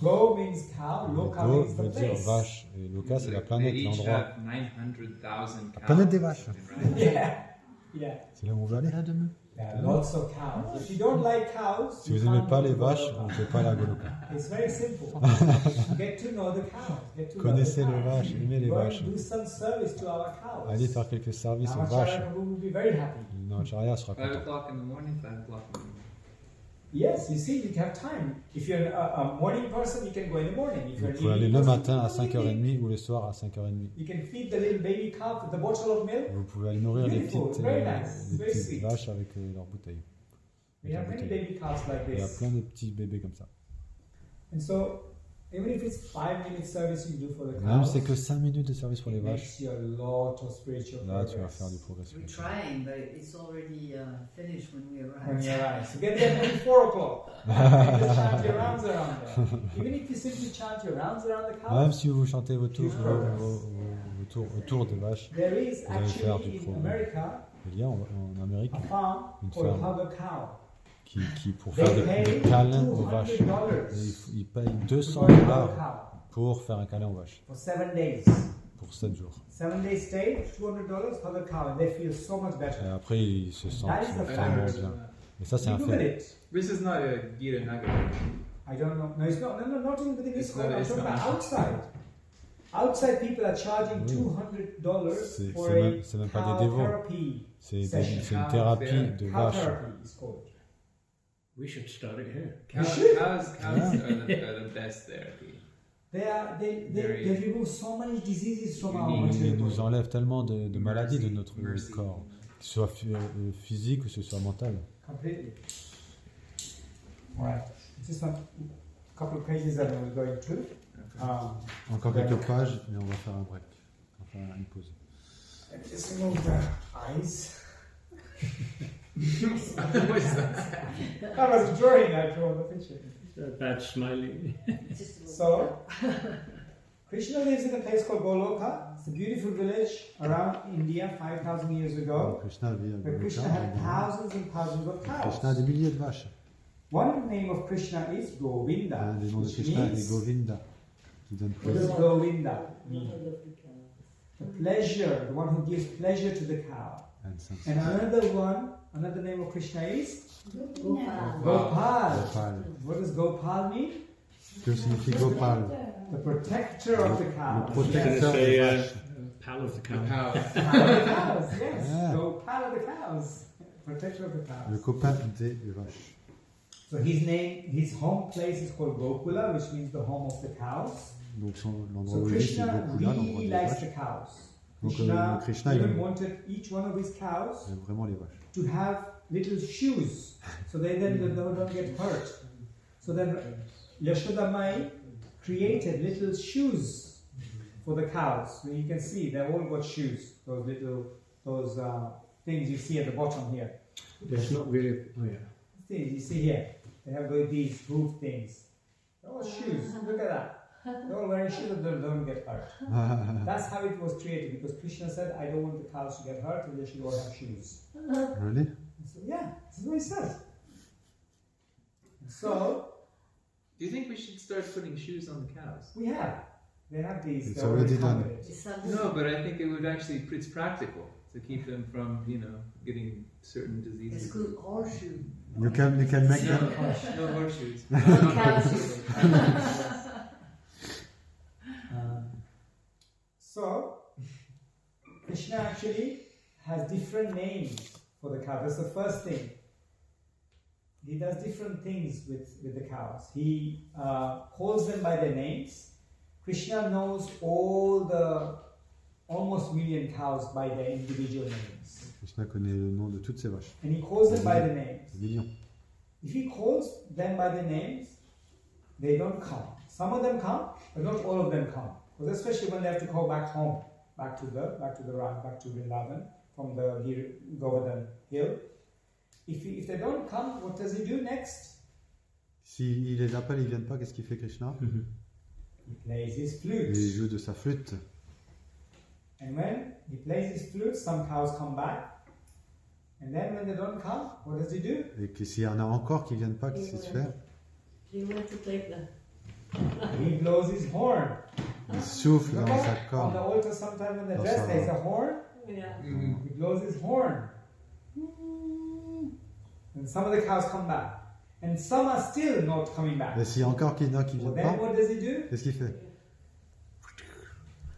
Go means cow, Loka Go means veut the dire place. vache. Et Loka, c'est la They planète, each l'endroit. have 900,000 cows. Planète des vaches. Yeah, yeah. C'est là où on veut aller là demain. There are lots of cows. If you don't like cows, Si you vous n'aimez can't pas go les to vaches, Goloka. on ne peut pas aller à Goloka. It's very simple. Get to know the cows. Get to Connaissez know les the cows. vaches, aimez les Go and vaches. do some service to our cows. Allez faire quelques services aux vaches. Ramacharya Prabhu will be very happy. Notre chariot sera 5 content. o'clock in the morning, 5 o'clock in the morning. Yes, you see, you have time. If you're a morning person, you can go in the morning. If Vous you're an pouvez aller evening le person, matin à you can go in the evening. 5h30 ou le soir à 5h30. You can feed the little baby calf with the bottle of milk. Vous pouvez aller nourrir les Beautiful, petites, very nice, les very petites sweet. vaches avec leurs bouteilles. We have many baby calves like Il y a this. plein de petits bébés comme ça. And so, even if it's 5-minute service you do for the Même cows, si c'est que 5 minutes de service pour les it vaches, makes you a lot of spiritual là tu vas progress. faire du progrès We're spirituel. trying, but it's already finished when we When arrive. you arrive. So get there at 4 o'clock. Just chant your rounds around there. Even if you simply chant your rounds around the Même cows, si vous chantez vos tours, autour des vaches, there is Vous allez faire actually du in progrès. America il y a en Amérique a farm Une called ferme. Hug a Cow. qui pour They faire pay des câlins aux vaches, $200 et ils payent to 200 go and hug dollars a cow pour faire un câlin aux vaches, for 7 days. pour 7 jours. 7-day stay, $200, hug a cow, and they feel so much Et better. après, ils se sentent That is a vraiment fact. bien. Et ça, c'est You un Google fait. it. This is not a Gita Nugget. I don't know. No, it's not. No, not even within this It's hall. not- I'm it's talking not. about outside. Outside people are charging Oui. $200 C'est- for c'est même pas cow des dévots. therapy. C'est Session. une thérapie de Cow vache. therapy is called. We should start it here. You should. Cows Yeah. are the best therapy. They remove so many diseases from our Unique. Ils material nous body. enlèvent tellement de maladies de notre Mercy. corps, que ce soit physique ou que ce soit mental. Completely. All right. Just a couple of pages that we're going to. Encore quelques pages et on va faire un break. On va faire une pause. Let me just remove the eyes. What is that? I was drawing. I drew the picture. Bad smiling. Just a little So, Krishna lives in a place called Goloka. It's a beautiful village around India 5,000 years ago. Krishna vit à Where Krishna had thousands and thousands of Krishna a des cows. milliers de vaches. One name of Krishna is Govinda, Un des noms de which Krishna est means, Govinda, qui donne what does plaisir. Govinda mean? bit of the cow. The pleasure, the one who gives pleasure to the cow. And another name of Krishna is Gopal. Gopal. Gopal. What does Gopal mean? Que signifie Gopal? The protector of the Le cows. protecteur des vaches. Pal of the The cow. cow. Pal of the cows, yes. Yeah. Gopal of the cows. Protector of the Le cows. copain des vaches. So his home place is called Gokula, which means the home of the cows. Donc l'endroit So où il vit, c'est Krishna Gokula, l'endroit really des likes vaches. the cows. Donc Krishna Krishna, il even aime wanted each one of his cows vraiment les vaches. to have little shoes, so they then don't get hurt. So then Yashoda Mai created little shoes for the cows. So you can see they all got shoes. Those things you see at the bottom here. There's not really. Oh yeah. Things you see here. They have these hoof things. They're all shoes. Look at that. They're all wearing shoes that don't get hurt. That's how it was created, because Krishna said, I don't want the cows to get hurt, and they should all have shoes. Really? So, yeah, this is what he says. So, Do you think we should start putting shoes on the cows? we have. They have these. It's they're already already done. come with it. It's a No, but I think it would actually, it's practical to keep them from, getting certain It's diseases. good horseshoe. You can make No, them. no horseshoes. Cow shoes. So, Krishna actually has different names for the cow. That's the first thing. He does different things with the cows. He calls them by their names. Krishna knows all the almost million cows by their individual names. Krishna connaît le nom de toutes ces vaches. And he calls them by the names. Des millions. If he calls them by the names, they don't come. Some of them come, but not all of them come. Because especially when they have to go back home, back to Vrindavan, from the Govardhan hill. If they don't come, what does he do next? S'il les appelle, ils viennent pas, qu'est-ce qu'il fait Krishna? He plays his Il flute. joue de sa flûte. And when he plays his flute, some cows come back. And then when they don't come, what does he do? Et que s'il y en a encore qui viennent pas, qu'est-ce qu'il se fait? He went to take the. He blows his horn. Il souffle dans sa On the corne. altar, sometimes when they That's dress, how- there's a horn. Yeah. Mhm. He blows his horn. And some of the cows come back. And some are still not coming back. Et s'il y a encore qui Well, viennent then pas, what does he do? qu'est-ce qu'il fait?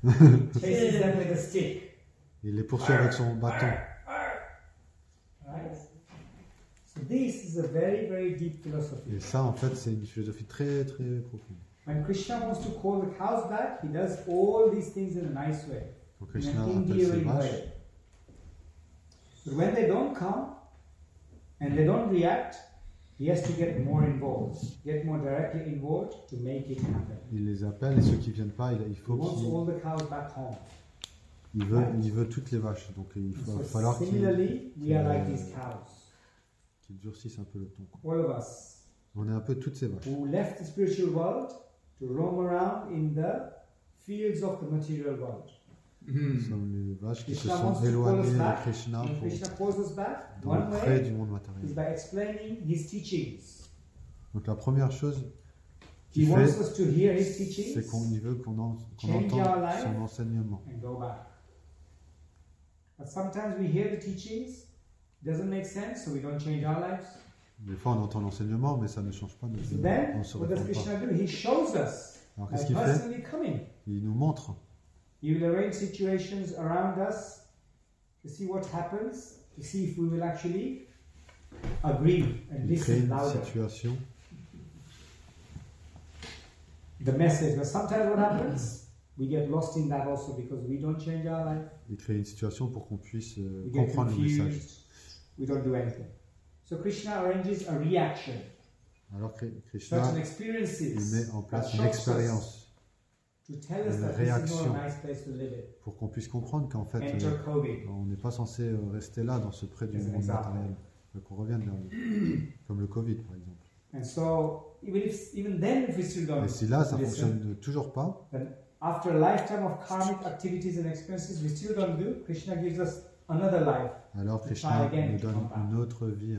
Chases them with a stick. Il les poursuit avec son bâton. Right? So this is a very, very deep philosophy. Et ça, en fait, c'est une philosophie très, très profonde. When Krishna wants to call the cows back, he does all these things in a nice way, Donc in Krishna an rappelle ses endearing vaches. way. But when they don't come and they don't react, he has to get more involved, get more directly involved to make it happen. Il les appelle et ceux qui viennent pas, il He faut wants qu'il all the cows back home. il veut toutes les vaches. Donc il va So falloir similarly, we are like these cows. qu'il durcisse un peu le ton, quoi. All of us On est un peu toutes ces vaches. who left the spiritual world to roam around in the fields of the material world. Nous sommes les vaches qui se Krishna wants sont to call éloignées us de back. Krishna When pour Krishna calls us back, dans one le près way du monde is matériel. by explaining his teachings. Donc la première chose He qu'il wants fait, us to hear his c'est teachings qu'on veut qu'on Change entende our life. son enseignement. and go back. But sometimes we hear the teachings, doesn't make sense, so we don't change our lives. Des fois on entend l'enseignement, mais ça ne change pas notre So vie. then, On ne se what does réforme pas. Krishna do? He shows us Alors by qu'est-ce qu'il fait? personally coming. Il nous montre. He will arrange situations around us to see what happens, to see if we will actually agree and Il crée listen une louder. situation. The message. But sometimes what happens? We get lost in that also because we don't change our life. Il crée une situation pour qu'on puisse We get comprendre le message. confused. We don't do anything. So Krishna arranges a reaction. Alors Krishna, Certain il experiences met en that place une shocks us expérience to tell us une that this is réaction. not a nice place to live in. pour qu'on puisse comprendre qu'en fait, Enter COVID. on n'est pas censé rester là dans ce près du As an monde example. matériel. Il faut qu'on revienne vers lui. Comme le Covid, par exemple. And so even then if we still don't Et si là, ça ne listen, fonctionne toujours pas, then after a lifetime of karmic activities and experiences we still don't do, Krishna gives us another life. alors Try Krishna again nous to donne come back. une autre vie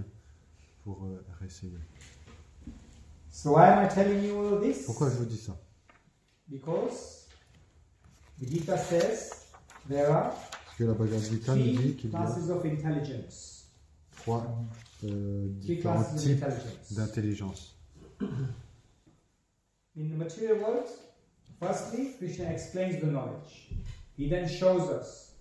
pour réessayer. So why am I telling you all this? Pourquoi je vous dis ça? Because the Gita says there are Parce que la Bhagavad Gita nous dit three qu'il y a classes of intelligence. trois Three différents classes of types intelligence. d'intelligence. In the material world, firstly, Krishna explains the knowledge. He then shows us.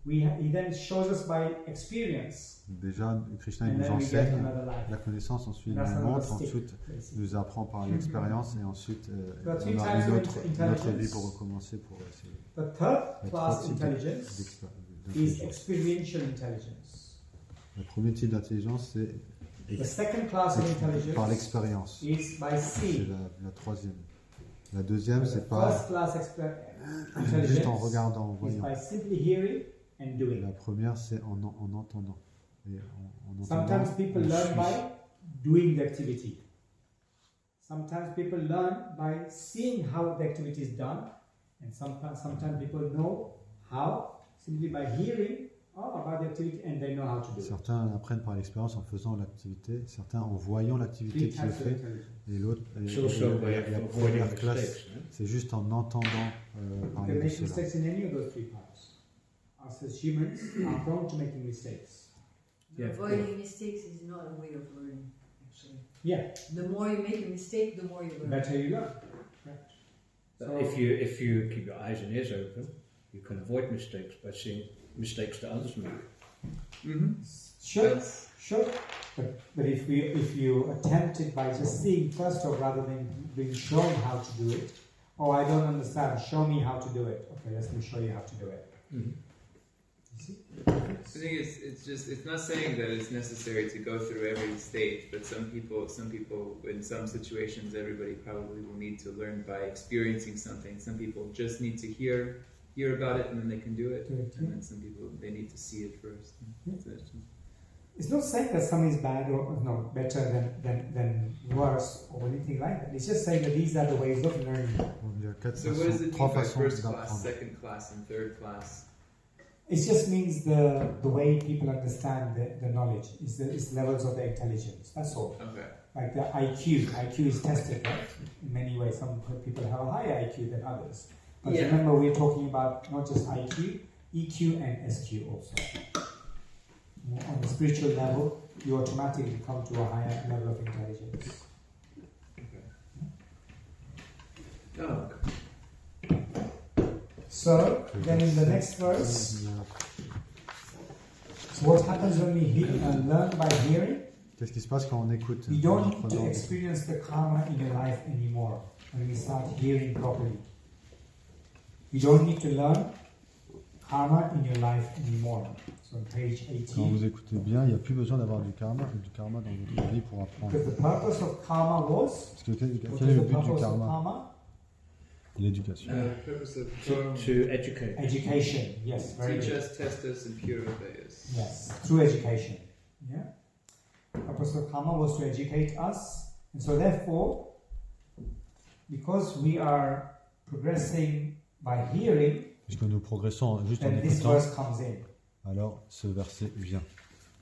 He then shows us by experience. Déjà, Krishna il And nous then we get enseigne another life. la connaissance, ensuite il That's nous another montre, stick, ensuite basically. il nous apprend par l'expérience et ensuite There are on three a types une of autre intelligence. vie pour recommencer, pour essayer. The third Il y a class trois types intelligence d'intelligence. is experiential intelligence. Le premier type d'intelligence, c'est The second class of par intelligence l'expérience. is by C'est seeing. la troisième. La deuxième, The c'est pas first class juste en intelligence regardant, en is voyant. by simply hearing and doing. La première, c'est en entendant. Et en Sometimes entendant, people on learn suit. by doing the activity. Sometimes people learn by seeing how the activity is done, and sometimes people know how simply by hearing about the activity and they know how to do it. Certains apprennent par l'expérience en faisant l'activité, certains en voyant l'activité Three qui est types of faite, intelligence. et l'autre, It's also a way of la avoiding première classe, mistakes. No? c'est juste en entendant You parler can de make cela. mistakes in any of those three parts. Us as humans are prone to making mistakes. Yeah, Avoiding mistakes is not a way of learning, actually. Yeah, The more you make a mistake, the more you the learn. better you learn. Correct. But So- if you keep your eyes and ears open, you can avoid mistakes by seeing mistakes that others make. Mm-hmm. Sure, sure. But if you attempt it by just seeing first off rather than being shown how to do it, oh I don't understand, show me how to do it. Okay, let me show you how to do it. Mm-hmm. You see? I think it's not saying that it's necessary to go through every stage, but some people in some situations everybody probably will need to learn by experiencing something. Some people just need to hear about it and then they can do it, Do it, and yeah. then some people they need to see it first. Yeah. So it's just- It's not saying that some is bad or no better than worse or anything like that. It's just saying that these are the ways of learning. Il y a quatre So what does façons, it trois mean by façons first class, d'apprendre. second class, and third class? It just means the way people understand the knowledge is levels of the intelligence. That's all. Okay. Like the IQ. IQ is tested, right? In many ways. Some people have a higher IQ than others. But Yeah. remember, we're talking about not just IQ, EQ and SQ also. On the spiritual level, you automatically come to a higher level of intelligence. Oh, So, then in the next verse, so what happens when we learn by hearing? Qu'est-ce qui se passe quand on écoute You don't need notre to langue? experience the karma in your life anymore when we start hearing properly. You don't need to learn karma in your life anymore. So on page Quand 18. vous écoutez bien, il n'y a plus besoin d'avoir du karma dans votre vie pour apprendre. Because the purpose of karma was, Parce que what quel est was le the but du purpose of karma? karma? L'éducation. Purpose of To educate. Education. Yes, very teach good. us, test us, and purify us. Yes, through education. Yeah. The purpose of karma was to educate us. And so therefore, because we are progressing by hearing, Puisque nous progressons juste en then this écoutant, verse comes in. alors ce verset vient.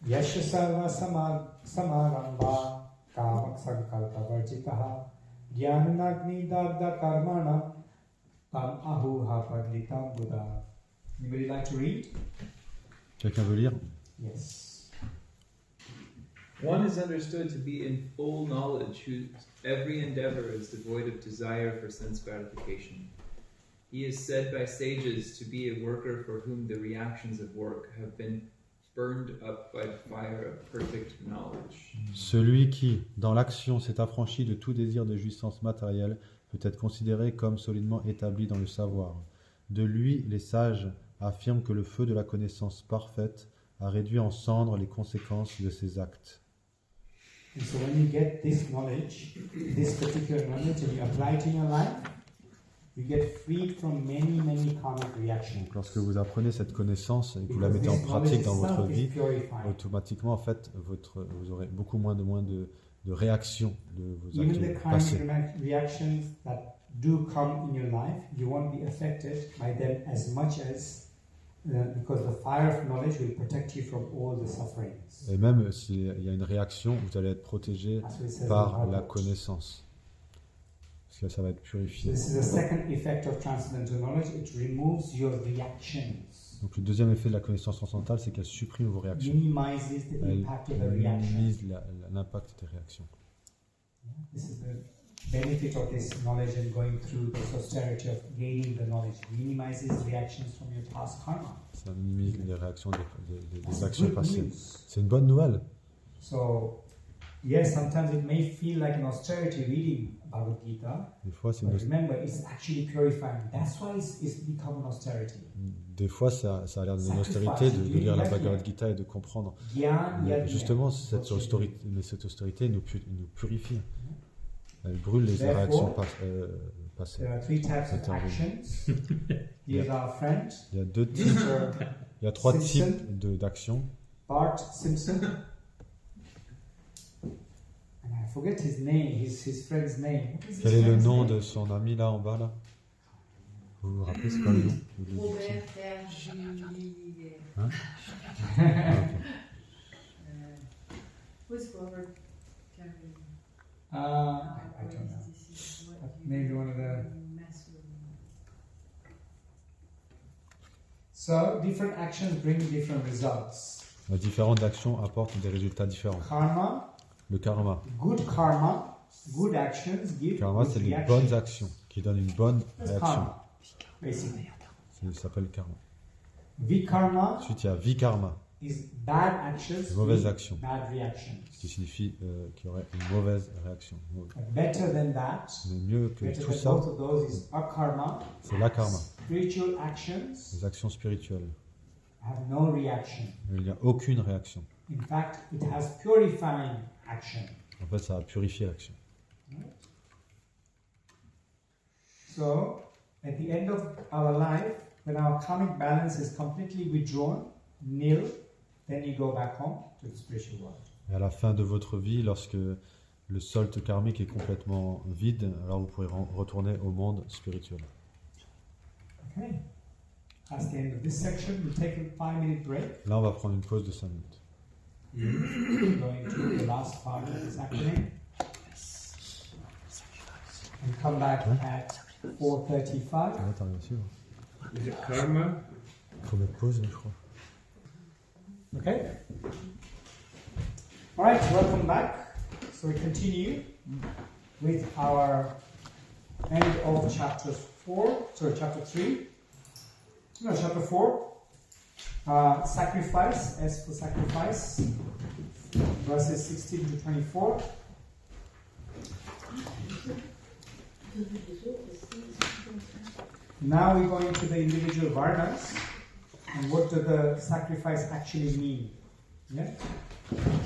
Yasha sarva samaramba kamak sankalpa varjitaha jnanagni dagda karmana tam ahuha padlitam buddha. Anybody like to read? Quelqu'un veut lire? Yes. One is understood to be in full knowledge, whose every endeavor is devoid of desire for sense gratification. He is said by sages to be a worker for whom the reactions of work have been burned up by the fire of perfect knowledge. Celui qui, dans l'action, s'est affranchi de tout désir de jouissance matérielle peut être considéré comme solidement établi dans le savoir. De lui, les sages affirment que le feu de la connaissance parfaite a réduit en cendres les conséquences de ses actes. And so when you get this knowledge, this particular knowledge, and you apply it in your life, you get freed from many, many karmic reactions. Donc lorsque vous apprenez cette connaissance et que vous la Because mettez en this knowledge pratique dans votre itself is vie, purifying. automatiquement en fait vous aurez beaucoup moins de réactions de vos Even the actes karmic passés. reactions that do come in your life, you won't be affected by them as much as because the fire of knowledge will protect you from all the sufferings. Et même s'il y a une réaction, vous allez être protégé That's what it says in par la Bible. connaissance. Parce que ça va être purifié. This is the second effect of transcendental knowledge. It removes your reactions, Donc le deuxième effet de la connaissance transcendantale, c'est qu'elle supprime vos réactions. minimizes the Elle impact of the reaction. minimise l'impact des réactions. This is the benefit of this knowledge and going through this austerity of gaining the knowledge. Minimizes reactions from your past karma. Ça minimise les réactions des That's actions good passées. news. C'est une bonne nouvelle. So, yes, sometimes it may feel like an austerity reading Bhagavad Gita, Des fois, c'est but une, remember, it's actually purifying. That's why it's become an austerity. des fois ça a l'air d'une austérité de lire la Bhagavad Gita et de comprendre. Gyan Mais yajna. justement, cette austérité nous purifie. Elle brûle les réactions passées. There are three types of actions. These are friends. Il y a deux types, Mr. il y a trois Simpson. types d'actions. Bart Simpson. And I forget his name, his friend's name. What is his Quel est le friend's nom name? de son ami là en bas là? Vous vous rappelez c'est quoi le nom? Robert Hergé. Hein? Ah, ok. Who's Robert Hergé? I don't know. Maybe one of the. So different actions bring different results. Les différentes actions apportent des résultats différents. Karma, Le karma. good actions give Karma, good c'est les reactions. bonnes actions qui donnent une bonne That's réaction. karma, basically. Ça s'appelle karma. Vikarma Ensuite, il y a vikarma, is bad actions, les mauvaises with actions, bad reactions. ce qui signifie qu'il y aurait une mauvaise réaction. But better than that, Mais mieux que better tout than ça, both of those is akarma. c'est la karma, Spiritual actions les actions spirituelles. have no reaction. Il n'y a aucune réaction. In fact, it has purifying action. En fait, ça va purifier l'action. So, at the end of our life, when our karmic balance is completely withdrawn, nil, then you go back home to the spiritual world. Et à la fin de votre vie, lorsque le solde karmique est complètement vide, alors vous pourrez retourner au monde spirituel. Okay. That's the end of this section. We'll take a 5-minute break. Là, on va prendre une pause de 5 minutes. Going to the last part of this acronym. And come back at 4:35. Ah, t'arrives à suivre. Is it karma? Il faut mettre pause, je crois. Okay? Alright, welcome back. So we continue with our end of chapter 3. No, chapter 4. Sacrifice, S for sacrifice. verses 16 to 24. Now we go into the individual varnas and what does the sacrifice actually mean? Yeah?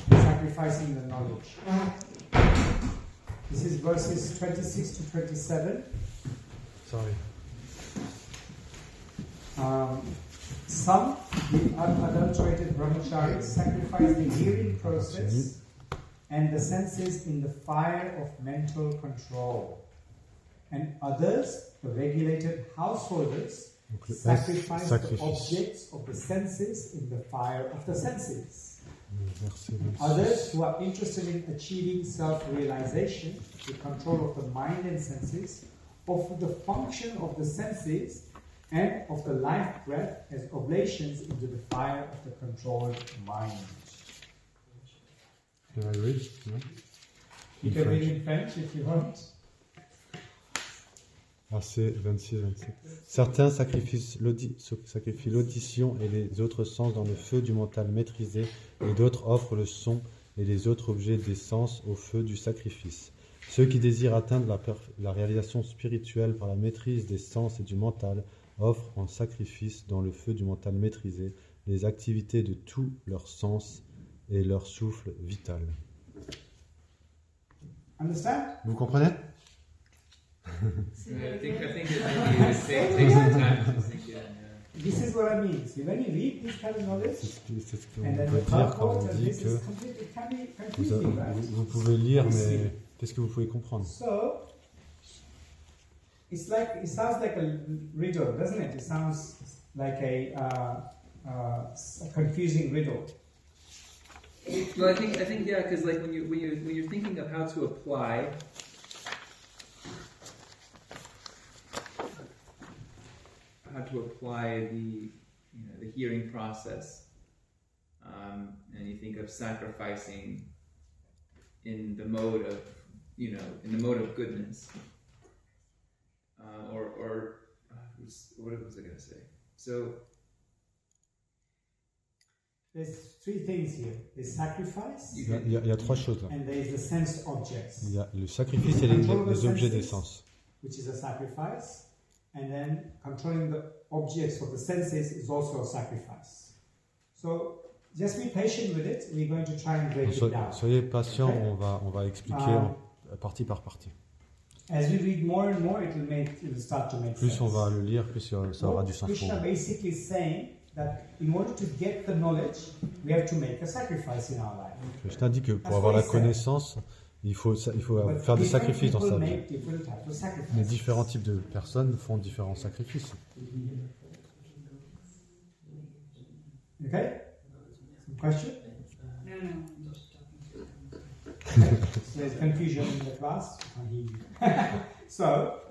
Sacrificing the knowledge. This is verses 26 to 27. Sorry. Some, the unadulterated brahmacharis, sacrifice the hearing process and the senses in the fire of mental control. And others, the regulated householders, Donc le sacrifice the sacrifice. objects of the senses in the fire of the senses. Verset Others 26. who are interested in achieving self-realization, the control of the mind and senses, offer the function of the senses and of the life breath as oblations into the fire of the controlled mind. Can I read? No? You can read in French if you want. Verset 26-27. Certains sacrifient l'audition et les autres sens dans le feu du mental maîtrisé, et d'autres offrent le son et les autres objets des sens au feu du sacrifice. Ceux qui désirent atteindre la réalisation spirituelle par la maîtrise des sens et du mental offrent en sacrifice dans le feu du mental maîtrisé les activités de tous leurs sens et leur souffle vital. Understand? Vous comprenez? I think it takes some time to sink in. Yeah. This is what I mean. See, when you read this kind of knowledge, C'est ce qu'on and then peut the dire quand purport on and dit this que is completely, it can be vous, confusing, right? vous pouvez lire, mais qu'est-ce que vous pouvez comprendre? So, it's like, it sounds like a riddle, doesn't it? It sounds like a confusing riddle. Well, I think yeah, because like when you're thinking of how to apply the hearing process, and you think of sacrificing in the mode of goodness, what was I going to say? So There's three things here. There's sacrifice, Il y a trois choses là. and there is the sense objects, Il y a le sacrifice et les objets des sens. which is a sacrifice, and then controlling the objects of the senses is also a sacrifice. So just be patient with it. We're going to try and break it down. Soyez patients, on va expliquer partie par partie. As we read more and more, it will start to make Plus sense. on va le lire, plus ça aura du sens pour Krishna vous. basically is saying that in order to get the knowledge, we have to make a sacrifice in our life. Krishna dit que pour avoir la connaissance, il faut faire des sacrifices dans sa vie. Mais différents types de personnes font différents sacrifices. Okay? Some question? No, I'm just talking. So there's confusion in the class. So,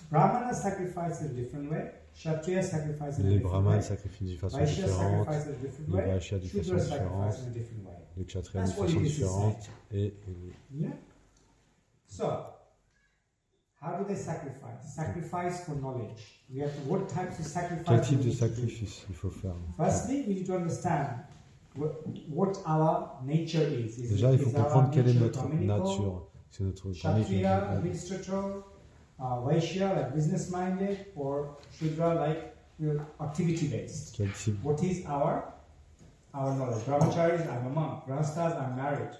Brahmanas sacrifice in a different way. Kshatriya sacrifice in a Les different way. brahmanes sacrifient d'une façon Vaishya différente, sacrifice in a different les way. vaishyas d'une façon Shudra différente, sacrifice in a different way. les kshatriyas That's d'une what façon it is différente. Et Yeah? So, how do they sacrifice? Sacrifice for knowledge. We have what types of sacrifice? quel we type de need to do? sacrifice il faut faire? Firstly, we need to understand what our nature is. Déjà, il faut is our comprendre quelle est nature notre brahminical, nature. C'est notre Kshatriya, administrator, Vaishya, like business-minded, or Shudra, like activity-based. Quel type? What is our knowledge? Brahmacharis, I'm a monk. Grahasthas, I'm married.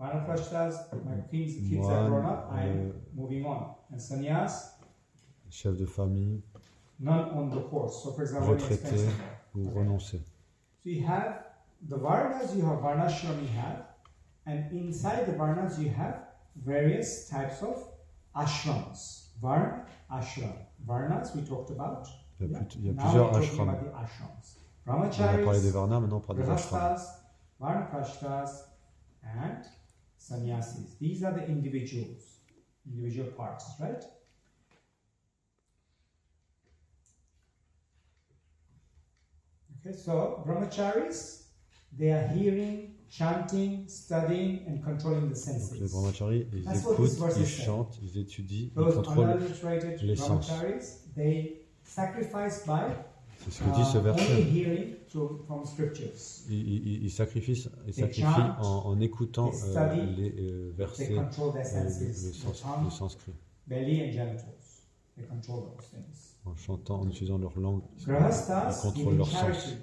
Vanaprashthas, my kids are grown up, I'm moving on. And sannyas, Chef de famille, none on the course. So, for example, retraité ou renoncer. So you have the varnas, you have varnashram, you have, and inside the varnas you have various types of ashrams. Varna, ashram. Varnas we talked about. Il y a Now plusieurs we're talking ashrams. about the ashrams. On a parlé des Brahmacharis, varnas, maintenant on parle des ashrams. grahasthas, vanaprashthas, and sannyasis. These are the individual parts, right? Okay, so brahmacharis, they are hearing, chanting, studying, and controlling the Donc, les senses. brahmacharis, ils That's what this écoutent, verse ils is saying. chantent, ils étudient, ils Those contrôlent unadulterated les sens. brahmacharis, they sacrifice by C'est ce que dit ce only verset. hearing from scriptures. Il sacrifie chant, en écoutant they study, les They versets, control their le senses, the tongue, sanskrit, belly and genitals. They control those things. en chantant, en utilisant leur langue. Ils Grahastas contrôlent give in leur sens. charity.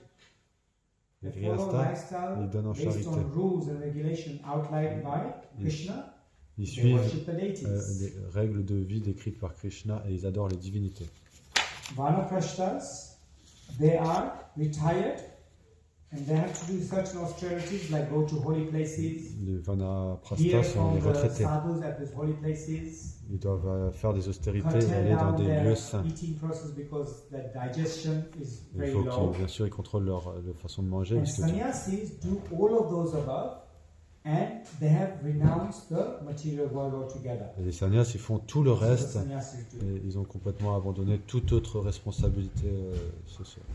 Les They follow grihastas, ils lifestyle donnent en based charité. on rules and regulations outlined by Krishna. Ils They suivent worship the deities. les règles de vie décrites par Krishna et ils adorent les divinités. Vanaprashtas, they are retired and they have to do certain austerities like go to holy places, Les hear vanaprastas sont from les the retraités. sadhus at these holy places, Ils doivent faire des austérités et contain aller dans down des their lieux saints. eating process because their digestion is Il very faut low. qu'ils, bien sûr, ils contrôlent leur façon de manger. And Parce que sannyasis do all of those above and they have renounced the material world altogether. les sannyas, ils font tout le That's what reste sannyasis do. et ils ont complètement abandonné toute autre responsabilité sociale.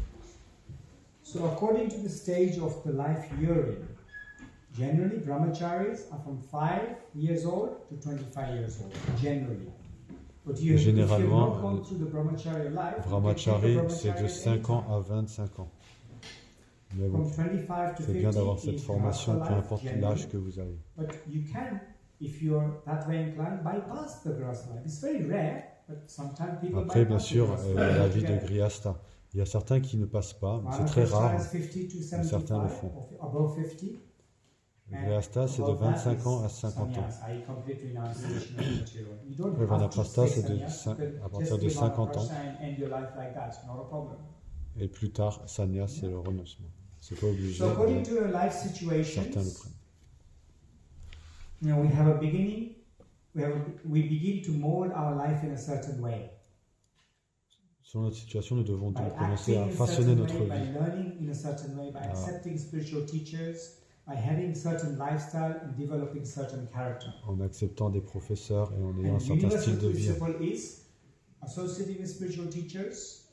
So according to the stage of the life you're in, generally brahmacharis are from 5 years old to 25 years old, generally. But you, if you've Généralement, not gone through the brahmachari life, you can Brahmachari, take a c'est de brahmachari 5 ans anytime. à 25 ans. Mais From bon, 25 to c'est bien d'avoir 50 cette is formation, grahastha peu life, importe generally. l'âge que vous avez. But you can, if you're that way inclined, bypass the grahastha life. It's very rare, but sometimes people Après, bien bypass the sûr, grahastha life la vie de altogether. grihasta. Il y a certains qui ne passent pas, mais c'est très rare. Vanaprastha is 50 to Mais certains le 75, font. or above 50. Le grihasta, c'est de Above that 25 ans à is 50 ans. sannyas, i.e. complete renunciation of material. You don't Le have to vanaprastha, stay c'est de sannyas, you can à partir de just be 50 ans. vanaprastha and end your life like that, not a problem. Et plus tard, sannyas, c'est le renoncement. C'est pas obligé. So according mais to your life situations, certains le prennent. we have a beginning, we begin to mold our life in a certain way. Selon notre situation, nous devons By donc commencer acting à in a façonner certain notre way, by vie learning in a certain way, by Ah. accepting spiritual teachers, by having certain lifestyle and developing certain character. en acceptant des professeurs et en ayant And un certain universal style de vie. principle is associating with spiritual teachers,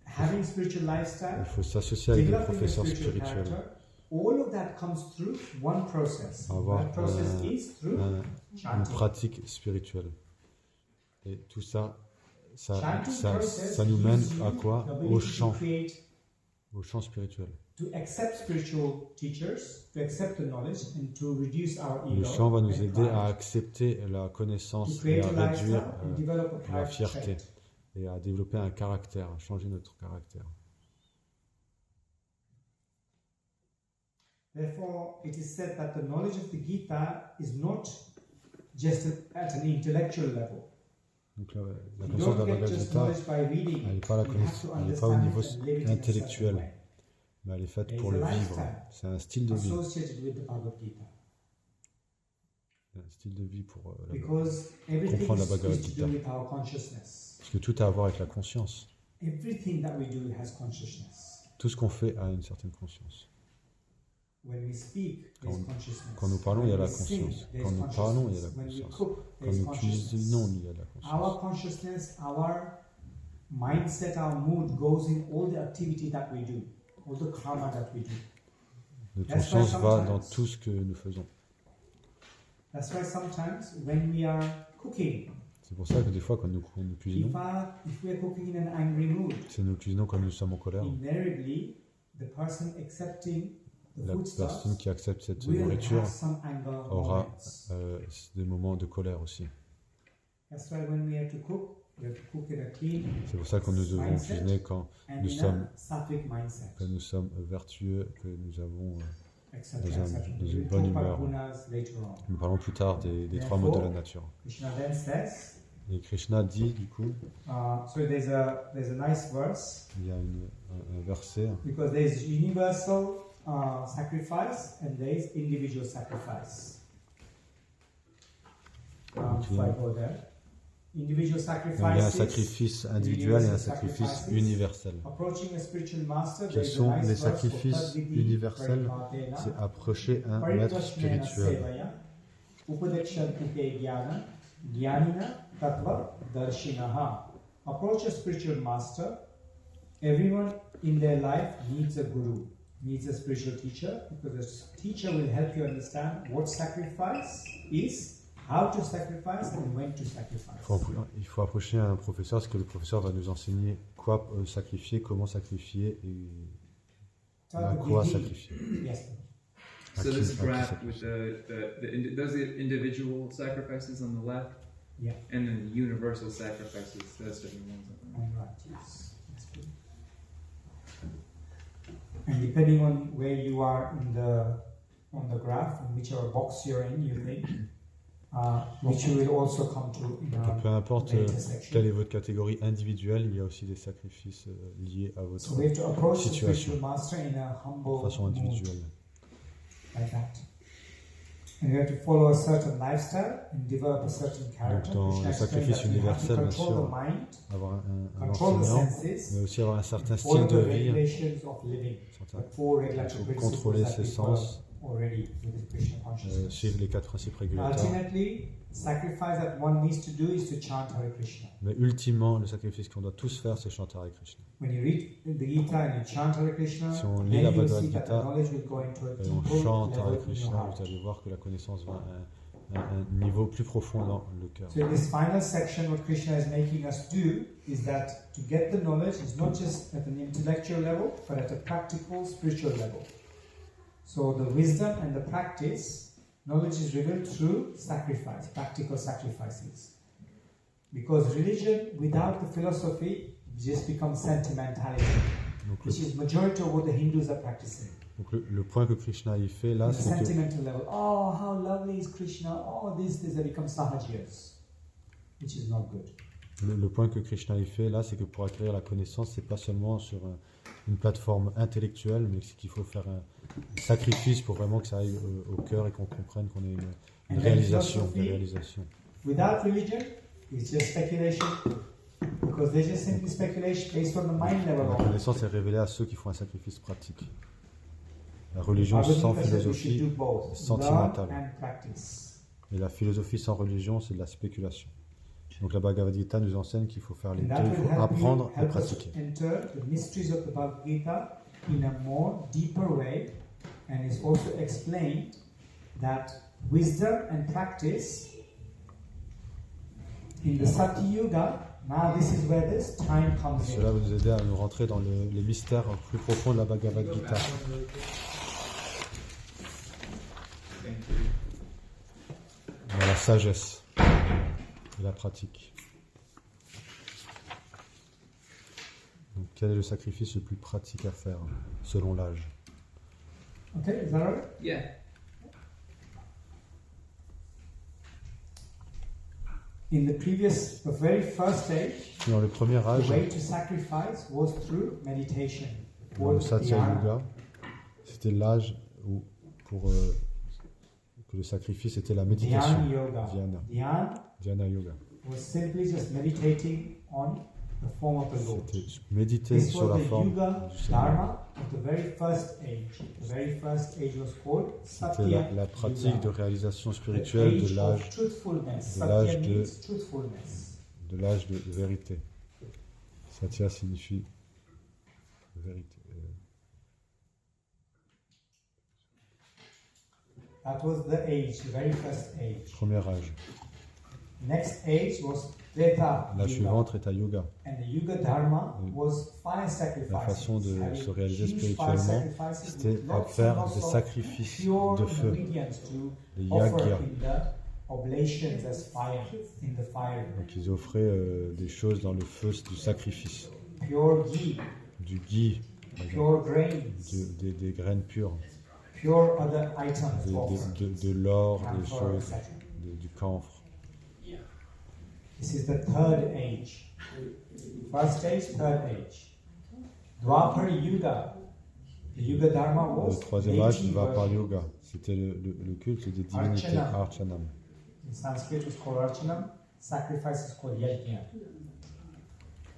having spiritual lifestyle, Il faut s'associer avec des developing a professeurs spiritual spirituels. character. All of that comes through one process. Avoir That process is through Une chanting. pratique spirituelle. Et tout ça, Chanting process ça nous mène gives à you quoi? the Au ability chant, to create, au chant spirituel. to accept spiritual teachers, to accept the knowledge, and to reduce our ego. Le chant va nous and aider à pride, accepter la to connaissance et create à a réduire lifestyle and develop a la character fierté trait. et à développer un caractère, à changer notre caractère. Therefore, it is said that the knowledge of the Gita is not just at an intellectual level. Donc la You connaissance de don't la get Bhagavad just Gita, knowledge by reading. elle n'est pas, la You have connaissance, to elle n'est pas au understand niveau it and live it in a intellectuel, certain way. mais elle est faite There pour is le a vivre. lifestyle C'est un style de vie. associated with the Bhagavad Gita. Un style de vie pour Because everything comprendre la Bhagavad is to Gita. do with our consciousness. Parce que tout a à voir avec la conscience. Everything that we do has consciousness. Tout ce qu'on fait a une certaine conscience. When we speak, there's Quand- consciousness. Quand nous parlons, il y a When la we sing, conscience. there's Quand nous parlons, il y a la consciousness. When we conscience. cook, Quand there's nous consciousness. cuisinons, il y a de la Our conscience. consciousness, our mindset, our mood goes in all the activity that we do, all the karma that we do. Notre That's why conscience va sometimes- dans tout ce que nous faisons. That's why sometimes when we are cooking, C'est pour ça que des fois, quand nous cuisinons, if we are cooking in an angry mood, c'est nous cuisinons quand nous sommes en colère. invariably the person accepting the La foodstuffs personne qui accepte cette will nourriture have some anger aura moments. des moments de colère aussi. That's why when we have to cook, we have to cook in a clean C'est pour ça que nous devons mindset cuisiner quand and nous in sommes- a sattvic mindset. vertueux, que nous avons. Etc. dans etc. une We'll bonne talk about humeur. gunas later on. Nous parlons plus tard des trois modes de la nature. Krishna then says, Et Krishna dit, du coup, so there's a nice verse il y a un verset, because there's universal sacrifice and there's individual sacrifice. If I go there. Individual il y a un sacrifices. sacrifice individuel et un sacrifice universel. Approaching a spiritual master, Quels there's a sont nice les verse sacrifices for Tadvidi universels? Paripadena. C'est approcher un maître Paritashmena spirituel. sevaya, upadekshantite jnana, jnanina tattva darshinaha. Approach a spiritual master. Everyone in their life needs a guru, needs a spiritual teacher, because a teacher will help you understand what sacrifice is, how to sacrifice and when to sacrifice. Il faut approcher un professeur parce que le professeur va nous enseigner quoi sacrifier, comment sacrifier et So à the quoi belief- sacrifier. Yes. À So qui- this à qui graph sacrifier. with those are individual sacrifices on the left, Yeah. and then the universal sacrifices. Those different ones on the right. All right. Yes. That's good. And depending on where you are on the graph, in whichever box you're in, you think, which you will also come to in Donc, peu a importe later section. quelle est votre catégorie individuelle, il y a aussi des sacrifices liés à votre So we have to approach the situation. spiritual master in a humble façon mood, individuelle. like that. And we have to follow a certain lifestyle and develop a certain character. dans Krishna le explained sacrifice that we have to universel, bien control sûr, the mind, Avoir un control the enseignant, senses, mais aussi avoir un certain follow style the de vie. regulations of living. certain- The four Il regulatory faut principles contrôler that ses we sens, follow already with the Krishna consciousness. suivre les 4 principes régulateurs. Ultimately, sacrifice that one needs to do is to chant Hare Krishna. Mais ultimement, le sacrifice qu'on doit tous faire, c'est chanter Hare Krishna. When you read the Gita and you chant Hare Krishna, Si on lit then la you will Bhagavad see that the Gita knowledge will go into a Et on deeper chante level Hare in your Krishna, heart. vous allez voir que la connaissance va à un niveau plus profond dans le cœur. So in this final section, what Krishna is making us do is that to get the knowledge is not just at an intellectual level, but at a practical, spiritual level. So the wisdom and the practice, knowledge is revealed through sacrifice, practical sacrifices. Because religion without the philosophy just becomes sentimentality, Donc, which is majority of what the Hindus are practicing. le point que Krishna y fait On là, a c'est que sentimental level, oh, how lovely is Krishna, oh, this, they become sahajiyas, which is not good. le point que Krishna y fait là, c'est que pour acquérir la connaissance, c'est pas seulement sur une plateforme intellectuelle, mais c'est qu'il faut faire un sacrifice pour vraiment que ça aille au cœur et qu'on comprenne qu'on ait une And réalisation, philosophy, des réalisations. Without religion, it's just speculation, because they just simply speculation based on the mind level. La connaissance est révélée à ceux qui font un sacrifice pratique. La religion Bhagavad sans Gita says we should philosophie do both, sentimentale. learn and practice. Et la philosophie sans religion, c'est de la spéculation. Donc la Bhagavad Gita nous enseigne qu'il faut faire les And deux, that il will faut apprendre et help us pratiquer. enter the mysteries of the Bhagavad Gita in a more deeper way, and it's also explained that wisdom and practice in the Satya Yuga. Now this is where this time comes in. Cela va nous aider à nous rentrer dans les mystères plus profonds de la Bhagavad Gita. Thank you. Dans la sagesse et la pratique. Donc, quel est le sacrifice le plus pratique à faire selon l'âge? Okay, is that right? Yeah. In the very first stage, Dans le premier the âge, way to sacrifice was through meditation. dans le or Satya dhyana. Yuga, c'était l'âge où pour que le sacrifice était la méditation. Dhyana yoga. Dhyana. Dhyana Yoga. Was simply just meditating on the form of the Lord. C'était méditer This sur was la the forme Yuga du Seigneur. Dharma of the very first age. The very first age was called C'était Satya la pratique Yuga. de réalisation The spirituelle age de of l'âge truthfulness. de Satya l'âge de- means truthfulness. de vérité. Satya signifie vérité. That was the age, the very first age. Premier âge. Next age was Treta L'âge Yuga. suivant, Treta Yuga. And the Yuga Dharma Oui. was fire sacrifices. La façon de Having se réaliser huge spirituellement, fire sacrifices c'était with à lots faire and lots des of sacrifices pure de feu, ingredients to des offer yagyas. in the oblations as fire, in the fire. Donc ils offraient des choses dans le feu du sacrifice. Pure ghee, Du ghee, par exemple, pure grains, des graines pures, pure other items de, offered, de l'or, des camphor, choses, etc. du camphre. This is the third age. First stage, third age. Dwapar Yuga. The Yuga Dharma Le was troisième âge, deity Dvapar worship. Yoga. C'était le culte des divinités, Archana. Archanam. In Sanskrit it was called Archanam. Sacrifice is called Yajna.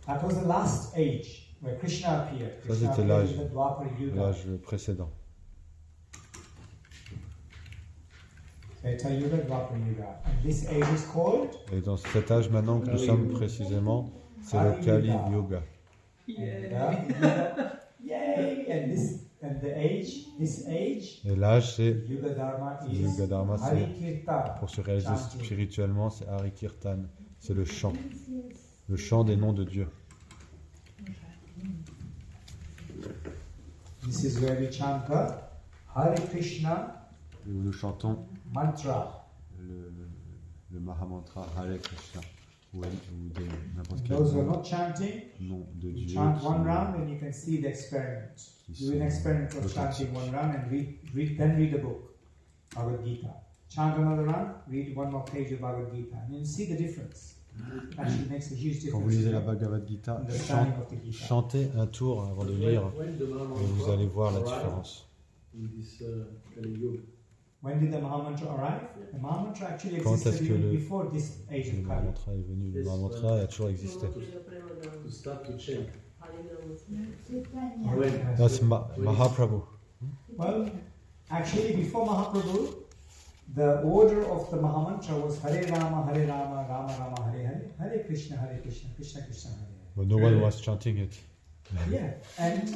That was the last age where Krishna appeared. Ça, Krishna c'était appeared l'âge. in the Dwapar Yuga. L'âge précédent. Treta Yuga, Dwapar Yuga. And this age is called Et dans cet âge maintenant que nous sommes précisément, c'est le Kali Yoga. Yay! And this And the age, this age, Et l'âge, c'est Yuga Dharma le is Yuga Dharma, Hari c'est Kirtan. pour se réaliser Chanting. spirituellement, c'est Hari Kirtan, c'est le chant des noms de Dieu. This is where we chant the Hare Krishna Et où nous chantons mantra. le Mahamantra Hare Krishna, ou n'importe quel Those who are not chanting, nom de you Dieu chant one qui- round and you can see the experiment. qui Do an sont experiment of chanting authentiques. one round and then read the book, Bhagavad Gita. Chant another round, read one more page of Bhagavad Gita. And you see the difference. It actually makes a huge Quand vous difference. lisez in la the Bhagavad Gita, understanding of the Gita. chantez un tour avant de lire When the et vous Mahamantra allez voir la arrived différence. in this Kali Yuga, When did the Mahamantra arrive? The Mahamantra actually Quand est-ce existed que even le- before this age Le of Kali. Mahamantra est venu. Le Mahamantra a toujours existé. to start to chant. When? That's Mahaprabhu. Well, actually, before Mahaprabhu, the order of the Mahamantra was Hare Rama, Rama Rama, Hare Hare, Hare Krishna, Krishna Krishna, Hare But no one was chanting it. Hare. Yeah, and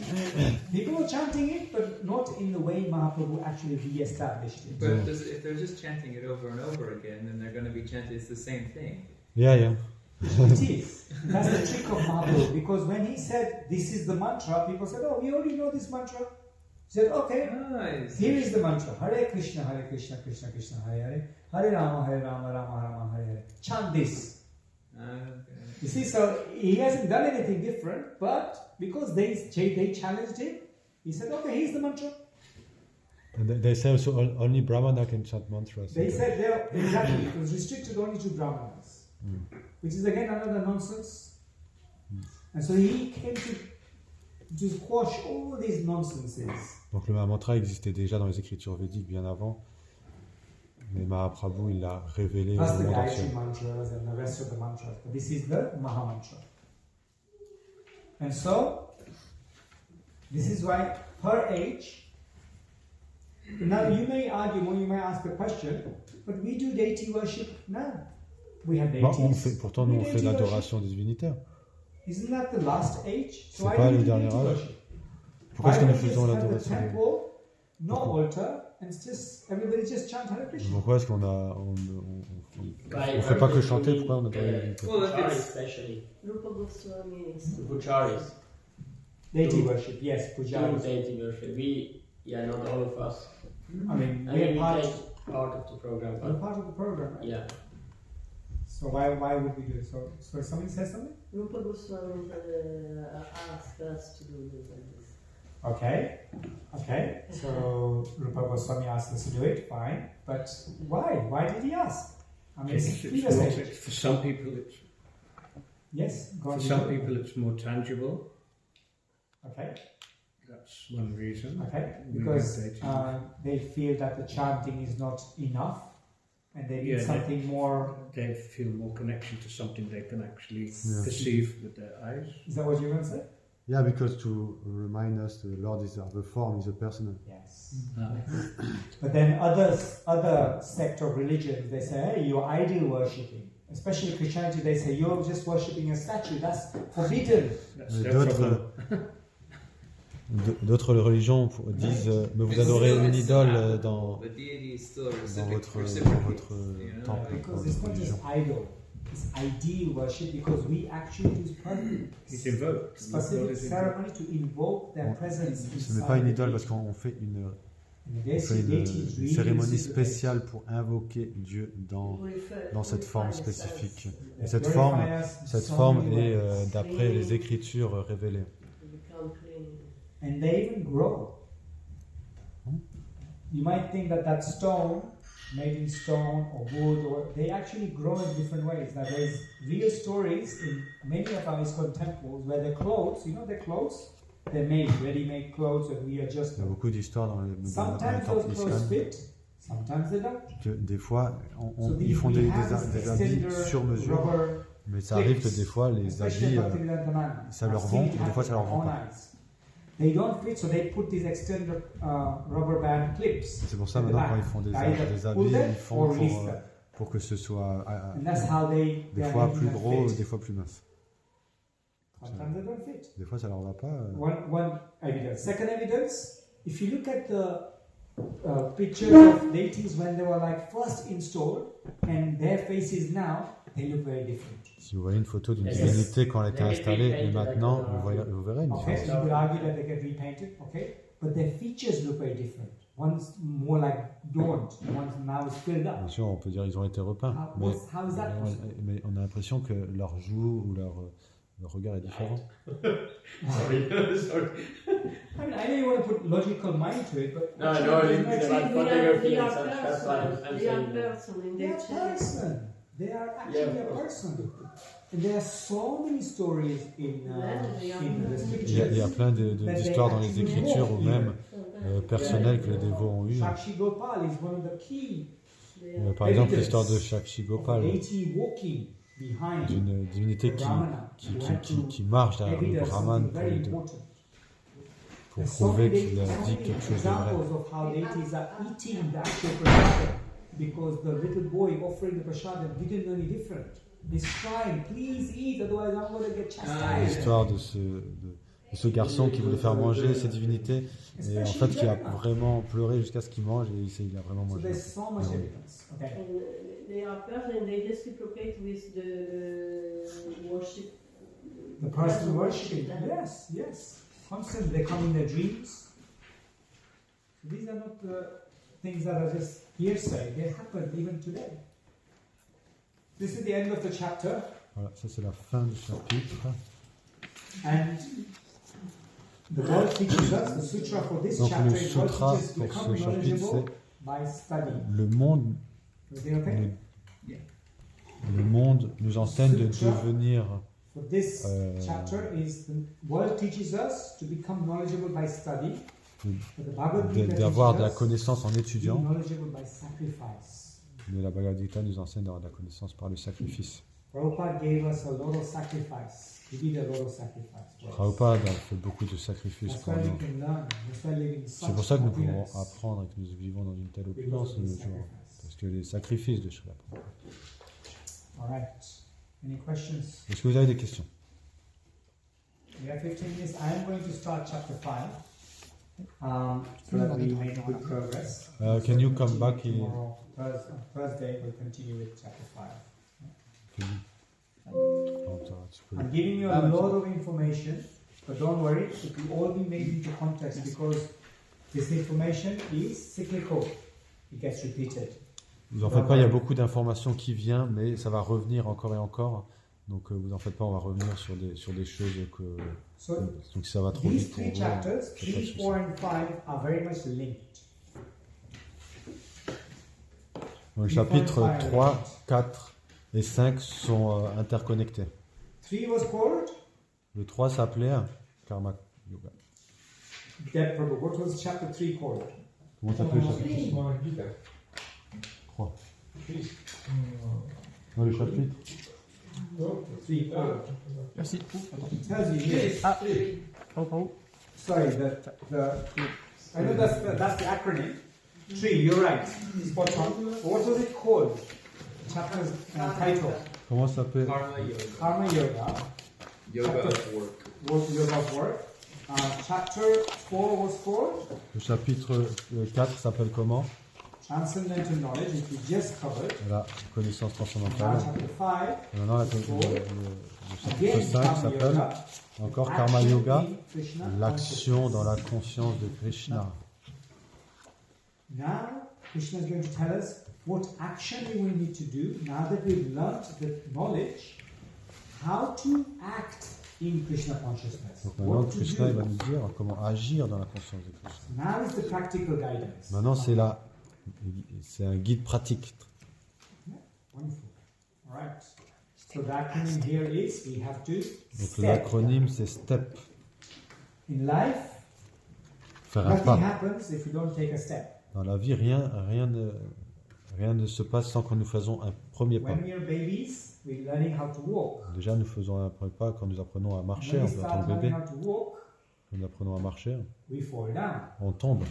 people were chanting it, but not in the way Mahaprabhu actually re-established it. But if they're just chanting it over and over again, then they're going to be chanting. It's the same thing. Yeah. It is. That's the trick of Mahaprabhu. Because when he said, this is the mantra, people said, oh, we already know this mantra. He said, okay, Nice. here is the mantra. Hare Krishna, Krishna Krishna, Hare Hare. Hare Rama, Rama Rama, Hare Hare. Chant this. Okay. You see, so he hasn't done anything different, but because they challenged him, he said, okay, here's the mantra. And they say also only Brahmana can chant mantras. They said there, exactly, it was restricted only to Brahmanas. Which is again another nonsense. And so he came to quash all these nonsenses. Donc le Mahamantra existait déjà dans les écritures védiques bien avant. Mais Mahaprabhu, il l'a révélé au Plus the monde Gayatri entier. mantras and the rest of the mantras. But this is the Mahamantra. And so, this is why per age, now you may argue or you may ask a question, but we do deity worship now. We have Bah, deities. pourtant, nous, on fait l'adoration des divinitaires. Isn't that the last age? So C'est why pas do le we do dernier deity âge. worship? Pourquoi est-ce Why que nous don't we faisons just have the l'adoration des... temple, no altar, and just everybody just chant Hare Krishna? Pourquoi est-ce qu'on a... On fait pas que chanter, pourquoi on adore les divinités? Well, if it's Especially Rupa Goswami. pujaris, Deity worship, yes, do pujaris. deity worship. We, not all of us. I mean, I we are mean, part, we take part of the program, we're but part of the program, right? yeah. So why would we do it? So somebody says something? Rupa Goswami asked us to do this and this. Okay. So Rupa Goswami asked us to do it, fine. But why? Why did he ask? I mean, It's previous more, age. for some people, Yes, go on. for some people, it's more tangible. Okay, That's one reason. okay. We Because have deity. they feel that the chanting is not enough, and they need Yeah, something more. They feel more connection to something they can actually Yeah. perceive with their eyes. Is that what you're going to say? Yeah, because to remind us the Lord is the form, is a person. Yes. Ah. But then other sect of religions, they say, hey, you're idol worshipping. Especially Christianity, they say, you're just worshipping a statue. That's forbidden. That's Mais their d'autres, problem. d'autres religions disent mais vous adorez une idole dans The deity is still votre reciprocates, temple, Because votre it's not just religion. idol. It's ideal worship because we actually use It's invoked. specific God is invoked. ceremony to invoke their presence. Ce n'est pas une idole parce qu'on fait une cérémonie spéciale pour invoquer Dieu dans cette forme spécifique. Et cette forme est d'après les Écritures révélées. And they even grow. You might think that stone, made in stone or wood, or they actually grow in different ways. Now there's real stories in many of our ISKCON temples where the clothes, their clothes, they're made, ready-made clothes, and we adjust Il y a them. beaucoup d'histoires dans les Sometimes temples those clothes ISKCON fit, sometimes they don't. que des fois So ils font des we habits have sur mesure, rubber mais ça arrive que clips, des fois les especially habits Bhaktivedanta ça leur I've vend seen it et des fois ça leur happen vend on pas. eyes. They don't fit, so they put these extended rubber band clips. C'est pour ça at the maintenant back. quand ils font des Either habits, pull them ils font or release them. pour que ce soit And that's how des they are fois making plus them gros, fit. des fois plus mince. Sometimes they don't fit. Des fois ça leur va pas. One evidence. Second evidence if you look at the pictures of deities when they were like first installed and their faces now, they look very different. Si vous voyez une photo d'une Yes. divinité quand elle était They installée, et repainted maintenant, like vous verrez une Okay, différence. so you could argue that they get repainted, okay, but their features look very different. One's more like dormant, one's now is filled up. Bien sûr, on peut dire qu'ils ont été repeints, How is that possible? mais on a l'impression que leur joue ou leur regard est différent. Sorry. Sorry. I mean, I know you want to put logical mind to it, but No, no, it's Actually, about photography they and are such. That's why I'm they are saying that. person in they their are chest. person. They are actually Yeah, a of course. person. And there are so many stories in the Il y a scriptures. plein d'histoires dans les Écritures ou même personnelles que les dévots ont eues. Shakshi Gopal is one of the key Par exemple, l'histoire de Shakshi of Gopal, deity walking behind d'une divinité Brahmana. qui marche derrière le Evidence Brahman something very important. pour There's so prouver many, qu'il a so dit many quelque chose de vrai. examples of how deities are eating the actual prasada because the little boy offering the prasada didn't know any different. He's crying, please eat, otherwise I'm going to get chastised. L'histoire de ce garçon qui voulait faire manger ses divinités et en fait qui a vraiment pleuré jusqu'à ce qu'il mange et il a vraiment So mangé. there's so much evidence. Okay. And they are person and they reciprocate with the worship. The person worshipping, yes, yes. Constantly they come in their dreams. So these are not things that are just hearsay, they happen even today. This is the end of the chapter, Voilà, ça c'est la fin du chapitre. and the Lord teaches us, the sutra for this Donc chapter le is God sutra teaches us to pour ce become chapitre knowledgeable c'est by study. le monde, Is it okay? le monde nous enseigne de devenir For this chapter is the world teaches us to become knowledgeable by study. But the Bhagavad Gita d'avoir de la teaches us connaissance en to be étudiant, knowledgeable by sacrifice. mais la Bhagavad Gita nous enseigne d'avoir de la connaissance par le sacrifice. Prabhupada gave us a lot of sacrifice. He did a lot of sacrifice. for us. Prabhupada a fait beaucoup de sacrifices That's pour why we nous. can learn. That's why living in C'est such pour ça que nous pouvons opulence, apprendre et que nous vivons dans une telle because opulence of de the nos jours. sacrifice. Parce que les sacrifices de Srila Prabhupada. All right. Any questions? Est-ce que vous avez des questions? We have 15 minutes. I am going to start chapter 5 so that we make good progress. Can you come back in? Tomorrow, Thursday, we'll continue with chapter 5. Oh, ça va, tu peux- I'm giving you a lot of information, but don't worry, it will all be made into context because this information is cyclical. It gets repeated. Vous en faites pas, il y a beaucoup d'informations qui viennent, mais ça va revenir encore et encore. Donc vous en faites pas, on va revenir sur des choses que. So Donc si ça va trop these vite pour three vous, chapters, c'est pas de 3, souci. 4, and 5, are very much linked. Donc, les chapitres 3, 4 et 5 sont interconnectés. 3 was called Le 3 s'appelait Karma Yoga. Dead Prabhu. What was chapter 3 called? Comment s'appelait le chapitre 3? Non, le chapitre 3. Merci. It tells you here. Sorry, I know that's the acronym. 3, you're right. Spot on. But what was it called? Chapter's title. Comment ça s'appelle? Karma yoga. Karma Yoga. Yoga of work. Yoga of work. Chapter 4 was called Le chapitre 4 s'appelle comment? Transcendental Knowledge, which we just covered. La connaissance Now transcendantale. chapter 5. Et maintenant, le chapitre Again, 5 Karma s'appelle Yoga. encore Karma Action Yoga, in Krishna l'action dans la consciousness. conscience de Krishna. Now, Krishna is going to tell us what action we will need to do now that we've learned the knowledge, how to act in Krishna consciousness. Donc maintenant, What to Krishna il va do. nous dire comment agir dans la conscience de Krishna. Now is the practical guidance. Maintenant, c'est un guide pratique. Wonderful. All right. So the acronym here is we have to Donc step. l'acronyme, c'est STEP. In life, Faire un nothing pas. happens if we don't take a step. Dans la vie, rien ne se passe sans que nous faisons un premier pas. When we are babies, we're learning how to walk. Déjà, nous faisons un premier pas quand nous apprenons à marcher When en we tant start que bébé. learning how to walk, Quand nous apprenons à marcher, we fall down. on tombe.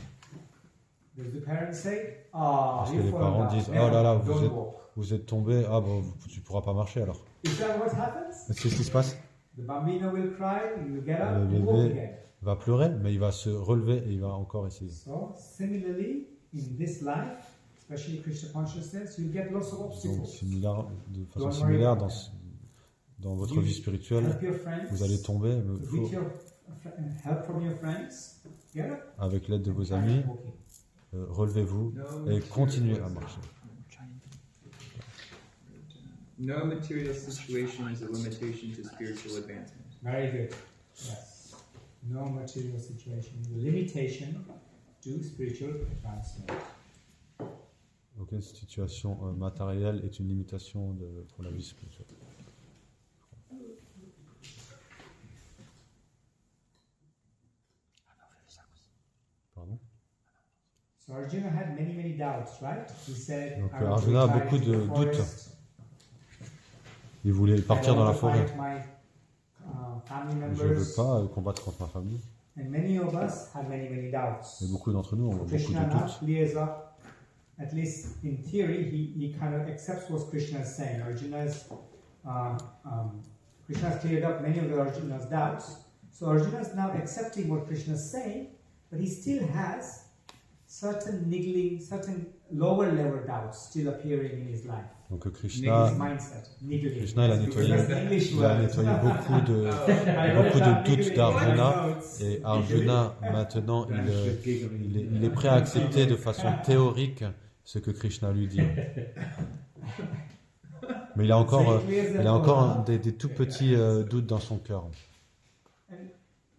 Does the parents say, "Ah, Parce que you les fall parents down. disent, Never, oh là là, don't walk." vous êtes tombé, ah bon, tu pourras pas marcher alors. Is that what happens? C'est ce qui se passe. The bambino will cry, he will get up, Le and walk bébé, again. va pleurer, mais il va se relever et il va encore essayer. So, similarly, in this life, especially Krishna consciousness, you get lots of Donc, obstacles. de façon Don't similaire, worry. dans votre vie spirituelle, Help your friends, vous allez tomber, mais il faut, with your help from your friends, get up avec l'aide de vos and amis, keep walking. relevez-vous et continuez à marcher. No material situation is a limitation to spiritual advancement. Very good. Yes. No material situation is a limitation to spiritual advancement. Aucune situation matérielle est une limitation pour la vie spirituelle. Pardon? So Arjuna had many doubts, right? He said, Donc I want to Arjuna a retire beaucoup to the de doutes. forest. Il voulait partir I dans la don't forêt. fight my family Je ne veux members. pas combattre contre ma famille. And many of us have many doubts. Et beaucoup d'entre nous ont beaucoup Krishna de now doutes. clears up, at least in theory, he kind of accepts what Krishna is saying. Krishna has cleared up many of the Arjuna's doubts. So Arjuna is now accepting what Krishna is saying, but he still has certain niggling, certain lower level doubts still appearing in his life. Donc His Krishna, mindset, niggling. Krishna, il a nettoyé, That's the English il a word. nettoyé beaucoup de I wrote beaucoup down de doutes niggling in d'Arjuna. my notes. Et Arjuna, maintenant, Dance, giggling. il est prêt à accepter de façon théorique ce que Krishna lui dit. Mais il a encore, il a encore des tout petits doutes dans son cœur. And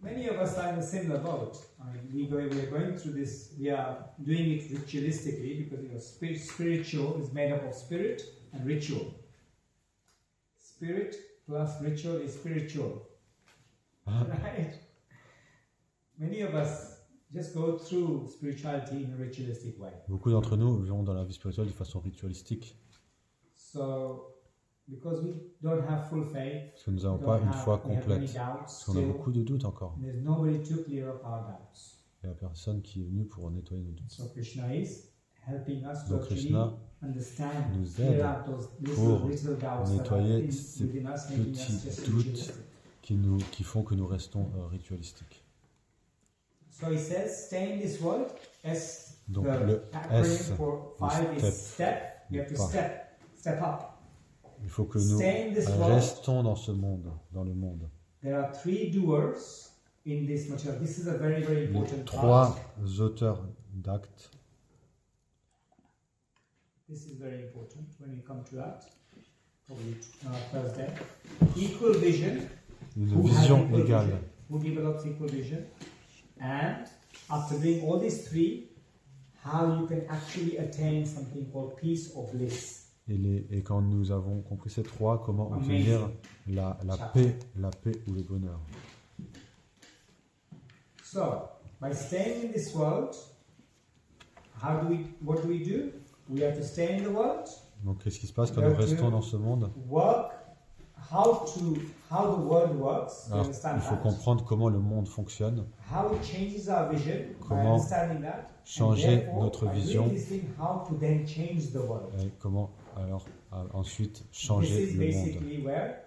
many of us are in a similar boat. I mean, we are going through this, we are doing it ritualistically because spiritual is made up of spirit and ritual. Spirit plus ritual is spiritual. Right? Many of us just go through spirituality in a ritualistic way. Beaucoup d'entre nous vivons dans la vie spirituelle de façon ritualistique. So, because we don't have full faith, Parce que nous n'avons we pas don't une have- foi we have many complète. doubts Parce qu'on a still, beaucoup de doutes encore. and there's nobody to clear up our doubts. Il n'y a personne qui est venu pour nettoyer nos doutes. So Krishna is helping us to Donc actually Krishna understand, nous clear aide out those pour little doubts that are nettoyer ces within us, making us petits just doutes ritualistic. qui font que nous restons ritualistiques. So he says, stay in this world. S, Donc the le acronym S, for le 5 is step, step. You have to pas. step up. Il faut que nous Stay in this world. restons dans ce monde, dans le monde. There are 3 doers in this material. This is a very Les important 3 part. auteurs d'actes. This is very important when we come to that. Probably Thursday. Equal vision. Une Who has vision equal égale. vision? Who develops equal vision? And after doing all these 3, how you can actually attain something called peace or bliss. Et quand nous avons compris ces 3, comment Amazing. obtenir la paix ou le bonheur. So, by staying in this world, what do we do? We have to stay in the world, Donc qu'est-ce qui se passe quand nous restons dans ce monde? work, how the world works, you Alors, understand il faut that? comprendre comment le monde fonctionne, How it changes our vision, by Comment understanding that, changer and therefore, notre by vision. doing this thing, how to then change the world. et comment alors ensuite This changer is le monde. basically where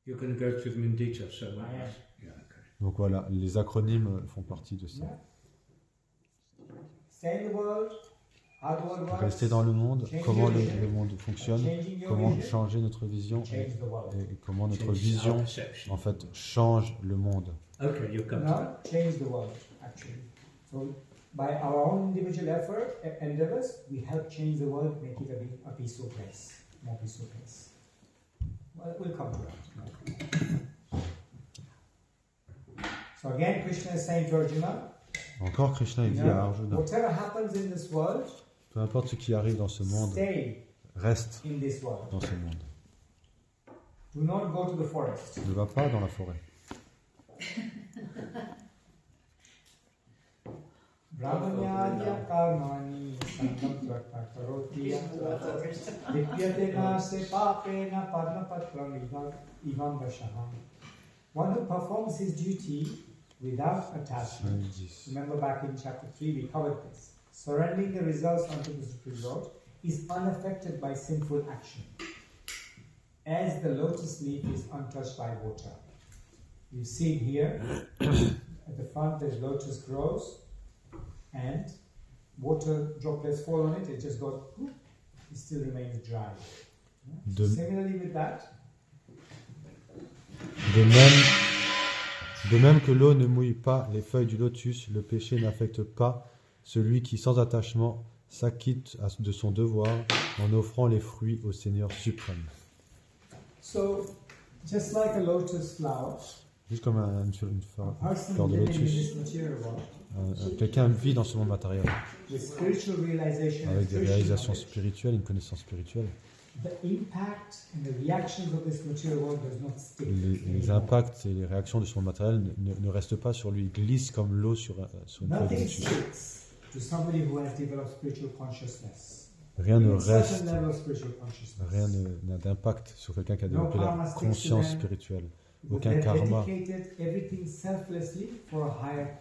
You're going to go through them in detail, so I am. yeah, okay. Donc voilà, les acronymes font partie de ça. Yeah. Stay in the world, how the world works, Rester dans le monde, change comment your vision, le monde fonctionne, changing your comment vision, changer notre vision change the world. et comment notre Change our vision perception. en fait change le monde. Okay, you'll come to Now, that. change the world, actually. So, by our own individual effort, endeavors, we help change the world, make it a peaceful place, more peaceful place. Well, we'll come to that. So again, Krishna is saying to Arjuna, Encore Krishna il you dit à know, Arjuna, whatever happens in this world, peu importe ce qui arrive dans ce monde, stay reste in this world. dans ce monde. Do not go to the forest. Ne va pas dans la forêt. Brahmanyadya karmani sangam tvarta karoti Vidyate nase papena padmapatram ivam vashaham. One who performs his duty without attachment. Remember back in chapter 3 we covered this. Surrendering the results unto the Supreme Lord is unaffected by sinful action, as the lotus leaf is untouched by water. You see it here. At the front, there's lotus grows, and water droplets fall on it. It just goes. It still remains dry. So similarly with that. De même que l'eau ne mouille pas les feuilles du lotus, le péché n'affecte pas celui qui, sans attachement, s'acquitte de son devoir en offrant les fruits au Seigneur suprême. So, just like a lotus flower, Juste comme une fleur de lotus, quelqu'un vit dans ce monde matériel avec des réalisations spirituelles, une connaissance spirituelle. Les impacts et les réactions de ce monde matériel ne restent pas sur lui, ils glissent comme l'eau sur une feuille de lotus. Rien ne reste, rien n'a d'impact sur quelqu'un qui a développé la conscience spirituelle. Aucun karma.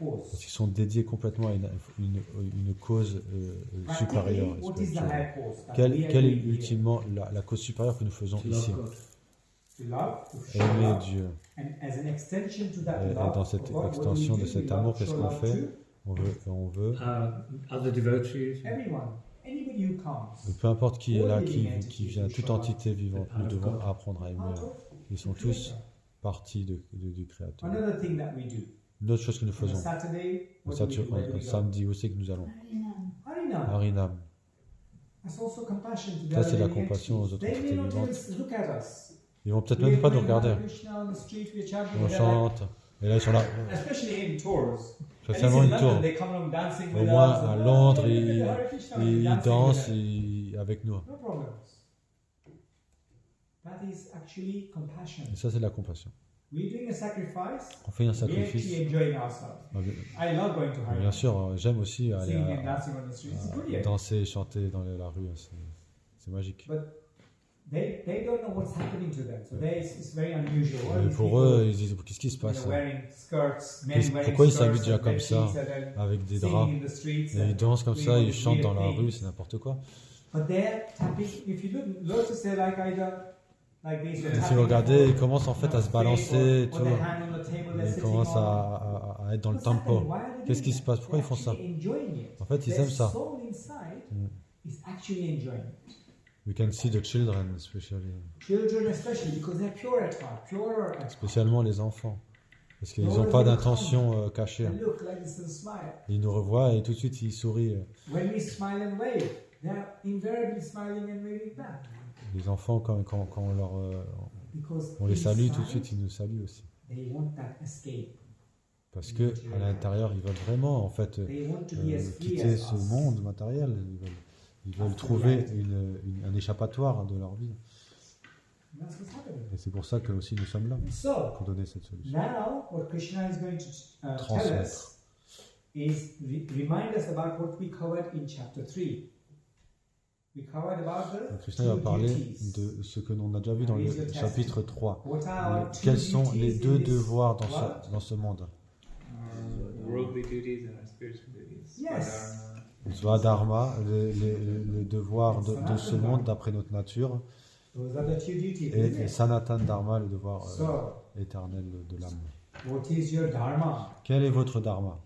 Parce qu'ils sont dédiés complètement à une cause supérieure. Quelle est ultimement la cause supérieure que nous faisons ici? Aimer Dieu. Et dans cette extension de cet amour, qu'est-ce qu'on fait? On veut peu importe qui est là, qui vient, toute entité vivante, nous devons apprendre à aimer. Ils sont tous partie du Créateur. Une autre chose que nous faisons, samedi, où c'est que nous allons? Harinam. Ça, c'est la compassion aux autres entités vivantes. Ils vont peut-être même pas nous regarder. On chante, et là ils sont là. Spécialement une tour. Au moins à Londres, ils dansent avec nous. Et ça, c'est la compassion. On fait un sacrifice. Bien sûr, j'aime aussi aller danser, chanter dans la rue. C'est magique. Mais pour eux, ils disent qu'est-ce qui se passe? Pourquoi ils s'habillent déjà comme ça, avec des draps? Et ils dansent comme ça, ils chantent dans la rue, c'est n'importe quoi. Si vous regardez, ils commencent en fait à se balancer et tout. Ils commencent à être dans le tempo. Qu'est-ce qui se passe? Pourquoi ils font ça? En fait, ils aiment ça. We can see the children, spécialement les enfants. Parce qu'ils n'ont pas d'intention cachée. Ils nous revoient et tout de suite ils sourient. Les enfants, quand on les salue, tout de suite, ils nous saluent aussi. Parce que à l'intérieur, ils veulent vraiment, en fait, quitter ce monde matériel. Ils veulent trouver un échappatoire de leur vie. Et c'est pour ça que aussi nous sommes là, pour donner cette solution. Transmettre. Krishna va parler de ce que l'on a déjà vu dans le chapitre 3. Quels sont les deux devoirs dans ce monde? Swadharma, le devoir de ce monde d'après notre nature, et Sanatan Dharma, le devoir éternel de l'âme. Quel est votre dharma?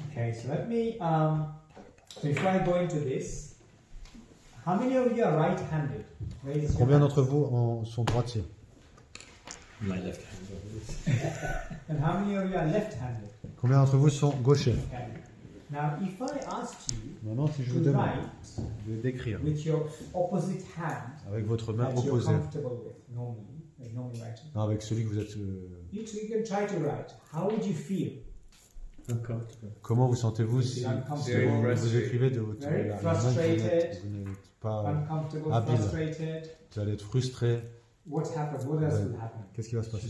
Okay, so let me, before I go into this, how many of you are right-handed? Combien d'entre vous sont droitiers? My left hand. And how many of you are left-handed? Combien d'entre vous sont gauchers? Okay. Now, if I asked you Maintenant, si je vous demande de décrire with your opposite hand, avec votre main that you're opposée, comfortable with, normally writing. non, avec celui que vous êtes, You can try to write. How would you feel? comment vous sentez-vous si vous écrivez de votre Very la main que vous n'êtes pas habile, vous allez être frustré. What happens? What else will happen? Qu'est-ce qui va se passer?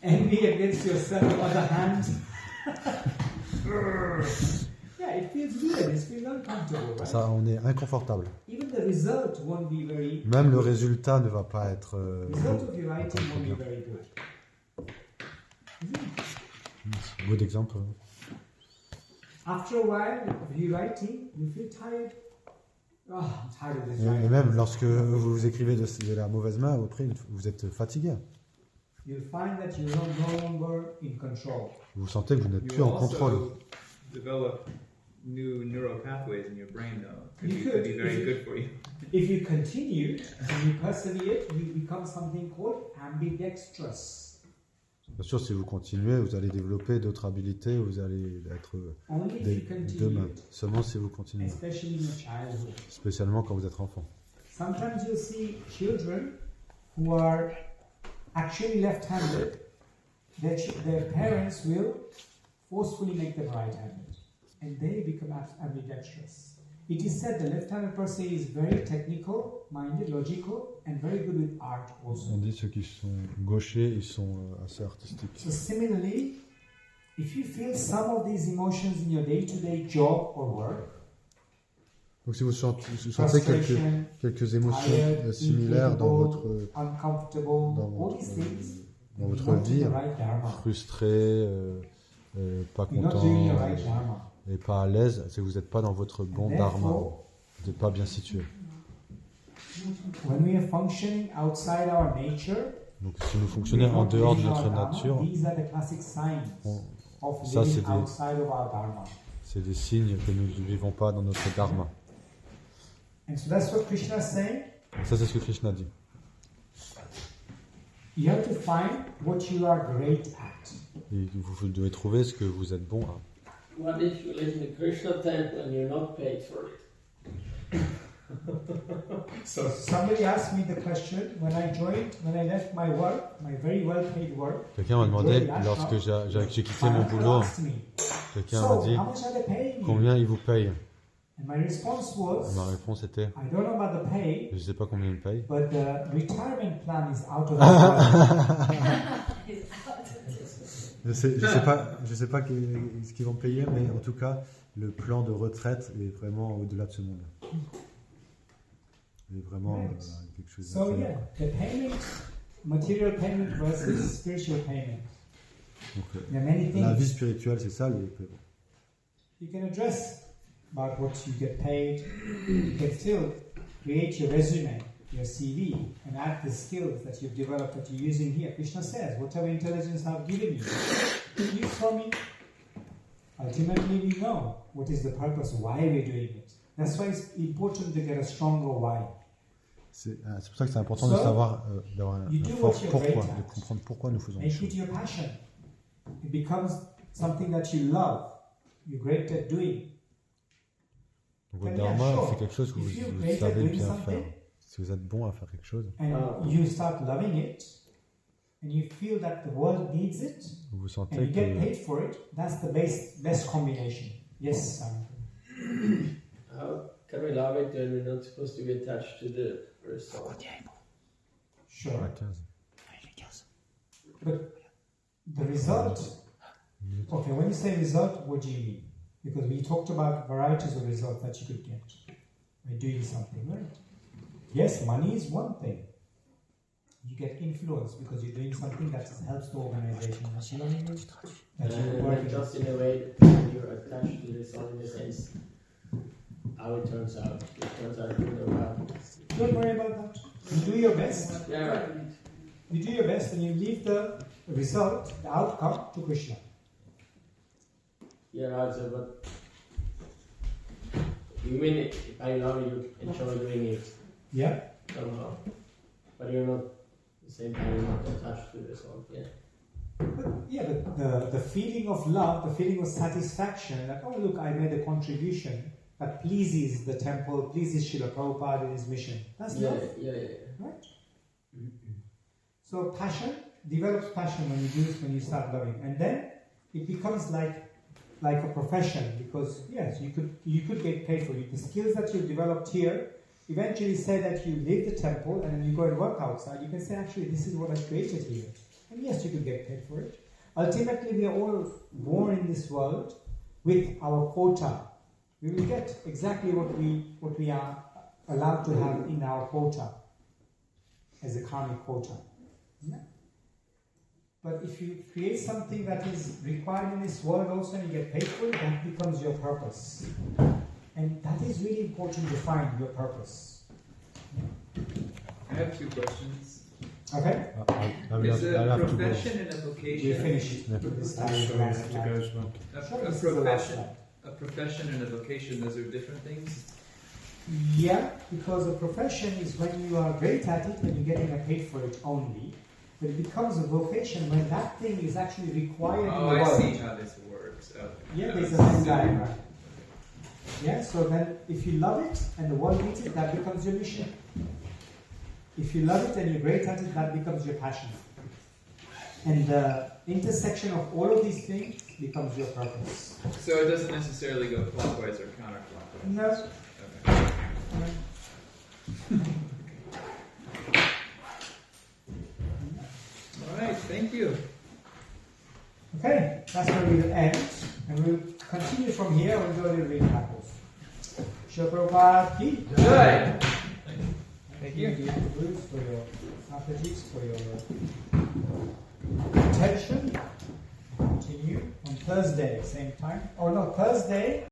Envy against yourself on the hand. Yeah, it feels weird. It feels uncomfortable, right? Ça, on est inconfortable. Even the result won't be very. Même le résultat ne va pas être result of your writing won't be very good. Good example. After a while of you writing, you feel tired. Oh, I'm tired of this Et writing. même lorsque vous écrivez de la mauvaise main, après, vous êtes fatigué. You'll find that you're no longer in control. Vous sentez que vous n'êtes You plus will en contrôle. also develop new neural pathways in your brain, though. You Could be could, very if good for you. If you continue and you persevere, you become something called ambidextrous. Bien sûr, si vous continuez, vous allez développer d'autres habilités, vous allez être Only if you deux mains. continue, Seulement si vous continuez, especially in your childhood. spécialement quand vous êtes enfant. Sometimes you'll see children who are actually left-handed. Their parents will forcefully make them right-handed, and they become ambidextrous. It is said the left-handed person is very technical-minded, logical, and very good with art also. On dit ceux qui sont gauchers, ils sont assez artistiques. So similarly, if you feel some of these emotions in your day-to-day job or work, Donc si vous sentez frustration, quelques émotions tired, similaires dans votre, uncomfortable, dans all these things, dans you're votre not vie, doing the right dharma. frustré, pas You're not content doing the right dharma. et pas à l'aise, c'est que vous n'êtes pas dans votre bon dharma. Therefore, Vous n'êtes pas bien situé. when we are functioning outside our nature, Donc si nous fonctionnons en dehors de notre nature, these are the classic signs of ça, living c'est des- outside of our dharma. c'est des signes que nous ne vivons pas dans notre dharma. And so that's what Krishna is saying. Ça, c'est ce que Krishna dit. You have to find what you are great at. Et vous devez trouver ce que vous êtes bon à. What if you live in a Krishna temple and you're not paid for it? So somebody asked me the question when I left my work, my very well-paid work. Quelqu'un m'a demandé, lorsque j'ai quitté mon boulot, quelqu'un m'a dit how much are they paying you? combien ils vous payent. And my response was, Ma réponse était, I don't know about the pay, je ne sais pas combien ils me payent, but the retirement plan is out of our je sais pas ce qu'ils vont payer, mais en tout cas, le plan de retraite est vraiment au-delà de ce monde. Il est vraiment quelque chose So d'incroyable. yeah, the payment, material payment versus spiritual payment. Donc, There are many la vie things spirituelle, c'est ça le paiement. you can address about what you get paid. You can still create your resume, your CV, and add the skills that you've developed that you're using here. Krishna says, whatever intelligence I've given you, use for me. Ultimately, we know what is the purpose, why we're doing it. That's why it's important to get a stronger why. C'est pour ça que c'est important de savoir, d'avoir un fort pourquoi, de comprendre pourquoi nous faisons les Make it choses. your passion. It becomes something that you love. You're great at doing. Donc votre Yeah, dharma, sure. c'est quelque chose que If vous you're great at savez doing bien something, faire. Si vous êtes bon à faire quelque chose, and you start loving it, and you feel that the world needs it, vous and sentez you get que paid for it, that's the best combination. Yes, Sam. How can we love it when we're not supposed to be attached to the result? Sure. à 15. But the result, okay, when you say result, what do you mean? Because we talked about varieties of results that you could get by doing something, right? Yes, money is one thing. You get influence because you're doing something that helps the organization. That you're working. Just in a way that you're attached to the result in the sense how it turns out. It turns out good or bad. Don't worry about that. You do your best. Yeah, right. You do your best and you leave the result, the outcome, to Krishna. Yeah, right. So, but you mean if I love it, you enjoy doing it Yeah? somehow, but you're not. At the same time, you're not attached to the result. Yeah. But the feeling of love, the feeling of satisfaction that, oh look, I made a contribution that pleases the temple, pleases Srila Prabhupada in his mission. That's love, Yeah. right? So passion, develops passion when you do it, when you start loving. And then it becomes like a profession because yes, you could get paid for it. The skills that you've developed here eventually say that you leave the temple and then you go and work outside. You can say, actually, this is what I created here. And yes, you could get paid for it. Ultimately, we are all born in this world with our quota. We will get exactly what we are allowed to have in our quota as a karmic quota. Yeah? But if you create something that is required in this world also and you get paid for it, that becomes your purpose. And that is really important to find your purpose. I have two questions. Okay? Is I a have to go. profession and a We vocation finish it. Yeah. This So time we is the have last to go slide. as well. Sure, a this is the last profession, slide. a profession and a vocation, those are different things? Yeah, because a profession is when you are great at it and you're getting paid for it only. But it becomes a vocation when that thing is actually required Oh, in the I world. see how this works. Okay. Yeah, there's a Venn diagram. Yeah, so then if you love it and the world needs it, that becomes your mission. If you love it and you're great at it, that becomes your passion. And the intersection of all of these things becomes your purpose. So it doesn't necessarily go clockwise or counterclockwise? No. Okay. All right, thank you. Okay, that's where we'll end. And we'll continue from here. We'll go to the recap. Shri Prabhupada ki Good. Thank you, dear Gurus, for your strategies, for your attention. Continue on Thursday, same time. Oh no, Thursday.